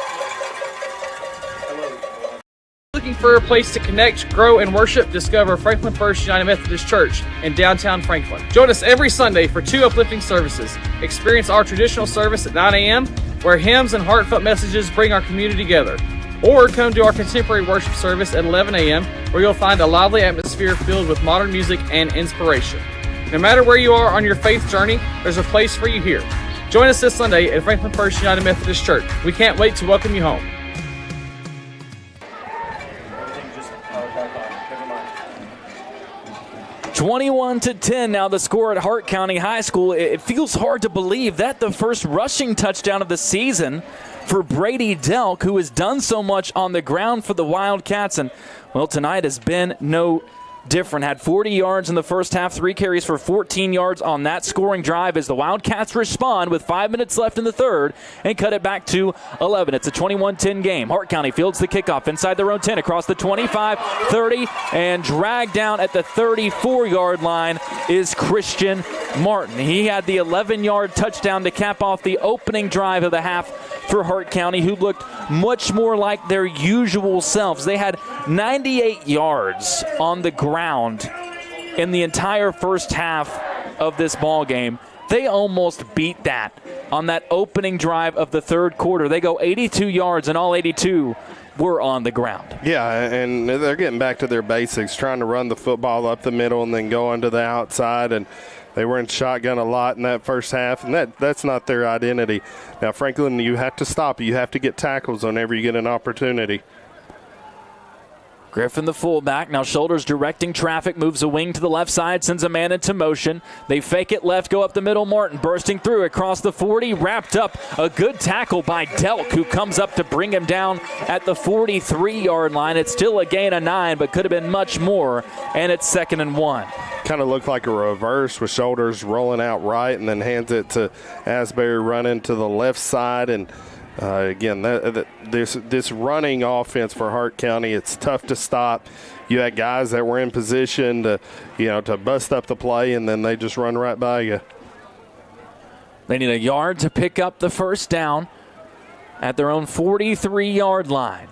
Looking for a place to connect, grow, and worship? Discover Franklin First United Methodist Church in downtown Franklin. Join us every Sunday for 2 uplifting services. Experience our traditional service at 9 a.m., where hymns and heartfelt messages bring our community together. Or come to our contemporary worship service at 11 a.m., where you'll find a lively atmosphere filled with modern music and inspiration. No matter where you are on your faith journey, there's a place for you here. Join us this Sunday at Franklin First United Methodist Church. We can't wait to welcome you home. 21-10 now the score at Hart County High School. It feels hard to believe that the first rushing touchdown of the season for Brady Delk, who has done so much on the ground for the Wildcats. And, well, tonight has been no different. Had 40 yards in the first half, 3 carries for 14 yards on that scoring drive as the Wildcats respond with 5 minutes left in the third and cut it back to 11. It's a 21-10 game. Hart County fields the kickoff inside their own 10 across the 25, 30, and dragged down at the 34-yard line is Christian Martin. He had the 11-yard touchdown to cap off the opening drive of the half for Hart County, who looked much more like their usual selves. They had 98 yards on the ground in the entire first half of this ball game. They almost beat that on that opening drive of the third quarter. They go 82 yards, and all 82 were on the ground. Yeah, and they're getting back to their basics, trying to run the football up the middle and then go onto the outside. And they were in shotgun a lot in that first half, and that's not their identity. Now, Franklin, you have to stop. You have to get tackles whenever you get an opportunity. Griffin, the fullback, now shoulders directing traffic, moves a wing to the left side, sends a man into motion. They fake it left, go up the middle. Martin bursting through across the 40, wrapped up. A good tackle by Delk, who comes up to bring him down at the 43-yard line. It's still a gain of 9, but could have been much more, and it's 2nd and 1. Kind of looked like a reverse with shoulders rolling out right and then hands it to Asbury running to the left side. And again, this running offense for Hart County, it's tough to stop. You had guys that were in position to bust up the play, and then they just run right by you. They need a yard to pick up the first down at their own 43-yard line.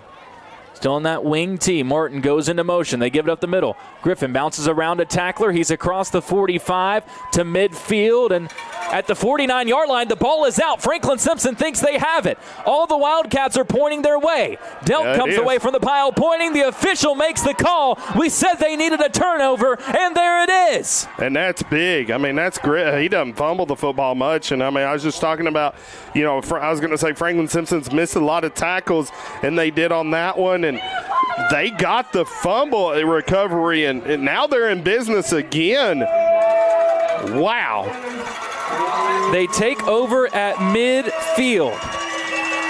Still in that wing tee. Martin goes into motion. They give it up the middle. Griffin bounces around a tackler. He's across the 45 to midfield. And at the 49-yard line, the ball is out. Franklin Simpson thinks they have it. All the Wildcats are pointing their way. Delk comes away from the pile pointing. The official makes the call. We said they needed a turnover, and there it is. And that's big. I mean, that's great. He doesn't fumble the football much. And, I mean, I was just talking about, I was going to say Franklin Simpson's missed a lot of tackles, and they did on that one. And they got the fumble recovery, and now they're in business again. Wow. They take over at midfield.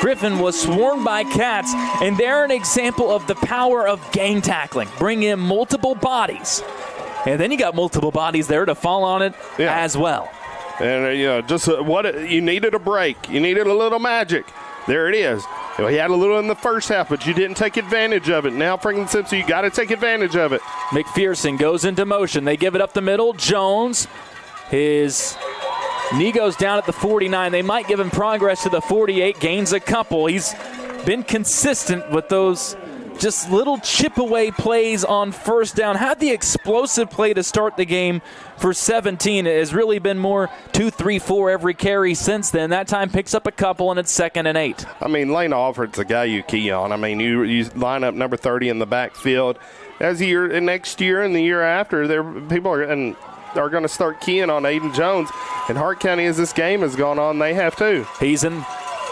Griffin was swarmed by Cats, and they're an example of the power of gang tackling. Bring in multiple bodies, and then you got multiple bodies there to fall on it as well. And, just what you needed a break. You needed a little magic. There it is. He had a little in the first half, but you didn't take advantage of it. Now, Franklin Simpson, you got to take advantage of it. McPherson goes into motion. They give it up the middle. Jones, his knee goes down at the 49. They might give him progress to the 48, gains a couple. He's been consistent with those just little chip away plays on first down. Had the explosive play to start the game for 17. It has really been more 2, 3, 4 every carry since then. That time picks up a couple, and it's 2nd and 8. I mean, Lane Alford's the guy you key on. I mean, you line up number 30 in the backfield. As next year and the year after, people are going to start keying on Aiden Jones. And Hart County, as this game has gone on, they have too. He's in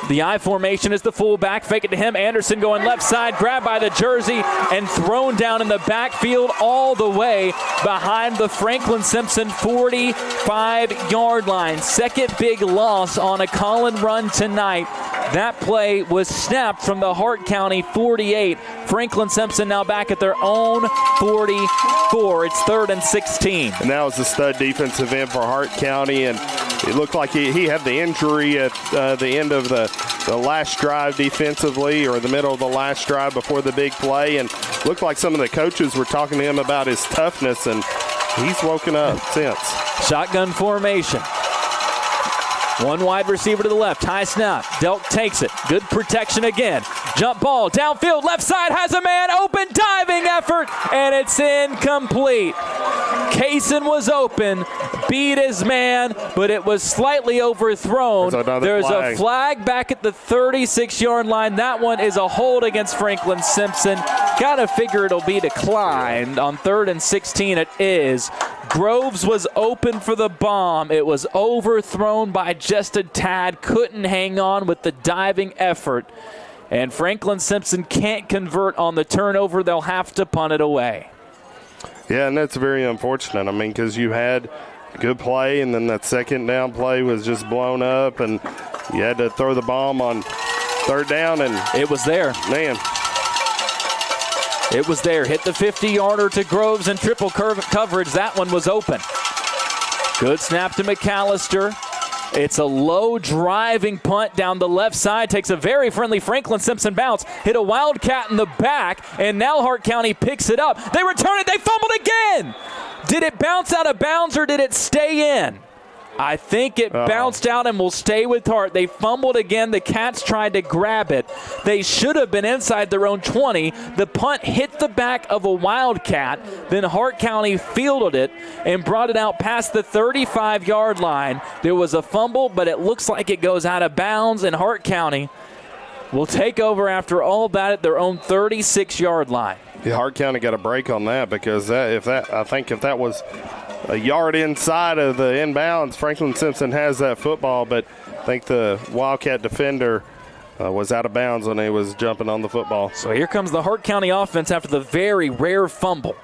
the I formation as the fullback. Fake it to him. Anderson going left side, grabbed by the jersey and thrown down in the backfield all the way behind the Franklin Simpson 45-yard line. Second big loss on a Colin run tonight. That play was snapped from the Hart County 48. Franklin Simpson now back at their own 44. It's 3rd and 16. And that was the stud defensive end for Hart County, and it looked like he had the injury at the end of the last drive defensively, or the middle of the last drive before the big play, and looked like some of the coaches were talking to him about his toughness, and he's woken up since. Shotgun formation. One wide receiver to the left, high snap. Delk takes it. Good protection again. Jump ball, downfield, left side, has a man open, diving effort, and it's incomplete. Kaysen was open, beat his man, but it was slightly overthrown. There's a flag back at the 36-yard line. That one is a hold against Franklin Simpson. Gotta figure it'll be declined. On 3rd and 16, it is. Groves was open for the bomb. It was overthrown by just a tad. Couldn't hang on with the diving effort. And Franklin Simpson can't convert on the turnover. They'll have to punt it away. Yeah, and that's very unfortunate. I mean, because you had a good play, and then that second down play was just blown up, and you had to throw the bomb on 3rd down, and it was there. Man. It was there. Hit the 50-yarder to Groves in triple coverage. That one was open. Good snap to McAllister. It's a low driving punt down the left side. Takes a very friendly Franklin Simpson bounce. Hit a Wildcat in the back, and now Hart County picks it up. They return it. They fumbled again. Did it bounce out of bounds or did it stay in? I think it bounced out and will stay with Hart. They fumbled again. The Cats tried to grab it. They should have been inside their own 20. The punt hit the back of a Wildcat. Then Hart County fielded it and brought it out past the 35-yard line. There was a fumble, but it looks like it goes out of bounds, and Hart County will take over after all that at their own 36-yard line. Yeah, Hart County got a break on that, because if that was a yard inside of the inbounds, Franklin Simpson has that football, but I think the Wildcat defender was out of bounds when he was jumping on the football. So here comes the Hart County offense after the very rare fumble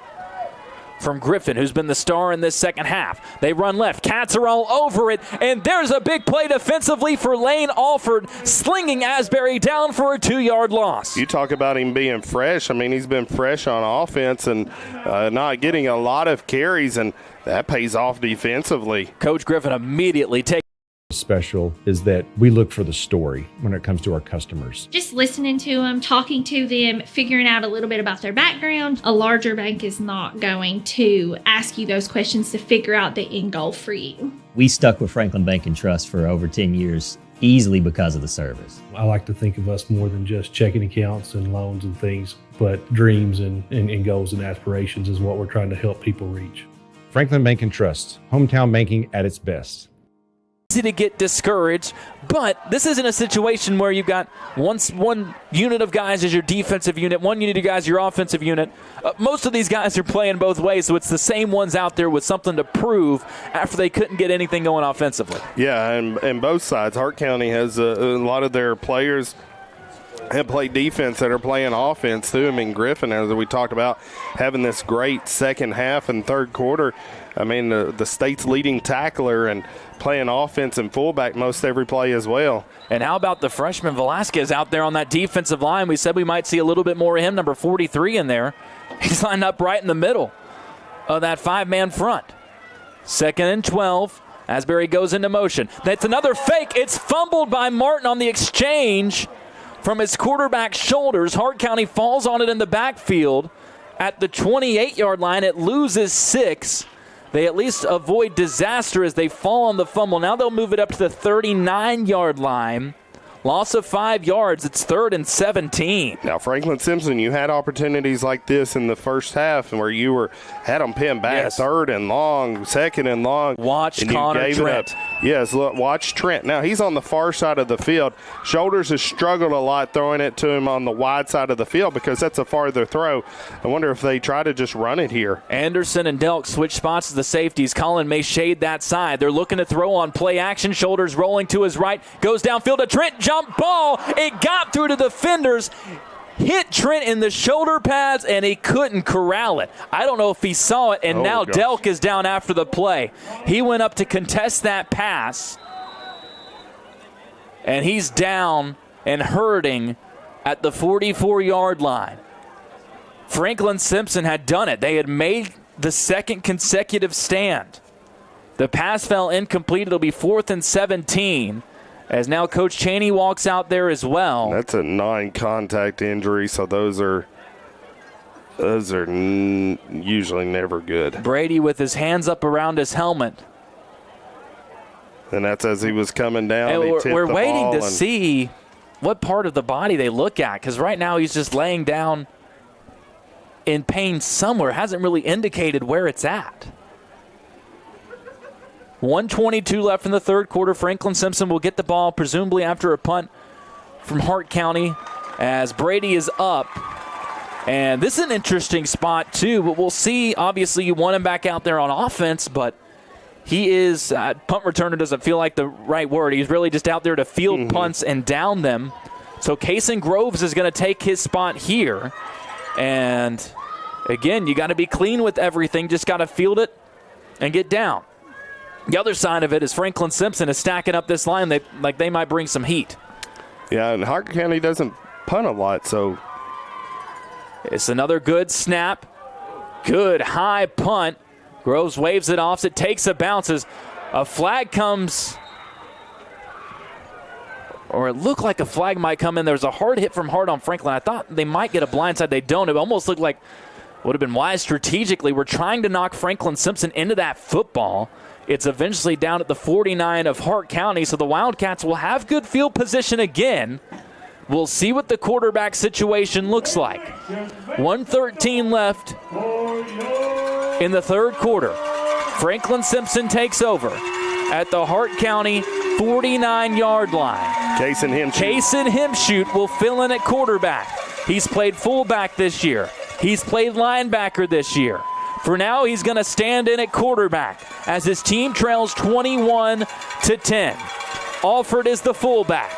from Griffin, who's been the star in this second half. They run left. Cats are all over it, and there's a big play defensively for Lane Alford, slinging Asbury down for a 2-yard loss. You talk about him being fresh. I mean, he's been fresh on offense and not getting a lot of carries, and that pays off defensively. Coach Griffin immediately takes special is that we look for the story when it comes to our customers. Just listening to them, talking to them, figuring out a little bit about their background. A larger bank is not going to ask you those questions to figure out the end goal for you. We stuck with Franklin Bank and Trust for over 10 years, easily because of the service. I like to think of us more than just checking accounts and loans and things, but dreams and goals and aspirations is what we're trying to help people reach. Franklin Bank and Trust, hometown banking at its best. Easy to get discouraged, but this isn't a situation where you've got one unit of guys as your defensive unit, one unit of guys your offensive unit. Most of these guys are playing both ways, so it's the same ones out there with something to prove after they couldn't get anything going offensively. Yeah, and both sides. Hart County has a lot of their players have played defense that are playing offense too. I mean, Griffin, as we talked about, having this great second half and third quarter. I mean, the state's leading tackler and playing offense and fullback most every play as well. And how about the freshman Velasquez out there on that defensive line? We said we might see a little bit more of him, number 43 in there. He's lined up right in the middle of that 5-man front. 2nd and 12. Asbury goes into motion. That's another fake. It's fumbled by Martin on the exchange from his quarterback's shoulders. Hart County falls on it in the backfield at the 28-yard line. It loses 6. They at least avoid disaster as they fall on the fumble. Now they'll move it up to the 39-yard line. Loss of 5 yards. It's 3rd and 17. Now, Franklin Simpson, you had opportunities like this in the first half where you had them pinned back, yes. 3rd and long, 2nd and long. Watch Connor Trent. Yes, look, watch Trent. Now, he's on the far side of the field. Shoulders has struggled a lot throwing it to him on the wide side of the field because that's a farther throw. I wonder if they try to just run it here. Anderson and Delk switch spots as the safeties. Colin may shade that side. They're looking to throw on play action. Shoulders rolling to his right. Goes downfield to Trent. Jump ball. It got through to the defenders. Hit Trent in the shoulder pads, and he couldn't corral it. I don't know if he saw it, and now gosh. Delk is down after the play. He went up to contest that pass, and he's down and hurting at the 44-yard line. Franklin Simpson had done it. They had made the second consecutive stand. The pass fell incomplete. It'll be 4th and 17. As now Coach Chaney walks out there as well. That's a non-contact injury, so those are usually never good. Brady with his hands up around his helmet. And that's as he was coming down. And we're waiting to see what part of the body they look at, because right now he's just laying down in pain somewhere. Hasn't really indicated where it's at. 1:22 left in the third quarter. Franklin Simpson will get the ball, presumably after a punt from Hart County, as Brady is up. And this is an interesting spot, too, but we'll see. Obviously, you want him back out there on offense, but he is punt returner doesn't feel like the right word. He's really just out there to field punts and down them. So Kason Groves is going to take his spot here. And, again, you got to be clean with everything. Just got to field it and get down. The other side of it is Franklin Simpson is stacking up this line. They might bring some heat. Yeah, and Hart County doesn't punt a lot, so. It's another good snap. Good high punt. Groves waves it off. It takes a bounces. A flag comes, or it looked like a flag might come in. There was a hard hit from Hart on Franklin. I thought they might get a blindside. They don't. It almost looked like would have been wise strategically. We're trying to knock Franklin Simpson into that football. It's eventually down at the 49 of Hart County, so the Wildcats will have good field position again. We'll see what the quarterback situation looks like. 1:13 left in the third quarter. Franklin Simpson takes over at the Hart County 49-yard line. Kason Himshoot will fill in at quarterback. He's played fullback this year. He's played linebacker this year. For now, he's going to stand in at quarterback as his team trails 21-10. Alford is the fullback.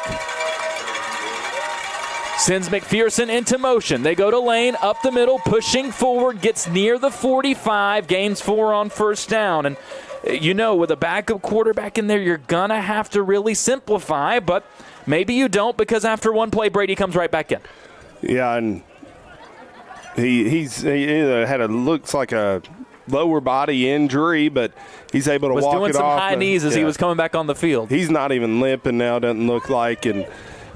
Sends McPherson into motion. They go to lane, up the middle, pushing forward, gets near the 45, gains 4 on first down. And with a backup quarterback in there, you're going to have to really simplify, but maybe you don't, because after one play, Brady comes right back in. Yeah, and he looks like a lower body injury, but he's able to walk it off. Was doing some high knees as he was coming back on the field. He's not even limping now, doesn't look like, and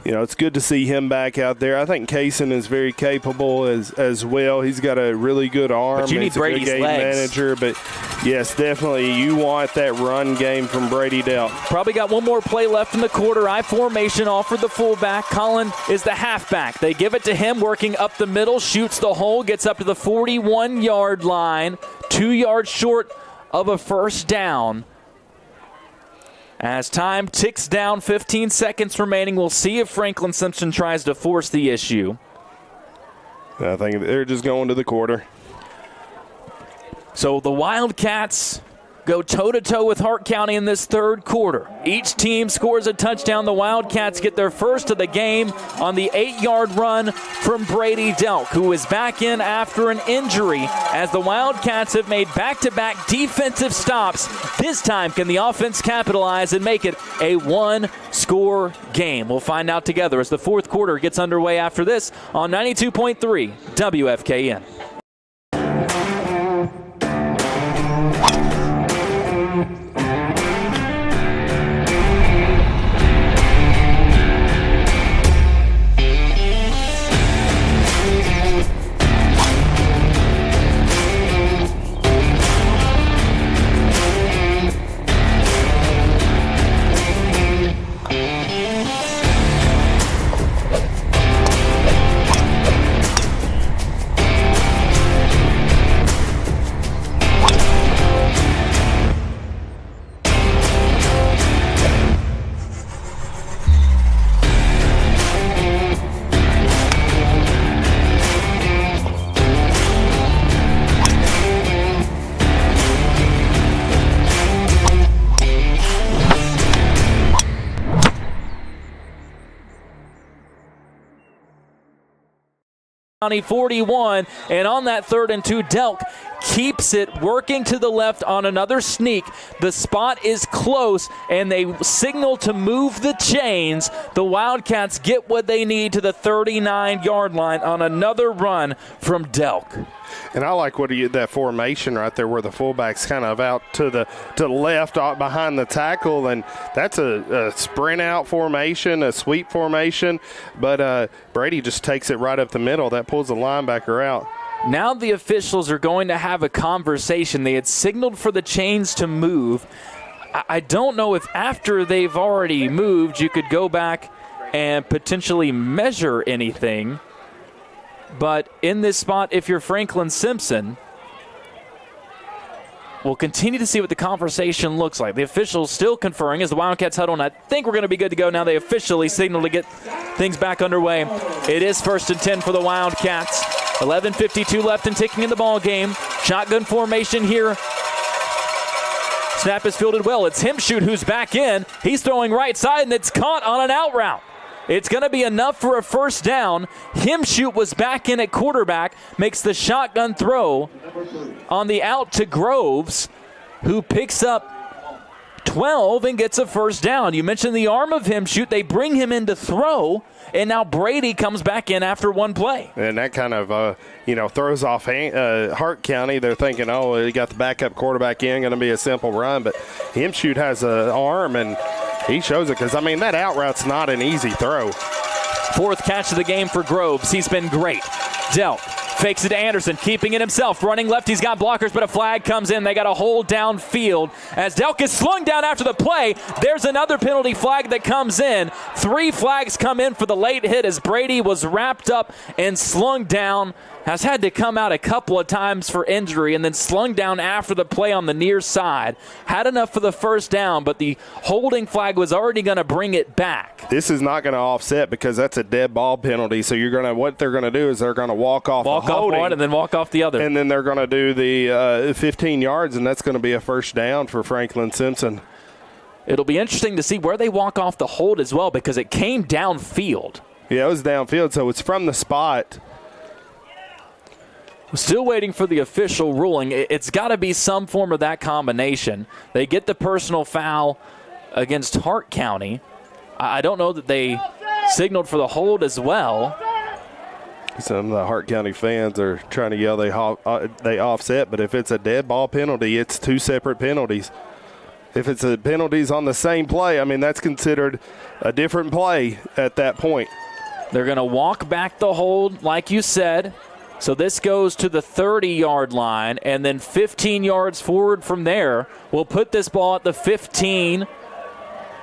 it's good to see him back out there. I think Kaysen is very capable as well. He's got a really good arm. But you need Brady's legs. Manager, but yes, definitely you want that run game from Brady Delk. Probably got one more play left in the quarter. I formation offered the fullback. Colin is the halfback. They give it to him, working up the middle, shoots the hole, gets up to the 41-yard line, 2 yards short of a first down. As time ticks down, 15 seconds remaining, we'll see if Franklin Simpson tries to force the issue. I think they're just going to the quarter. So the Wildcats go toe-to-toe with Hart County in this third quarter. Each team scores a touchdown. The Wildcats get their first of the game on the 8-yard run from Brady Delk, who is back in after an injury, as the Wildcats have made back-to-back defensive stops. This time, can the offense capitalize and make it a one-score game? We'll find out together as the fourth quarter gets underway after this on 92.3 WFKN. County 41, and on that 3rd and 2, Delk keeps it working to the left on another sneak. The spot is close, and they signal to move the chains. The Wildcats get what they need to the 39-yard line on another run from Delk. And I like that formation right there where the fullback's kind of out to the left behind the tackle, and that's a sprint out formation, a sweep formation, but Brady just takes it right up the middle. That pulls the linebacker out. Now the officials are going to have a conversation. They had signaled for the chains to move. I don't know if after they've already moved you could go back and potentially measure anything. But in this spot, if you're Franklin Simpson, we'll continue to see what the conversation looks like. The officials still conferring as the Wildcats huddle, and I think we're going to be good to go now. They officially signal to get things back underway. It is 1st and 10 for the Wildcats. 11:52 left and ticking in the ball game. Shotgun formation here. Snap is fielded well. It's Himshoot who's back in. He's throwing right side, and it's caught on an out route. It's going to be enough for a first down. Himshoot was back in at quarterback, makes the shotgun throw on the out to Groves, who picks up 12 and gets a first down. You mentioned the arm of Himshoot. They bring him in to throw, and now Brady comes back in after one play. And that kind of, throws off Hart County. They're thinking, he got the backup quarterback in, going to be a simple run. But Himshoot has an arm, and he shows it because, that out route's not an easy throw. 4th catch of the game for Groves. He's been great. Delk fakes it to Anderson, keeping it himself. Running left, he's got blockers, but a flag comes in. They got a hold downfield. As Delk is slung down after the play, there's another penalty flag that comes in. 3 flags come in for the late hit as Brady was wrapped up and slung down. Has had to come out a couple of times for injury and then slung down after the play on the near side. Had enough for the first down, but the holding flag was already going to bring it back. This is not going to offset because that's a dead ball penalty. So what they're going to do is they're going to walk off one and then walk off the other. And then they're going to do the 15 yards, and that's going to be a first down for Franklin Simpson. It'll be interesting to see where they walk off the hold as well because it came downfield. Yeah, it was downfield, so it's from the spot. Still waiting for the official ruling. It's got to be some form of that combination. They get the personal foul against Hart County. I don't know that they signaled for the hold as well. Some of the Hart County fans are trying to yell they offset, but if it's a dead ball penalty, it's two separate penalties. If it's a penalties on the same play, I mean, that's considered a different play at that point. They're going to walk back the hold, like you said. So this goes to the 30-yard line, and then 15 yards forward from there. We'll put this ball at the 15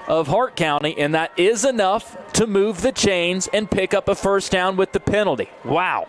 of Hart County, and that is enough to move the chains and pick up a first down with the penalty. Wow.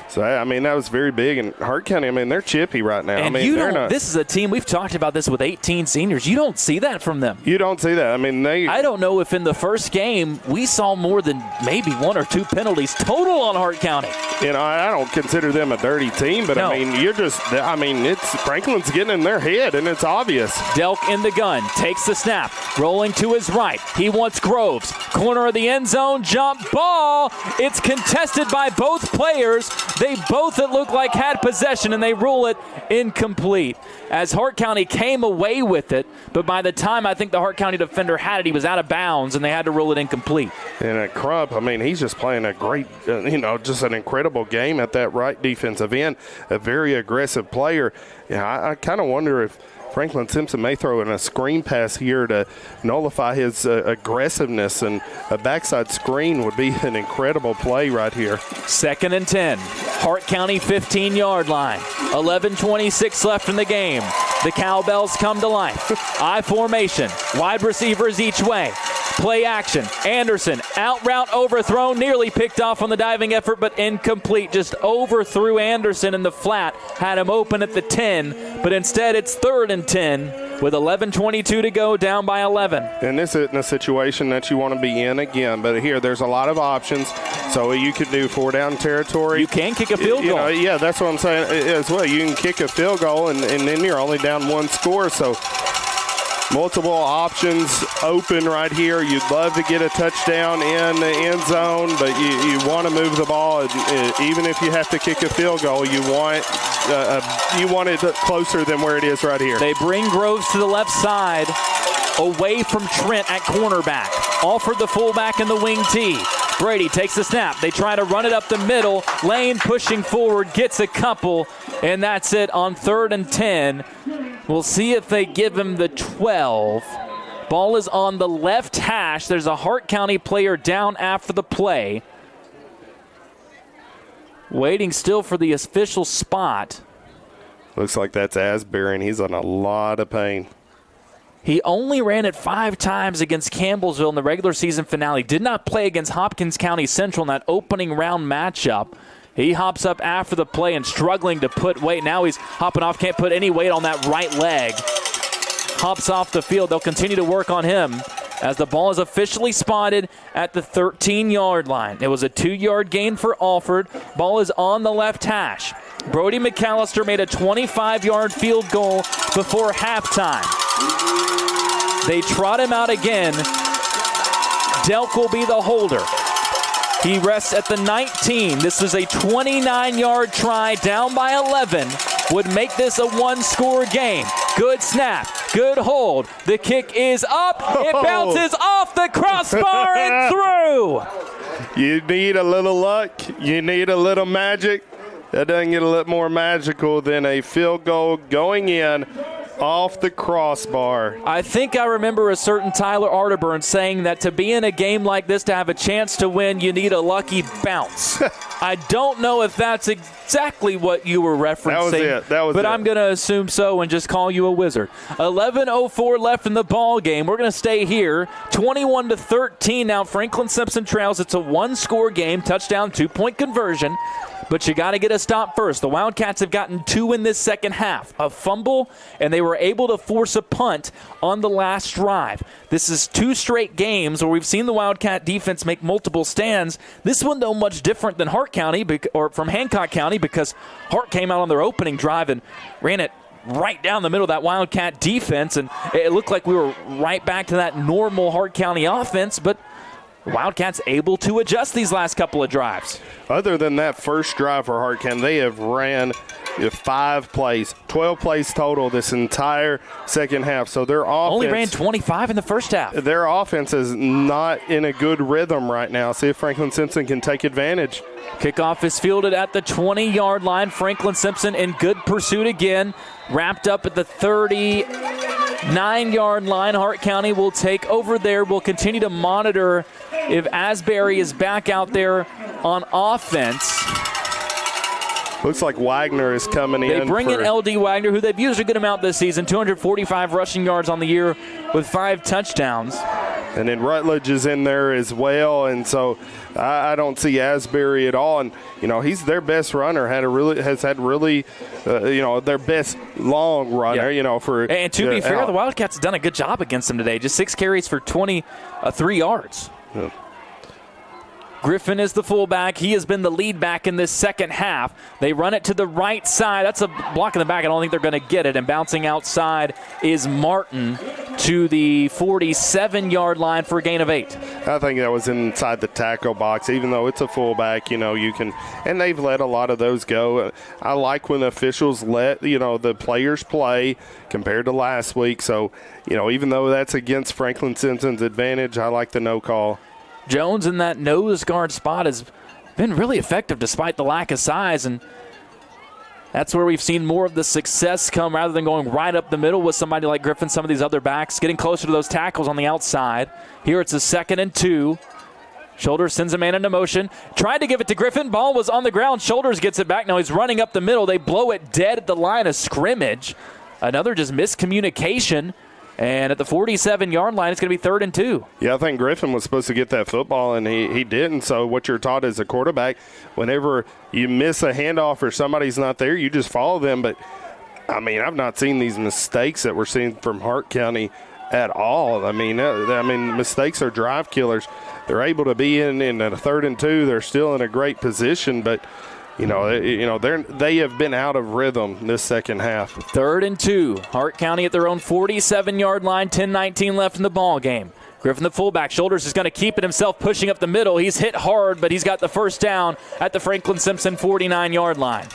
So, I mean, that was very big. And Hart County, I mean, they're chippy right now. And I mean, this is a team, we've talked about this with 18 seniors. You don't see that from them. You don't see that. I mean, I don't know if in the first game we saw more than maybe one or two penalties total on Hart County. You know, I don't consider them a dirty team, but no. I mean, it's Franklin's getting in their head, and it's obvious. Delk in the gun, takes the snap, rolling to his right. He wants Groves. Corner of the end zone, jump ball. It's contested by both players. They both, it looked like, had possession, and they rule it incomplete. As Hart County came away with it, but by the time I think the Hart County defender had it, he was out of bounds, and they had to rule it incomplete. And Crump, I mean, he's just playing a great, just an incredible game at that right defensive end, a very aggressive player. Yeah, I kind of wonder if Franklin Simpson may throw in a screen pass here to nullify his aggressiveness, and a backside screen would be an incredible play right here. 2nd and 10. Hart County 15-yard line. 11:26 left in the game. The cowbells come to life. I formation. Wide receivers each way. Play action. Anderson, out route overthrown, nearly picked off on the diving effort, but incomplete. Just overthrew Anderson in the flat. Had him open at the 10, but instead it's 3rd and 10 with 11:22 to go, down by 11. And this isn't a situation that you want to be in again, but here there's a lot of options. So you could do 4-down territory. You can kick a field goal. Yeah, that's what I'm saying as well. You can kick a field goal, and then you're only down one score. So multiple options open right here. You'd love to get a touchdown in the end zone, but you want to move the ball. Even if you have to kick a field goal, you want it closer than where it is right here. They bring Groves to the left side, away from Trent at cornerback. Alford the fullback in the wing tee. Brady takes the snap. They try to run it up the middle. Lane pushing forward, gets a couple, and that's it on 3rd and 10. We'll see if they give him the 12. Ball is on the left hash. There's a Hart County player down after the play. Waiting still for the official spot. Looks like that's Asbury, and he's in a lot of pain. He only ran it 5 times against Campbellsville in the regular season finale. Did not play against Hopkins County Central in that opening round matchup. He hops up after the play and struggling to put weight. Now he's hopping off, can't put any weight on that right leg. Hops off the field. They'll continue to work on him as the ball is officially spotted at the 13-yard line. It was a 2-yard gain for Alford. Ball is on the left hash. Brody McAllister made a 25-yard field goal before halftime. They trot him out again. Delk will be the holder. He rests at the 19. This is a 29-yard try, down by 11. Would make this a one-score game. Good snap, good hold. The kick is up. It bounces off the crossbar and through. You need a little luck. You need a little magic. That doesn't get a little more magical than a field goal going in off the crossbar. I think I remember a certain Tyler Arterburn saying that to be in a game like this, to have a chance to win, you need a lucky bounce. I don't know if that's exactly what you were referencing. That was it. I'm going to assume so and just call you a wizard. 11:04 left in the ball game. We're going to stay here. 21-13 now. Franklin Simpson trails. It's a one-score game. Touchdown, 2-point conversion. But you got to get a stop first. The Wildcats have gotten 2 in this second half. A fumble, and they were able to force a punt on the last drive. This is 2 straight games where we've seen the Wildcat defense make multiple stands. This one, though, much different than Hart County or from Hancock County, because Hart came out on their opening drive and ran it right down the middle of that Wildcat defense, and it looked like we were right back to that normal Hart County offense, but Wildcats able to adjust these last couple of drives. Other than that first drive for Hart County, they have ran 5 plays, 12 plays total this entire second half. So their offense only ran 25 in the first half. Their offense is not in a good rhythm right now. See if Franklin Simpson can take advantage. Kickoff is fielded at the 20-yard line. Franklin Simpson in good pursuit again. Wrapped up at the 39-yard line. Hart County will take over there. We'll continue to monitor if Asbury is back out there on offense. Looks like Wagner is coming in. They bring in L.D. Wagner, who they've used a good amount this season, 245 rushing yards on the year with 5 touchdowns. And then Rutledge is in there as well, and so I don't see Asbury at all. And he's their best runner. Has had their best long runner. Yeah. For and to be fair, the Wildcats have done a good job against them today. Just 6 carries for 23 yards. Yeah. Griffin is the fullback. He has been the lead back in this second half. They run it to the right side. That's a block in the back. I don't think they're going to get it. And bouncing outside is Martin to the 47-yard line for a gain of 8. I think that was inside the tackle box. Even though it's a fullback, you can, and they've let a lot of those go. I like when officials let, the players play compared to last week. So, even though that's against Franklin Simpson's advantage, I like the no call. Jones in that nose guard spot has been really effective despite the lack of size, and that's where we've seen more of the success come rather than going right up the middle with somebody like Griffin, some of these other backs, getting closer to those tackles on the outside. Here it's a 2nd and 2. Shoulders sends a man into motion. Tried to give it to Griffin. Ball was on the ground. Shoulders gets it back. Now he's running up the middle. They blow it dead at the line of scrimmage. Another just miscommunication. And at the 47-yard line, it's going to be 3rd and 2. Yeah, I think Griffin was supposed to get that football, and he didn't. So what you're taught as a quarterback, whenever you miss a handoff or somebody's not there, you just follow them. But, I've not seen these mistakes that we're seeing from Hart County at all. Mistakes are drive killers. They're able to be in a 3rd and 2. They're still in a great position, but – they have been out of rhythm this second half. 3rd and 2. Hart County at their own 47-yard line, 10-19 left in the ball game. Griffin, the fullback, Shoulders is going to keep it himself, pushing up the middle. He's hit hard, but he's got the first down at the Franklin Simpson 49-yard line.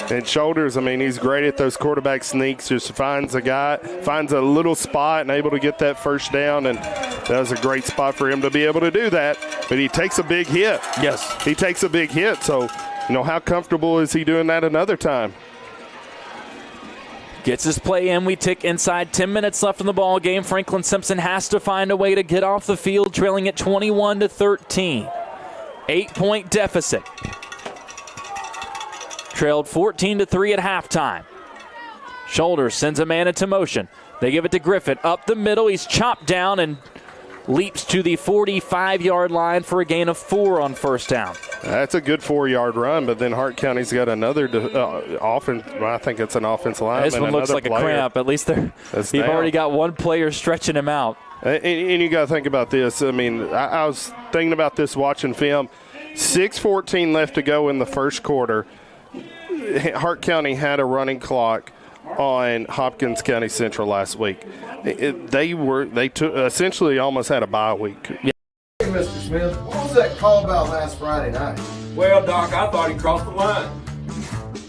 And Shoulders, he's great at those quarterback sneaks. Just finds a little spot and able to get that first down. And that was a great spot for him to be able to do that. But he takes a big hit. Yes. He takes a big hit. So, how comfortable is he doing that another time? Gets his play in. We tick inside 10 minutes left in the ball game. Franklin Simpson has to find a way to get off the field, trailing at 21-13. 8-point deficit. Trailed 14-3 at halftime. Shoulders sends a man into motion. They give it to Griffin. Up the middle. He's chopped down and leaps to the 45-yard line for a gain of 4 on first down. That's a good 4-yard run, but then Hart County's got another offense. I think it's an offensive line. This one looks like a cramp. At least you've already got one player stretching him out. And you got to think about this. I was thinking about this watching film. 6:14 left to go in the first quarter. Hart County had a running clock on Hopkins County Central last week. They took essentially almost had a bye week. Hey, Mr. Smith, what was that call about last Friday night? Well, Doc, I thought he crossed the line.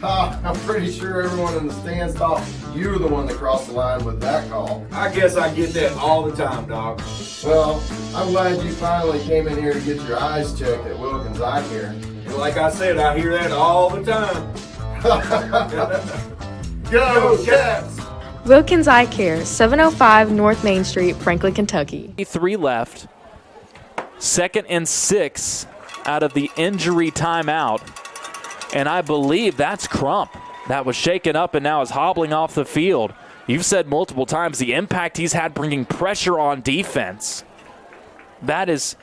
I'm pretty sure everyone in the stands thought you were the one that crossed the line with that call. I guess I get that all the time, Doc. Well, I'm glad you finally came in here to get your eyes checked at Wilkins Eye Care. And like I said, I hear that all the time. Go Cats! Wilkins Eye Care, 705 North Main Street, Franklin, Kentucky. 3 left. 2nd and 6 out of the injury timeout. And I believe that's Crump that was shaken up and now is hobbling off the field. You've said multiple times the impact he's had bringing pressure on defense. That is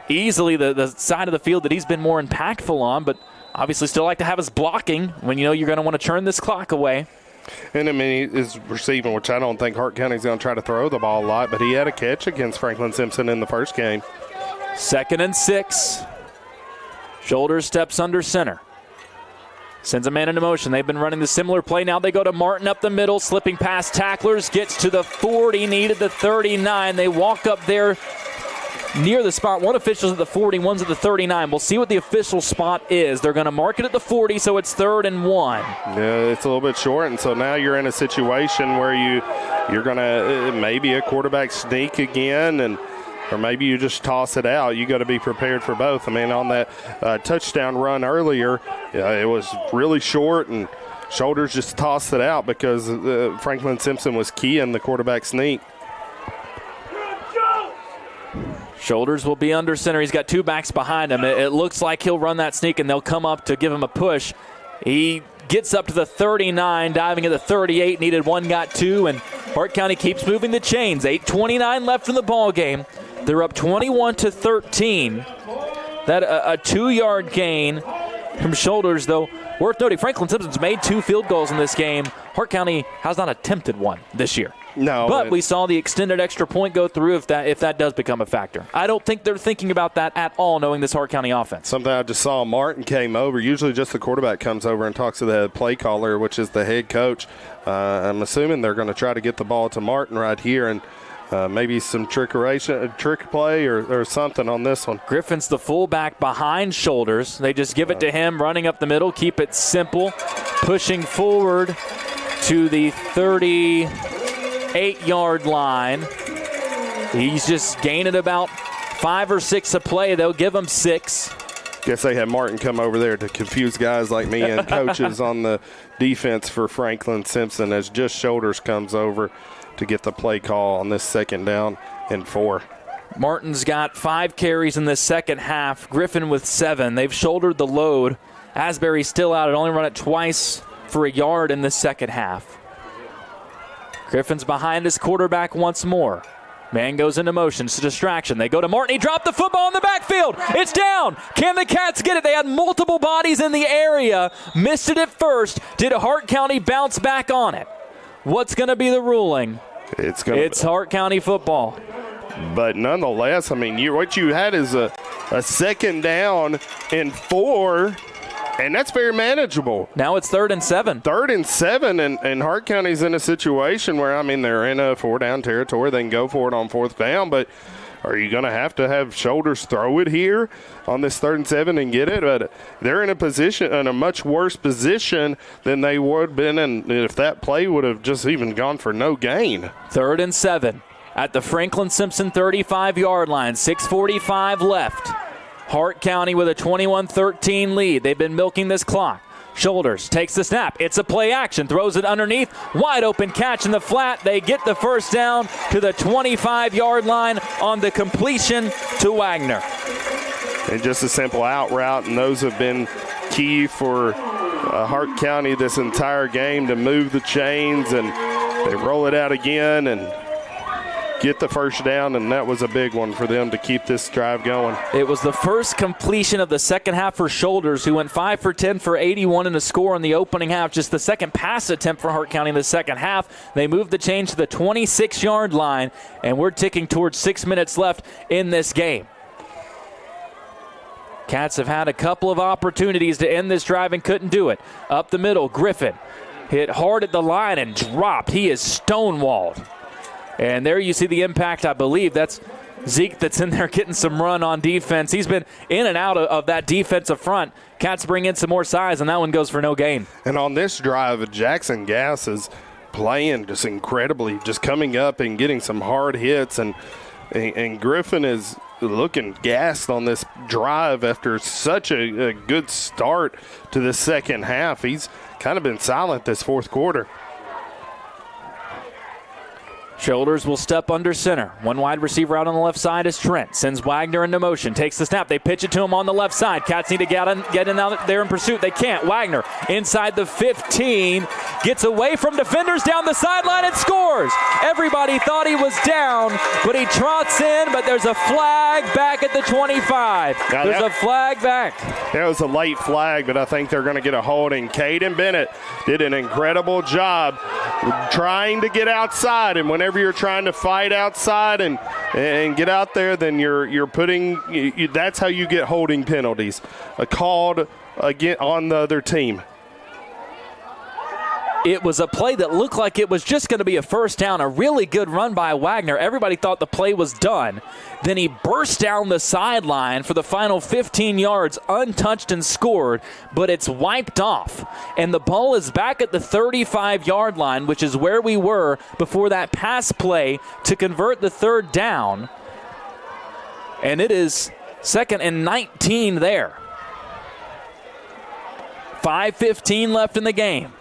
easily the side of the field that he's been more impactful on, but obviously still like to have his blocking when you know you're going to want to turn this clock away. And, he's receiving, which I don't think Hart County's going to try to throw the ball a lot, but he had a catch against Franklin Simpson in the first game. 2nd and 6. Shoulders steps under center. Sends a man into motion. They've been running the similar play. Now they go to Martin up the middle, slipping past tacklers, gets to the 40, needed the 39. They walk up there near the spot. One official's at the 40, one's at the 39. We'll see what the official spot is. They're going to mark it at the 40, so it's 3rd and 1. Yeah, it's a little bit short, and so now you're in a situation where you're going to maybe a quarterback sneak again, or maybe you just toss it out. You got to be prepared for both. I mean, on that touchdown run earlier, it was really short, and Shoulders just tossed it out because Franklin Simpson was keying the quarterback sneak. Shoulders will be under center. He's got 2 backs behind him. It looks like he'll run that sneak, and they'll come up to give him a push. He gets up to the 39, diving at the 38, needed 1, got 2, and Hart County keeps moving the chains. 8:29 left in the ball game. They're up 21-13. That a 2-yard gain from Shoulders, though. Worth noting, Franklin Simpson's made 2 field goals in this game. Hart County has not attempted one this year. No, but we saw the extended extra point go through if that does become a factor. I don't think they're thinking about that at all, knowing this Hart County offense. Something I just saw, Martin came over. Usually just the quarterback comes over and talks to the play caller, which is the head coach. I'm assuming they're going to try to get the ball to Martin right here, and maybe some trick play or something on this one. Griffin's the fullback behind Shoulders. They just give it to him, running up the middle, keep it simple, pushing forward to the 38-yard line. He's just gaining about 5 or 6 a play. They'll give him 6. Guess they had Martin come over there to confuse guys like me and coaches on the defense for Franklin Simpson as just Shoulders comes over to get the play call on this 2nd down and 4. Martin's got 5 carries in the second half. Griffin with 7. They've shouldered the load. Asbury's still out. It only run it twice for a yard in the second half. Griffin's behind his quarterback once more. Man goes into motion. It's a distraction. They go to Martin. He dropped the football in the backfield. It's down. Can the Cats get it? They had multiple bodies in the area. Missed it at first. Did Hart County bounce back on it? What's going to be the ruling? It's Hart County football. But nonetheless, I mean, what you had is a 2nd down and 4, and that's very manageable. Now it's 3rd and 7. 3rd and 7, and Hart County's in a situation where, I mean, they're in a 4-down territory. They can go for it on 4th down, but are you going to have Shoulders throw it here on this 3rd and 7 and get it? But they're in a much worse position than they would have been if that play would have just even gone for no gain. 3rd and 7 at the Franklin Simpson 35-yard line. 6:45 left. Hart County with a 21-13 lead. They've been milking this clock. Shoulders takes the snap. It's a play action. Throws it underneath. Wide open catch in the flat. They get the first down to the 25-yard line on the completion to Wagner. And just a simple out route, and those have been key for Hart County this entire game to move the chains, and they roll it out again and get the first down, and that was a big one for them to keep this drive going. It was the first completion of the second half for Shoulders, who went 5 for 10 for 81 in a score in the opening half. Just the second pass attempt for Hart County in the second half. They moved the chains to the 26-yard line, and we're ticking towards 6 minutes left in this game. Cats have had a couple of opportunities to end this drive and couldn't do it. Up the middle, Griffin hit hard at the line and dropped. He is stonewalled. And there you see the impact, I believe. That's Zeke that's in there getting some run on defense. He's been in and out of that defensive front. Cats bring in some more size, and that one goes for no gain. And on this drive, Jackson Gass is playing just incredibly, just coming up and getting some hard hits. And Griffin is looking gassed on this drive after such a good start to the second half. He's kind of been silent this 4th quarter. Shoulders will step under center. One wide receiver out on the left side is Trent. Sends Wagner into motion. Takes the snap. They pitch it to him on the left side. Cats need to get in out there in pursuit. They can't. Wagner inside the 15. Gets away from defenders down the sideline and scores. Everybody thought he was down, but he trots in, but there's a flag back at the 25. There's a flag back. That was a late flag, but I think they're going to get a holding. Caden Bennett did an incredible job trying to get outside, and whenever you're trying to fight outside and get out there, then you're putting that's how you get holding penalties called again on the other team. It was a play that looked like it was just going to be a first down, a really good run by Wagner. Everybody thought the play was done. Then he burst down the sideline for the final 15 yards, untouched and scored, but it's wiped off. And the ball is back at the 35-yard line, which is where we were before that pass play to convert the third down. And it is 2nd and 19 there. 5:15 left in the game.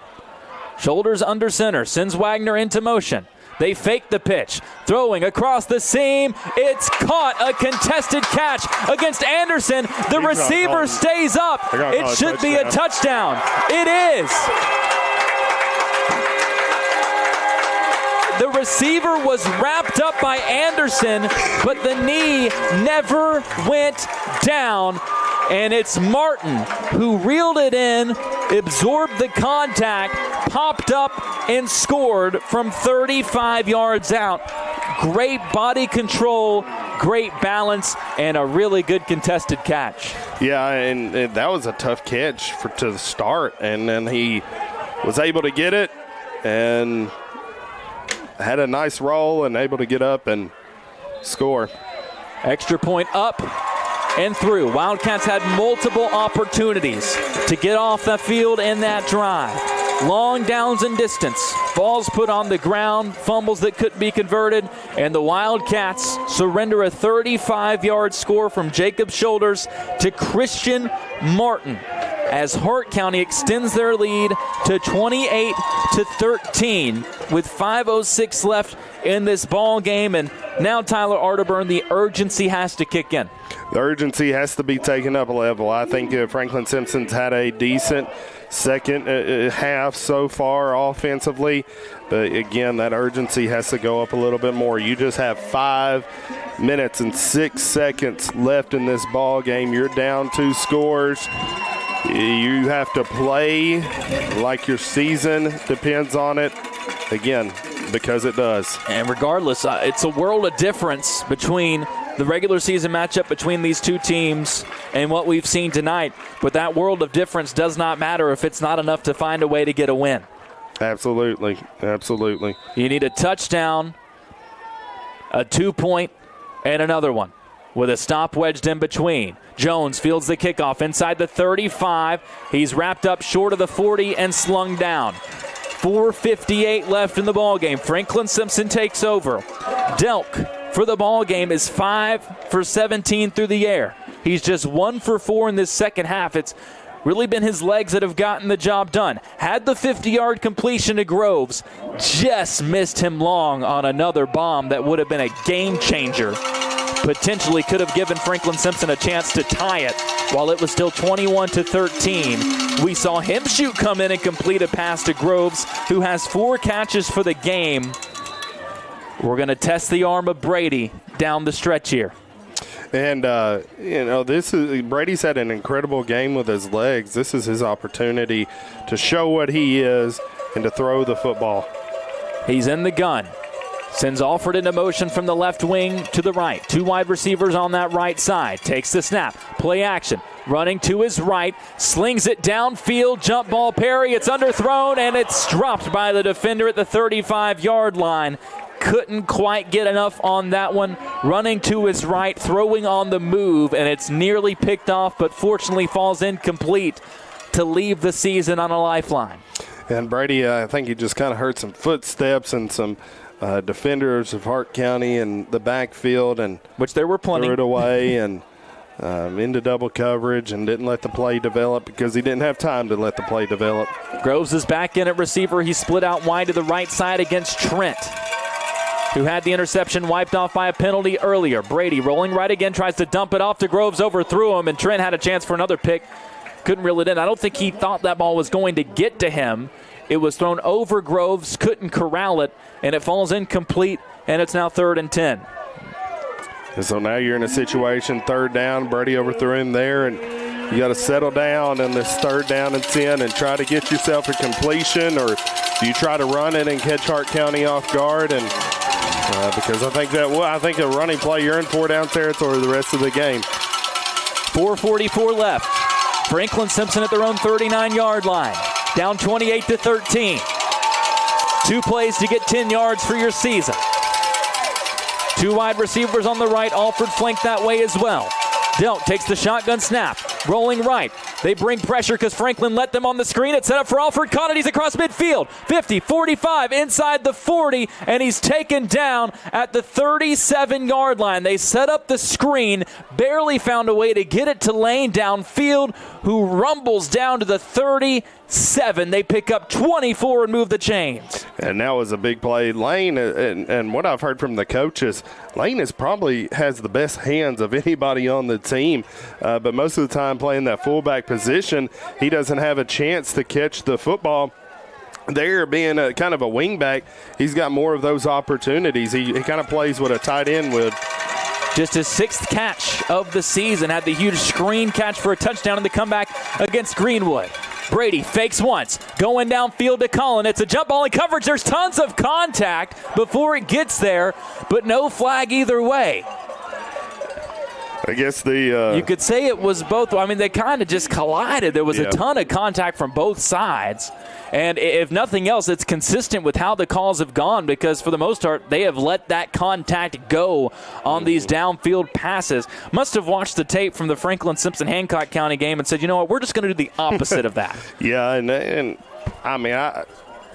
Shoulders under center, sends Wagner into motion. They fake the pitch, throwing across the seam. It's caught, a contested catch against Anderson. The receiver stays up. It should be a touchdown. It is. The receiver was wrapped up by Anderson, but the knee never went down. And it's Martin who reeled it in, absorbed the contact, popped up, and scored from 35 yards out. Great body control, great balance, and a really good contested catch. Yeah, and that was a tough catch to the start, and then he was able to get it and had a nice roll and able to get up and score. Extra point up and through. Wildcats had multiple opportunities to get off the field in that drive. Long downs and distance. Balls put on the ground, fumbles that couldn't be converted, and the Wildcats surrender a 35-yard score from Jacob's shoulders to Christian Martin as Hart County extends their lead to 28-13 with 5:06 left in this ball game. And now, Tyler Arterburn, the urgency has to kick in. The urgency has to be taken up a level. I think Franklin Simpson's had a decent second half so far offensively, but again, that urgency has to go up a little bit more. You just have 5 minutes and 6 seconds left in this ball game. You're down 2 scores. You have to play like your season depends on it. Again, because it does. And regardless, it's a world of difference between the regular season matchup between these two teams and what we've seen tonight. But that world of difference does not matter if it's not enough to find a way to get a win. Absolutely. Absolutely. You need a touchdown, a 2-point, and another one with a stop wedged in between. Jones fields the kickoff inside the 35. He's wrapped up short of the 40 and slung down. 4:58 left in the ballgame. Franklin Simpson takes over. Delk for the ballgame is 5 for 17 through the air. He's just 1 for 4 in this second half. It's really been his legs that have gotten the job done. Had the 50-yard completion to Groves, just missed him long on another bomb that would have been a game changer. Potentially could have given Franklin Simpson a chance to tie it while it was still 21-13. We saw him come in and complete a pass to Groves, who has 4 catches for the game. We're going to test the arm of Brady down the stretch here. And, Brady's had an incredible game with his legs. This is his opportunity to show what he is and to throw the football. He's in the gun. Sends Alford into motion from the left wing to the right. 2 wide receivers on that right side. Takes the snap. Play action. Running to his right. Slings it downfield. Jump ball parry. It's underthrown, and it's dropped by the defender at the 35-yard line. Couldn't quite get enough on that one. Running to his right. Throwing on the move, and it's nearly picked off, but fortunately falls incomplete to leave the season on a lifeline. And Brady, I think he just kind of heard some footsteps and some defenders of Hart County in the backfield, and which there were plenty. Threw it away and into double coverage and didn't let the play develop because he didn't have time to let the play develop. Groves is back in at receiver. He split out wide to the right side against Trent, who had the interception wiped off by a penalty earlier. Brady rolling right again, tries to dump it off to Groves, overthrew him, and Trent had a chance for another pick. Couldn't reel it in. I don't think he thought that ball was going to get to him. It was thrown over Groves, couldn't corral it, and it falls incomplete, and it's now 3rd and 10. And so now you're in a situation, 3rd down. Brady overthrew him there, and you got to settle down in this 3rd down and 10 and try to get yourself a completion, or do you try to run it and catch Hart County off guard? And because I think a running play, you're in 4-down territory the rest of the game. 4:44 left. Franklin Simpson at their own 39-yard line. Down 28-13. 2 plays to get 10 yards for your season. 2 wide receivers on the right. Alford flanked that way as well. Delk takes the shotgun snap, rolling right. They bring pressure because Franklin let them on the screen. It's set up for Alford. Caught it. He's across midfield. 50, 45, inside the 40, and he's taken down at the 37-yard line. They set up the screen, barely found a way to get it to Lane downfield, who rumbles down to the 37. They pick up 24 and move the chains. And that was a big play. Lane, and what I've heard from the coaches, Lane probably has the best hands of anybody on the team, but most of the time playing that fullback position, he doesn't have a chance to catch the football. There, being a kind of a wingback, he's got more of those opportunities. He kind of plays what a tight end would. Just his 6th catch of the season. Had the huge screen catch for a touchdown in the comeback against Greenwood. Brady fakes once, going downfield to Collin. It's a jump ball in coverage. There's tons of contact before it gets there, but no flag either way. I guess you could say it was both. I mean, they kind of just collided. There was a ton of contact from both sides. And if nothing else, it's consistent with how the calls have gone because, for the most part, they have let that contact go on these downfield passes. Must have watched the tape from the Franklin Simpson Hancock County game and said, you know what, we're just going to do the opposite of that. Yeah, and I mean, I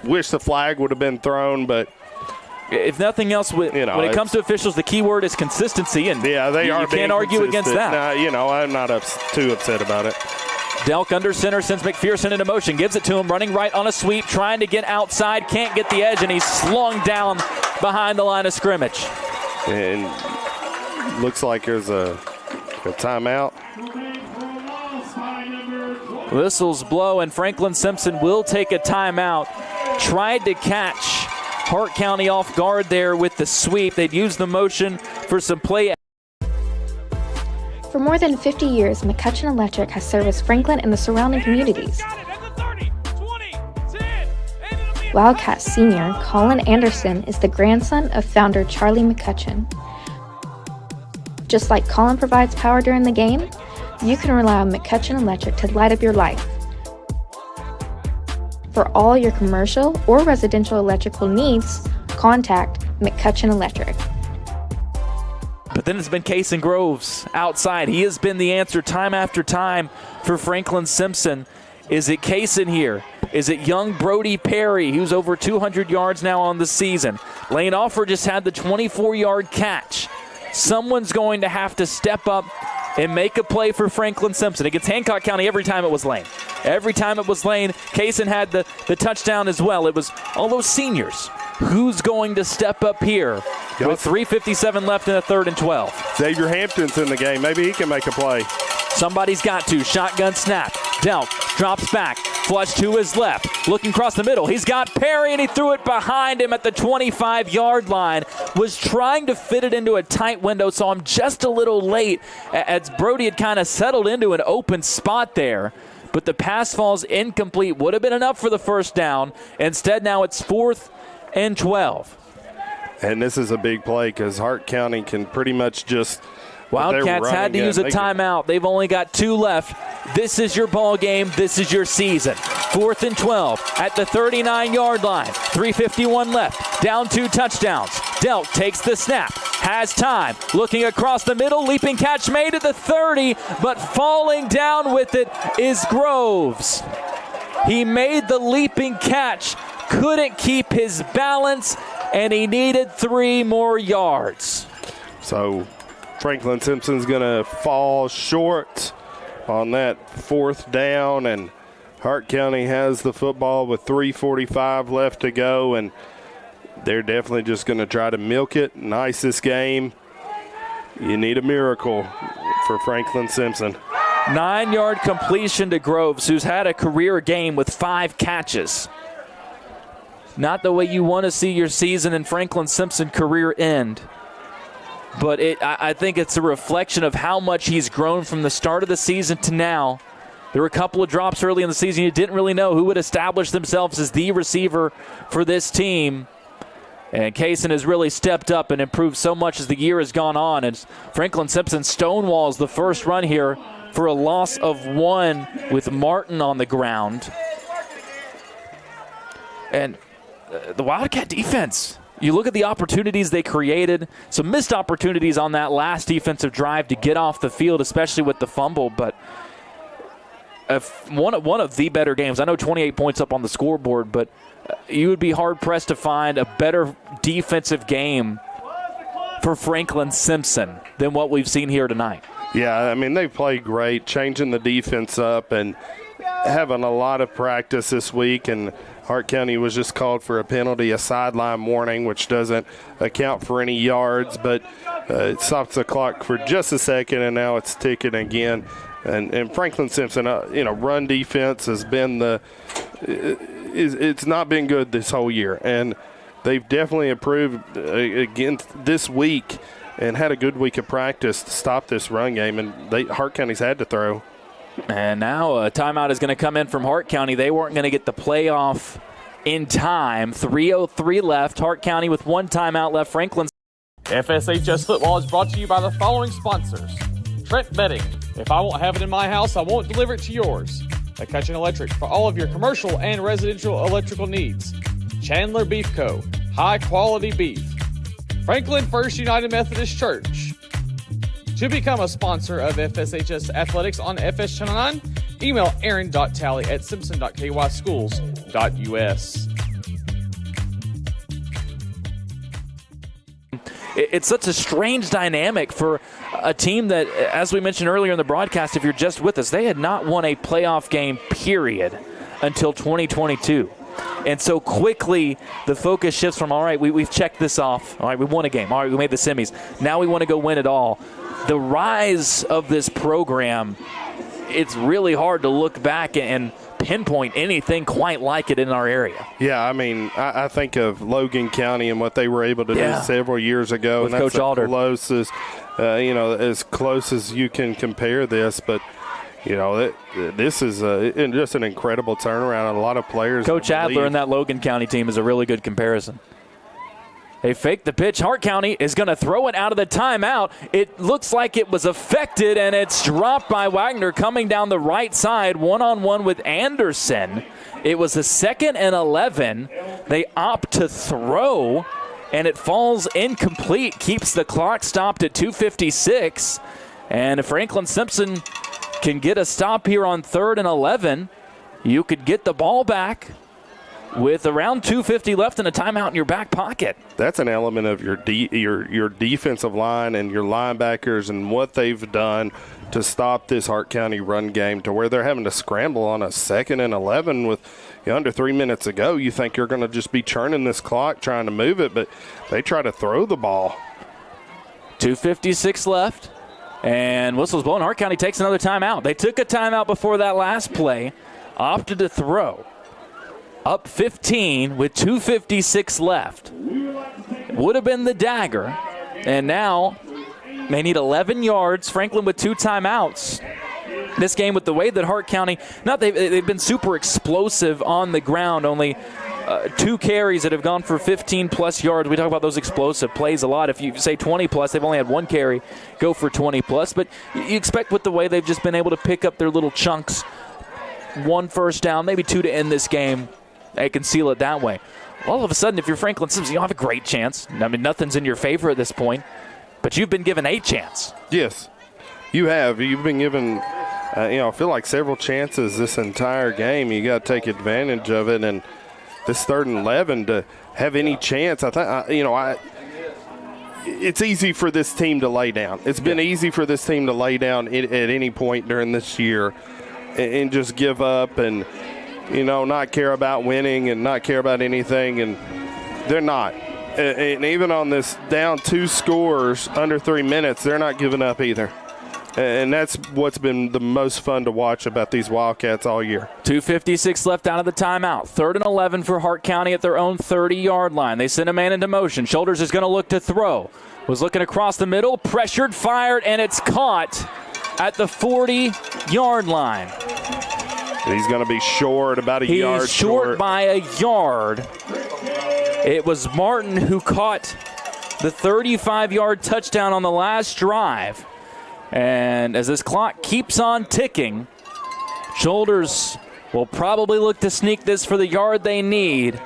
wish the flag would have been thrown, but if nothing else, when it comes to officials, the key word is consistency, and they are. You can't argue against that. I'm not too upset about it. Delk under center sends McPherson into motion, gives it to him, running right on a sweep, trying to get outside, can't get the edge, and he's slung down behind the line of scrimmage. And looks like there's a timeout. Whistles blow, and Franklin Simpson will take a timeout. Tried to catch Hart County off guard there with the sweep. They'd use the motion for some play. For more than 50 years, McCutcheon Electric has serviced Franklin and the surrounding communities. Wildcats senior Colin Anderson is the grandson of founder Charlie McCutcheon. Just like Colin provides power during the game, you can rely on McCutcheon Electric to light up your life. For all your commercial or residential electrical needs, contact McCutcheon Electric. But then it's been Kason Groves outside. He has been the answer time after time for Franklin Simpson. Is it Kason here? Is it young Brody Perry, who's over 200 yards now on the season? Lane Alford just had the 24-yard catch. Someone's going to have to step up and make a play for Franklin Simpson. Against Hancock County, every time it was Lane. Every time it was Lane. Kason had the touchdown as well. It was all those seniors. Who's going to step up here with 3:57 left in a 3rd and 12? Xavier Hampton's in the game. Maybe he can make a play. Somebody's got to. Shotgun snap. Delk drops back. Flush to his left. Looking across the middle. He's got Perry, and he threw it behind him at the 25-yard line. Was trying to fit it into a tight window, saw him just a little late as Brody had kind of settled into an open spot there. But the pass falls incomplete. Would have been enough for the first down. Instead, now it's 4th and 12. And this is a big play because Hart County can pretty much just – Wildcats had to use a timeout. They've only got 2 left. This is your ball game. This is your season. 4th and 12 at the 39-yard line. 3:51 left. Down 2 touchdowns. Delk takes the snap. Has time. Looking across the middle. Leaping catch made at the 30, but falling down with it is Groves. He made the leaping catch. Couldn't keep his balance, and he needed 3 more yards. So Franklin Simpson's going to fall short on that 4th down, and Hart County has the football with 3:45 left to go, and they're definitely just going to try to milk it and ice this game. You need a miracle for Franklin Simpson. 9-yard completion to Groves, who's had a career game with 5 catches. Not the way you want to see your season and Franklin Simpson career end. But I think it's a reflection of how much he's grown from the start of the season to now. There were a couple of drops early in the season. You didn't really know who would establish themselves as the receiver for this team. And Kason has really stepped up and improved so much as the year has gone on. And Franklin Simpson stonewalls the first run here for a loss of 1 with Martin on the ground. And the Wildcat defense. You look at the opportunities they created, some missed opportunities on that last defensive drive to get off the field, especially with the fumble, but one of the better games. I know 28 points up on the scoreboard, but you would be hard-pressed to find a better defensive game for Franklin Simpson than what we've seen here tonight. Yeah, I mean, they played great, changing the defense up and having a lot of practice this week, and Hart County was just called for a penalty, a sideline warning, which doesn't account for any yards, but it stops the clock for just a second, and now it's ticking again. And Franklin Simpson, run defense has been it's not been good this whole year, and they've definitely improved again this week and had a good week of practice to stop this run game, and Hart County's had to throw. And now a timeout is going to come in from Hart County. They weren't going to get the playoff in time. 3:03 left. Hart County with one timeout left. Franklin. FSHS football is brought to you by the following sponsors. Trent Bedding. If I won't have it in my house, I won't deliver it to yours. McCutcheon Electric for all of your commercial and residential electrical needs. Chandler Beef Co. High quality beef. Franklin First United Methodist Church. To become a sponsor of FSHS Athletics on FS Channel 9, email aaron.talley@simpson.kyschools.us. It's such a strange dynamic for a team that, as we mentioned earlier in the broadcast, if you're just with us, they had not won a playoff game, period, until 2022. And so quickly the focus shifts from, all right, we've checked this off. All right, we won a game. All right, we made the semis. Now we want to go win it all. The rise of this program, it's really hard to look back and pinpoint anything quite like it in our area. Yeah, I mean, I think of Logan County and what they were able to do several years ago. With and that's Coach Alder. As close as you can compare this, but this is just an incredible turnaround. A lot of players. Coach Adler and that Logan County team is a really good comparison. They faked the pitch. Hart County is going to throw it out of the timeout. It looks like it was affected, and it's dropped by Wagner coming down the right side, one-on-one with Anderson. It was a 2nd and 11. They opt to throw, and it falls incomplete, keeps the clock stopped at 2:56. And if Franklin Simpson can get a stop here on 3rd and 11, you could get the ball back with around 2:50 left and a timeout in your back pocket. That's an element of your defensive line and your linebackers and what they've done to stop this Hart County run game to where they're having to scramble on a 2nd and 11 with under 3 minutes to go. You think you're going to just be churning this clock trying to move it, but they try to throw the ball. 2:56 left, and whistle's blowing. Hart County takes another timeout. They took a timeout before that last play, opted to throw. Up 15 with 2:56 left. Would have been the dagger. And now they need 11 yards. Franklin with 2 timeouts. This game with the way that Hart County, they've been super explosive on the ground. Only 2 carries that have gone for 15-plus yards. We talk about those explosive plays a lot. If you say 20-plus, they've only had 1 carry go for 20-plus. But you expect with the way they've just been able to pick up their little chunks, 1 first down, maybe 2 to end this game. They can seal it that way. All of a sudden, if you're Franklin Simpson, you don't have a great chance. I mean, nothing's in your favor at this point, but you've been given a chance. Yes, you have. You've been given, I feel like several chances this entire game. You got to take advantage of it, and this 3rd and 11 to have any chance. I think, it's easy for this team to lay down. It's been easy for this team to lay down at any point during this year and just give up and not care about winning and not care about anything, and they're not. And even on this down 2 scores under 3 minutes, they're not giving up either. And that's what's been the most fun to watch about these Wildcats all year. 2:56 left out of the timeout. 3rd and 11 for Hart County at their own 30-yard line. They send a man into motion. Shoulders is going to look to throw. Was looking across the middle, pressured, fired, and it's caught at the 40-yard line. He's going to be short, about a yard He's short by a yard. It was Martin who caught the 35-yard touchdown on the last drive. And as this clock keeps on ticking, Shoulders will probably look to sneak this for the yard they need.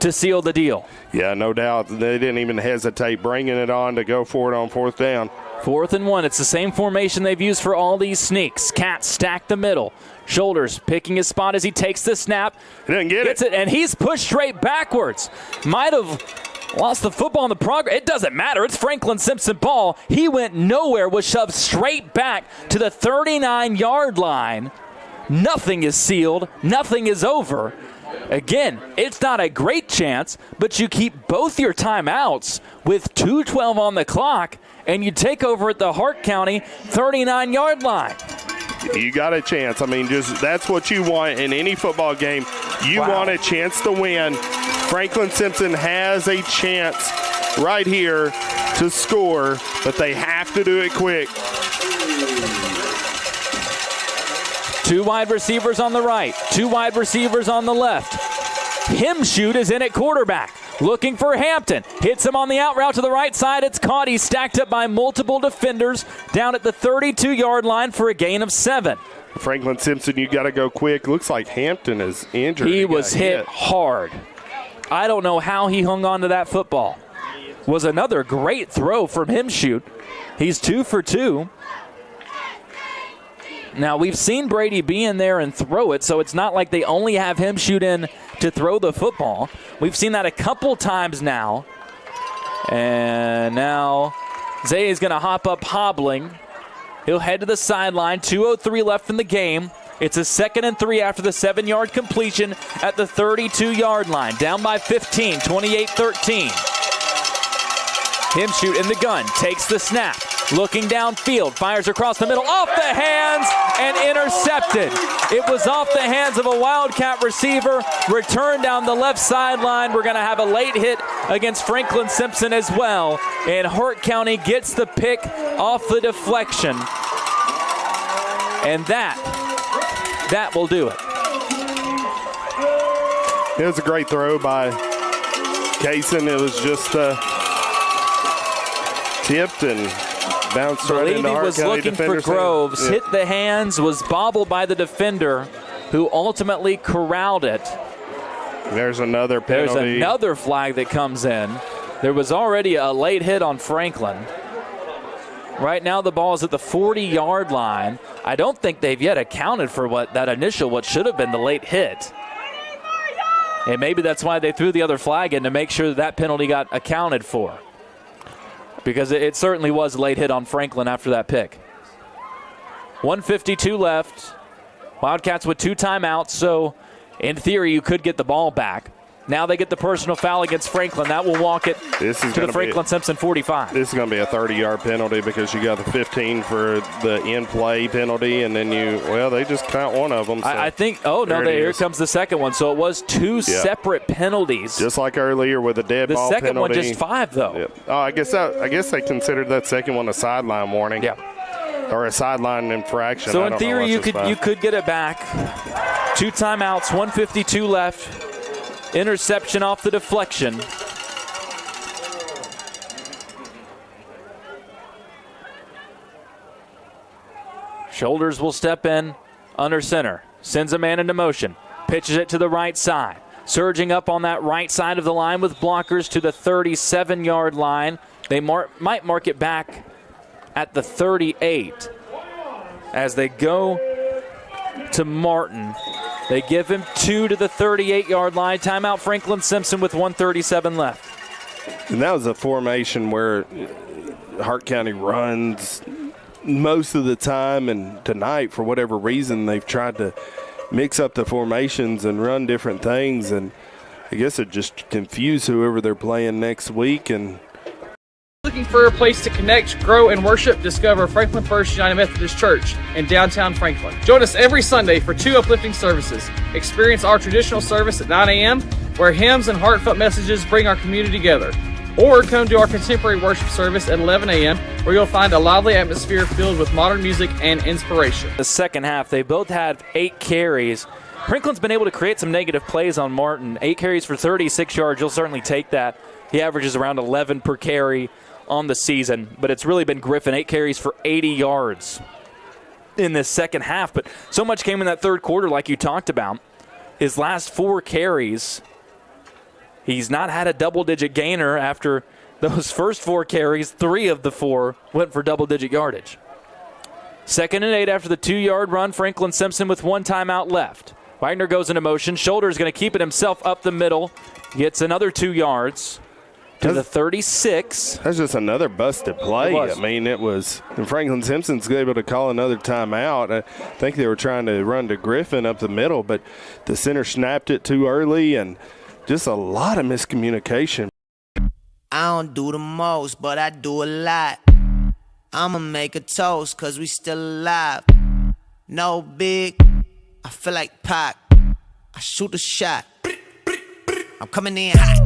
to seal the deal. Yeah, no doubt. They didn't even hesitate bringing it on to go for it on 4th down. 4th and 1. It's the same formation they've used for all these sneaks. Cats stack the middle. Shoulders picking his spot as he takes the snap. He didn't get it. And he's pushed straight backwards. Might have lost the football in the progress. It doesn't matter. It's Franklin Simpson ball. He went nowhere, was shoved straight back to the 39-yard line. Nothing is sealed. Nothing is over. Again, it's not a great chance, but you keep both your timeouts with 2:12 on the clock, and you take over at the Hart County 39-yard line. You got a chance. I mean, just that's what you want in any football game. You want a chance to win. Franklin Simpson has a chance right here to score, but they have to do it quick. 2 wide receivers on the right, 2 wide receivers on the left. Himshoot is in at quarterback, looking for Hampton. Hits him on the out route to the right side. It's caught. He's stacked up by multiple defenders down at the 32-yard line for a gain of 7. Franklin Simpson, you got to go quick. Looks like Hampton is injured. He was hit hard. I don't know how he hung on to that football. Was another great throw from Himshoot. He's 2 for 2. Now, we've seen Brady be in there and throw it, so it's not like they only have him shoot in to throw the football. We've seen that a couple times now. And now Zay is going to hop up hobbling. He'll head to the sideline. 2:03 left in the game. It's a 2nd and 3 after the 7-yard completion at the 32-yard line. Down by 15, 28-13. Himshoot in the gun, takes the snap. Looking downfield, fires across the middle, off the hands, and intercepted. It was off the hands of a Wildcat receiver, returned down the left sideline. We're going to have a late hit against Franklin Simpson as well, and Hart County gets the pick off the deflection. And that will do it. It was a great throw by Kaysen. It was just tipped and bounced right into Hart was County looking for defender's Groves, hand. hit the hands, was bobbled by the defender, who ultimately corralled it. There's another penalty. There's another flag that comes in. There was already a late hit on Franklin. Right now the ball is at the 40-yard line. I don't think they've yet accounted for what should have been the late hit. And maybe that's why they threw the other flag in, to make sure that penalty got accounted for. Because it certainly was a late hit on Franklin after that pick. 1:52 left. Wildcats with 2 timeouts, so in theory you could get the ball back. Now they get the personal foul against Franklin. That will walk it to the Franklin Simpson 45. This is going to be a 30-yard penalty because you got the 15 for the in-play penalty, and then they just count one of them. So I think, here comes the second one. So it was 2 separate penalties. Just like earlier with the dead ball penalty. The second one just 5, though. Yep. Oh, I guess they considered that second one a sideline warning. Yeah. Or a sideline infraction. So in theory, you could get it back. 2 timeouts, 1:52 left. Interception off the deflection. Shoulders will step in under center. Sends a man into motion. Pitches it to the right side. Surging up on that right side of the line with blockers to the 37-yard line. They might mark it back at the 38 as they go to Martin. They give him 2 to the 38-yard line. Timeout Franklin Simpson with 1:37 left. And that was a formation where Hart County runs most of the time, and tonight, for whatever reason, they've tried to mix up the formations and run different things, and I guess it just confused whoever they're playing next week. And Looking for a place to connect, grow, and worship? Discover Franklin First United Methodist Church in downtown Franklin. Join us every Sunday for 2 uplifting services. Experience our traditional service at 9 a.m., where hymns and heartfelt messages bring our community together. Or come to our contemporary worship service at 11 a.m., where you'll find a lively atmosphere filled with modern music and inspiration. The second half, they both had 8 carries. Franklin's been able to create some negative plays on Martin. 8 carries for 36 yards. You'll certainly take that. He averages around 11 per carry on the season, but it's really been Griffin, 8 carries for 80 yards in this second half. But so much came in that third quarter, like you talked about. His last 4 carries He's not had a double-digit gainer after those first 4 carries. 3 of the 4 went for double-digit yardage. 2nd and 8 after the 2-yard run. Franklin Simpson with 1 timeout left. Wagner goes into motion. Shoulder's going to keep it himself up the middle. Gets another 2 yards to the 36. That's just another busted play. I mean, it was. And Franklin Simpson's able to call another timeout. I think they were trying to run to Griffin up the middle, but the center snapped it too early, and just a lot of miscommunication. I don't do the most, but I do a lot. I'ma make a toast, cause we still alive. No big, I feel like Pac. I shoot a shot. I'm coming in hot.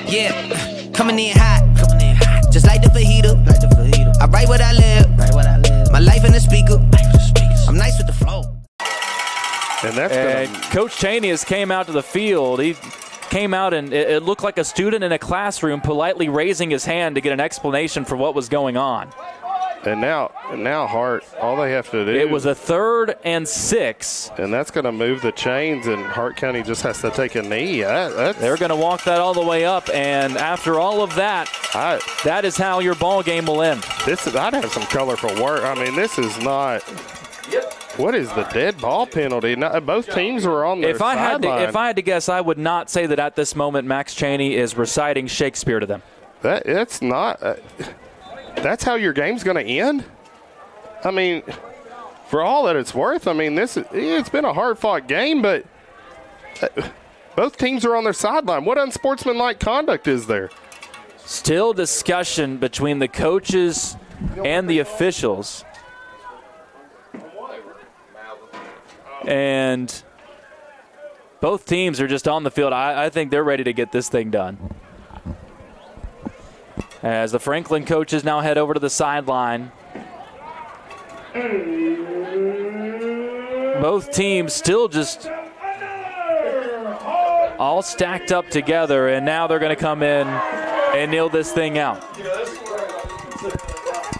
Yeah, coming in hot. Just like the fajita. I write what I live. My life in the speaker. I'm nice with the flow. And Coach Cheney has came out to the field. He came out and it looked like a student in a classroom politely raising his hand to get an explanation for what was going on. And now Hart, all they have to do. It was a 3rd and 6. And that's going to move the chains, and Hart County just has to take a knee. They're going to walk that all the way up, and after all of that, that is how your ball game will end. I'd have some colorful work. I mean, this is not. What is the dead ball penalty? Both teams were on their sideline. If I had to guess, I would not say that at this moment Max Cheney is reciting Shakespeare to them. That's not. That's how your game's going to end? I mean, for all that it's worth, I mean, it's been a hard-fought game, but both teams are on their sideline. What unsportsmanlike conduct is there? Still discussion between the coaches and the officials. And both teams are just on the field. I think they're ready to get this thing done. As the Franklin coaches now head over to the sideline. Both teams still just all stacked up together, and now they're going to come in and kneel this thing out.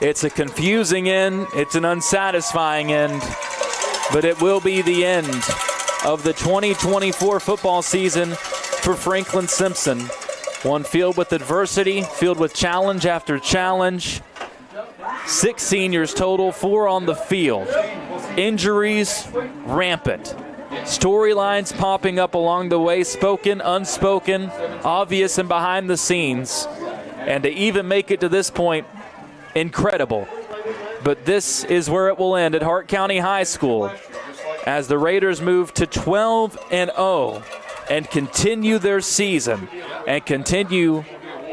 It's a confusing end. It's an unsatisfying end, but it will be the end of the 2024 football season for Franklin Simpson. One filled with adversity, filled with challenge after challenge. 6 seniors total, 4 on the field. Injuries rampant. Storylines popping up along the way, spoken, unspoken, obvious and behind the scenes. And to even make it to this point, incredible. But this is where it will end at Hart County High School as the Raiders move to 12-0 and continue their season and continue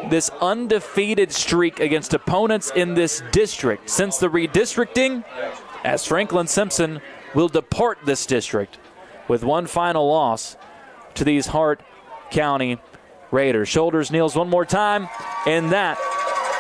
this undefeated streak against opponents in this district since the redistricting, as Franklin Simpson will depart this district with one final loss to these Hart County Raiders. Shoulders kneels one more time, and that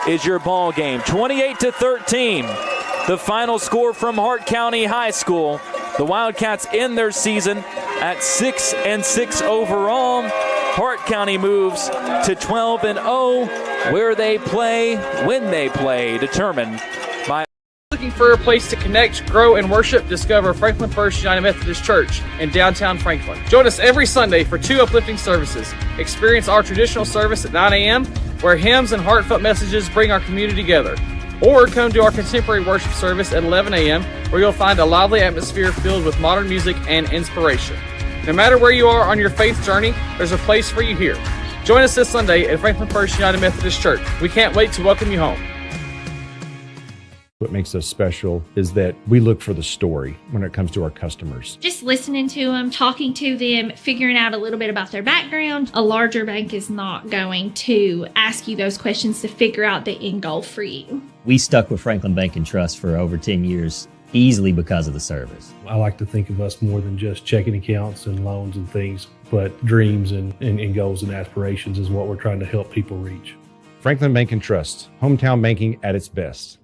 is your ball game. 28-13, the final score from Hart County High School. The Wildcats end their season at 6-6 overall. Hart County moves to 12-0, where they play, when they play, determined by. Looking for a place to connect, grow, and worship? Discover Franklin First United Methodist Church in downtown Franklin. Join us every Sunday for 2 uplifting services. Experience our traditional service at 9 a.m., where hymns and heartfelt messages bring our community together. Or come to our contemporary worship service at 11 a.m., where you'll find a lively atmosphere filled with modern music and inspiration. No matter where you are on your faith journey, there's a place for you here. Join us this Sunday at Franklin First United Methodist Church. We can't wait to welcome you home. What makes us special is that we look for the story when it comes to our customers. Just listening to them, talking to them, figuring out a little bit about their background. A larger bank is not going to ask you those questions to figure out the end goal for you. We stuck with Franklin Bank and Trust for over 10 years, easily because of the service. I like to think of us more than just checking accounts and loans and things, but dreams and goals and aspirations is what we're trying to help people reach. Franklin Bank and Trust, hometown banking at its best.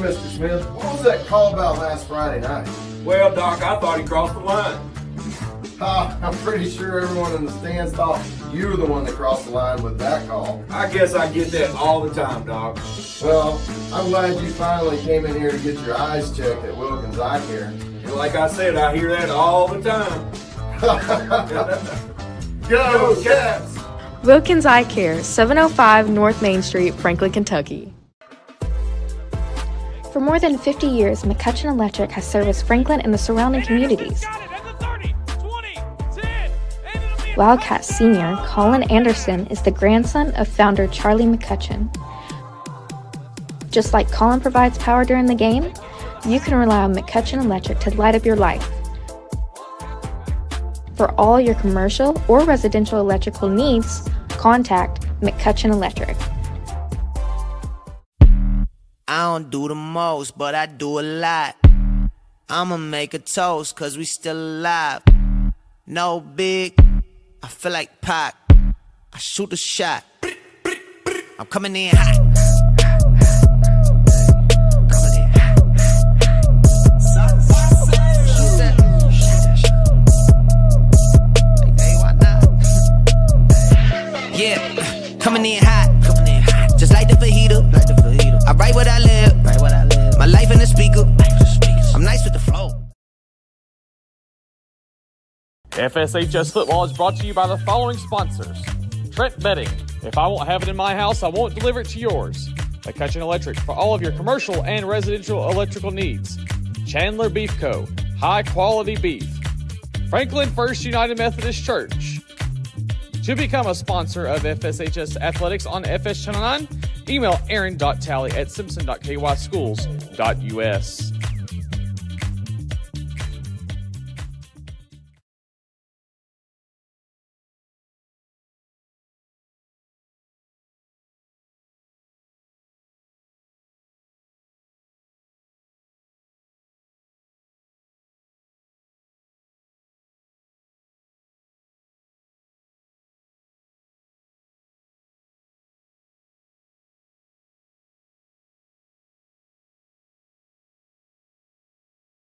Mr. Smith, what was that call about last Friday night? Well, Doc, I thought he crossed the line. I'm pretty sure everyone in the stands thought you were the one that crossed the line with that call. I guess I get that all the time, Doc. Well, I'm glad you finally came in here to get your eyes checked at Wilkins Eye Care. And like I said, I hear that all the time. Go Cats! Wilkins Eye Care, 705 North Main Street, Franklin, Kentucky. For more than 50 years, McCutcheon Electric has serviced Franklin and the surrounding communities. Wildcats senior Colin Anderson is the grandson of founder Charlie McCutcheon. Just like Colin provides power during the game, you can rely on McCutcheon Electric to light up your life. For all your commercial or residential electrical needs, contact McCutcheon Electric. I don't do the most, but I do a lot. I'ma make a toast, cause we still alive. No big, I feel like Pac. I shoot a shot. I'm coming in hot. Yeah, coming in hot. Just like the fajita. I write what I live. My life in the speaker. I'm nice with the flow. FSHS football is brought to you by the following sponsors. Trent Bedding. If I won't have it in my house, I won't deliver it to yours. McCutcheon Electric for all of your commercial and residential electrical needs. Chandler Beef Co. High quality beef. Franklin First United Methodist Church. To become a sponsor of FSHS Athletics on FS Channel 9, email aaron.talley@simpson.kyschools.us.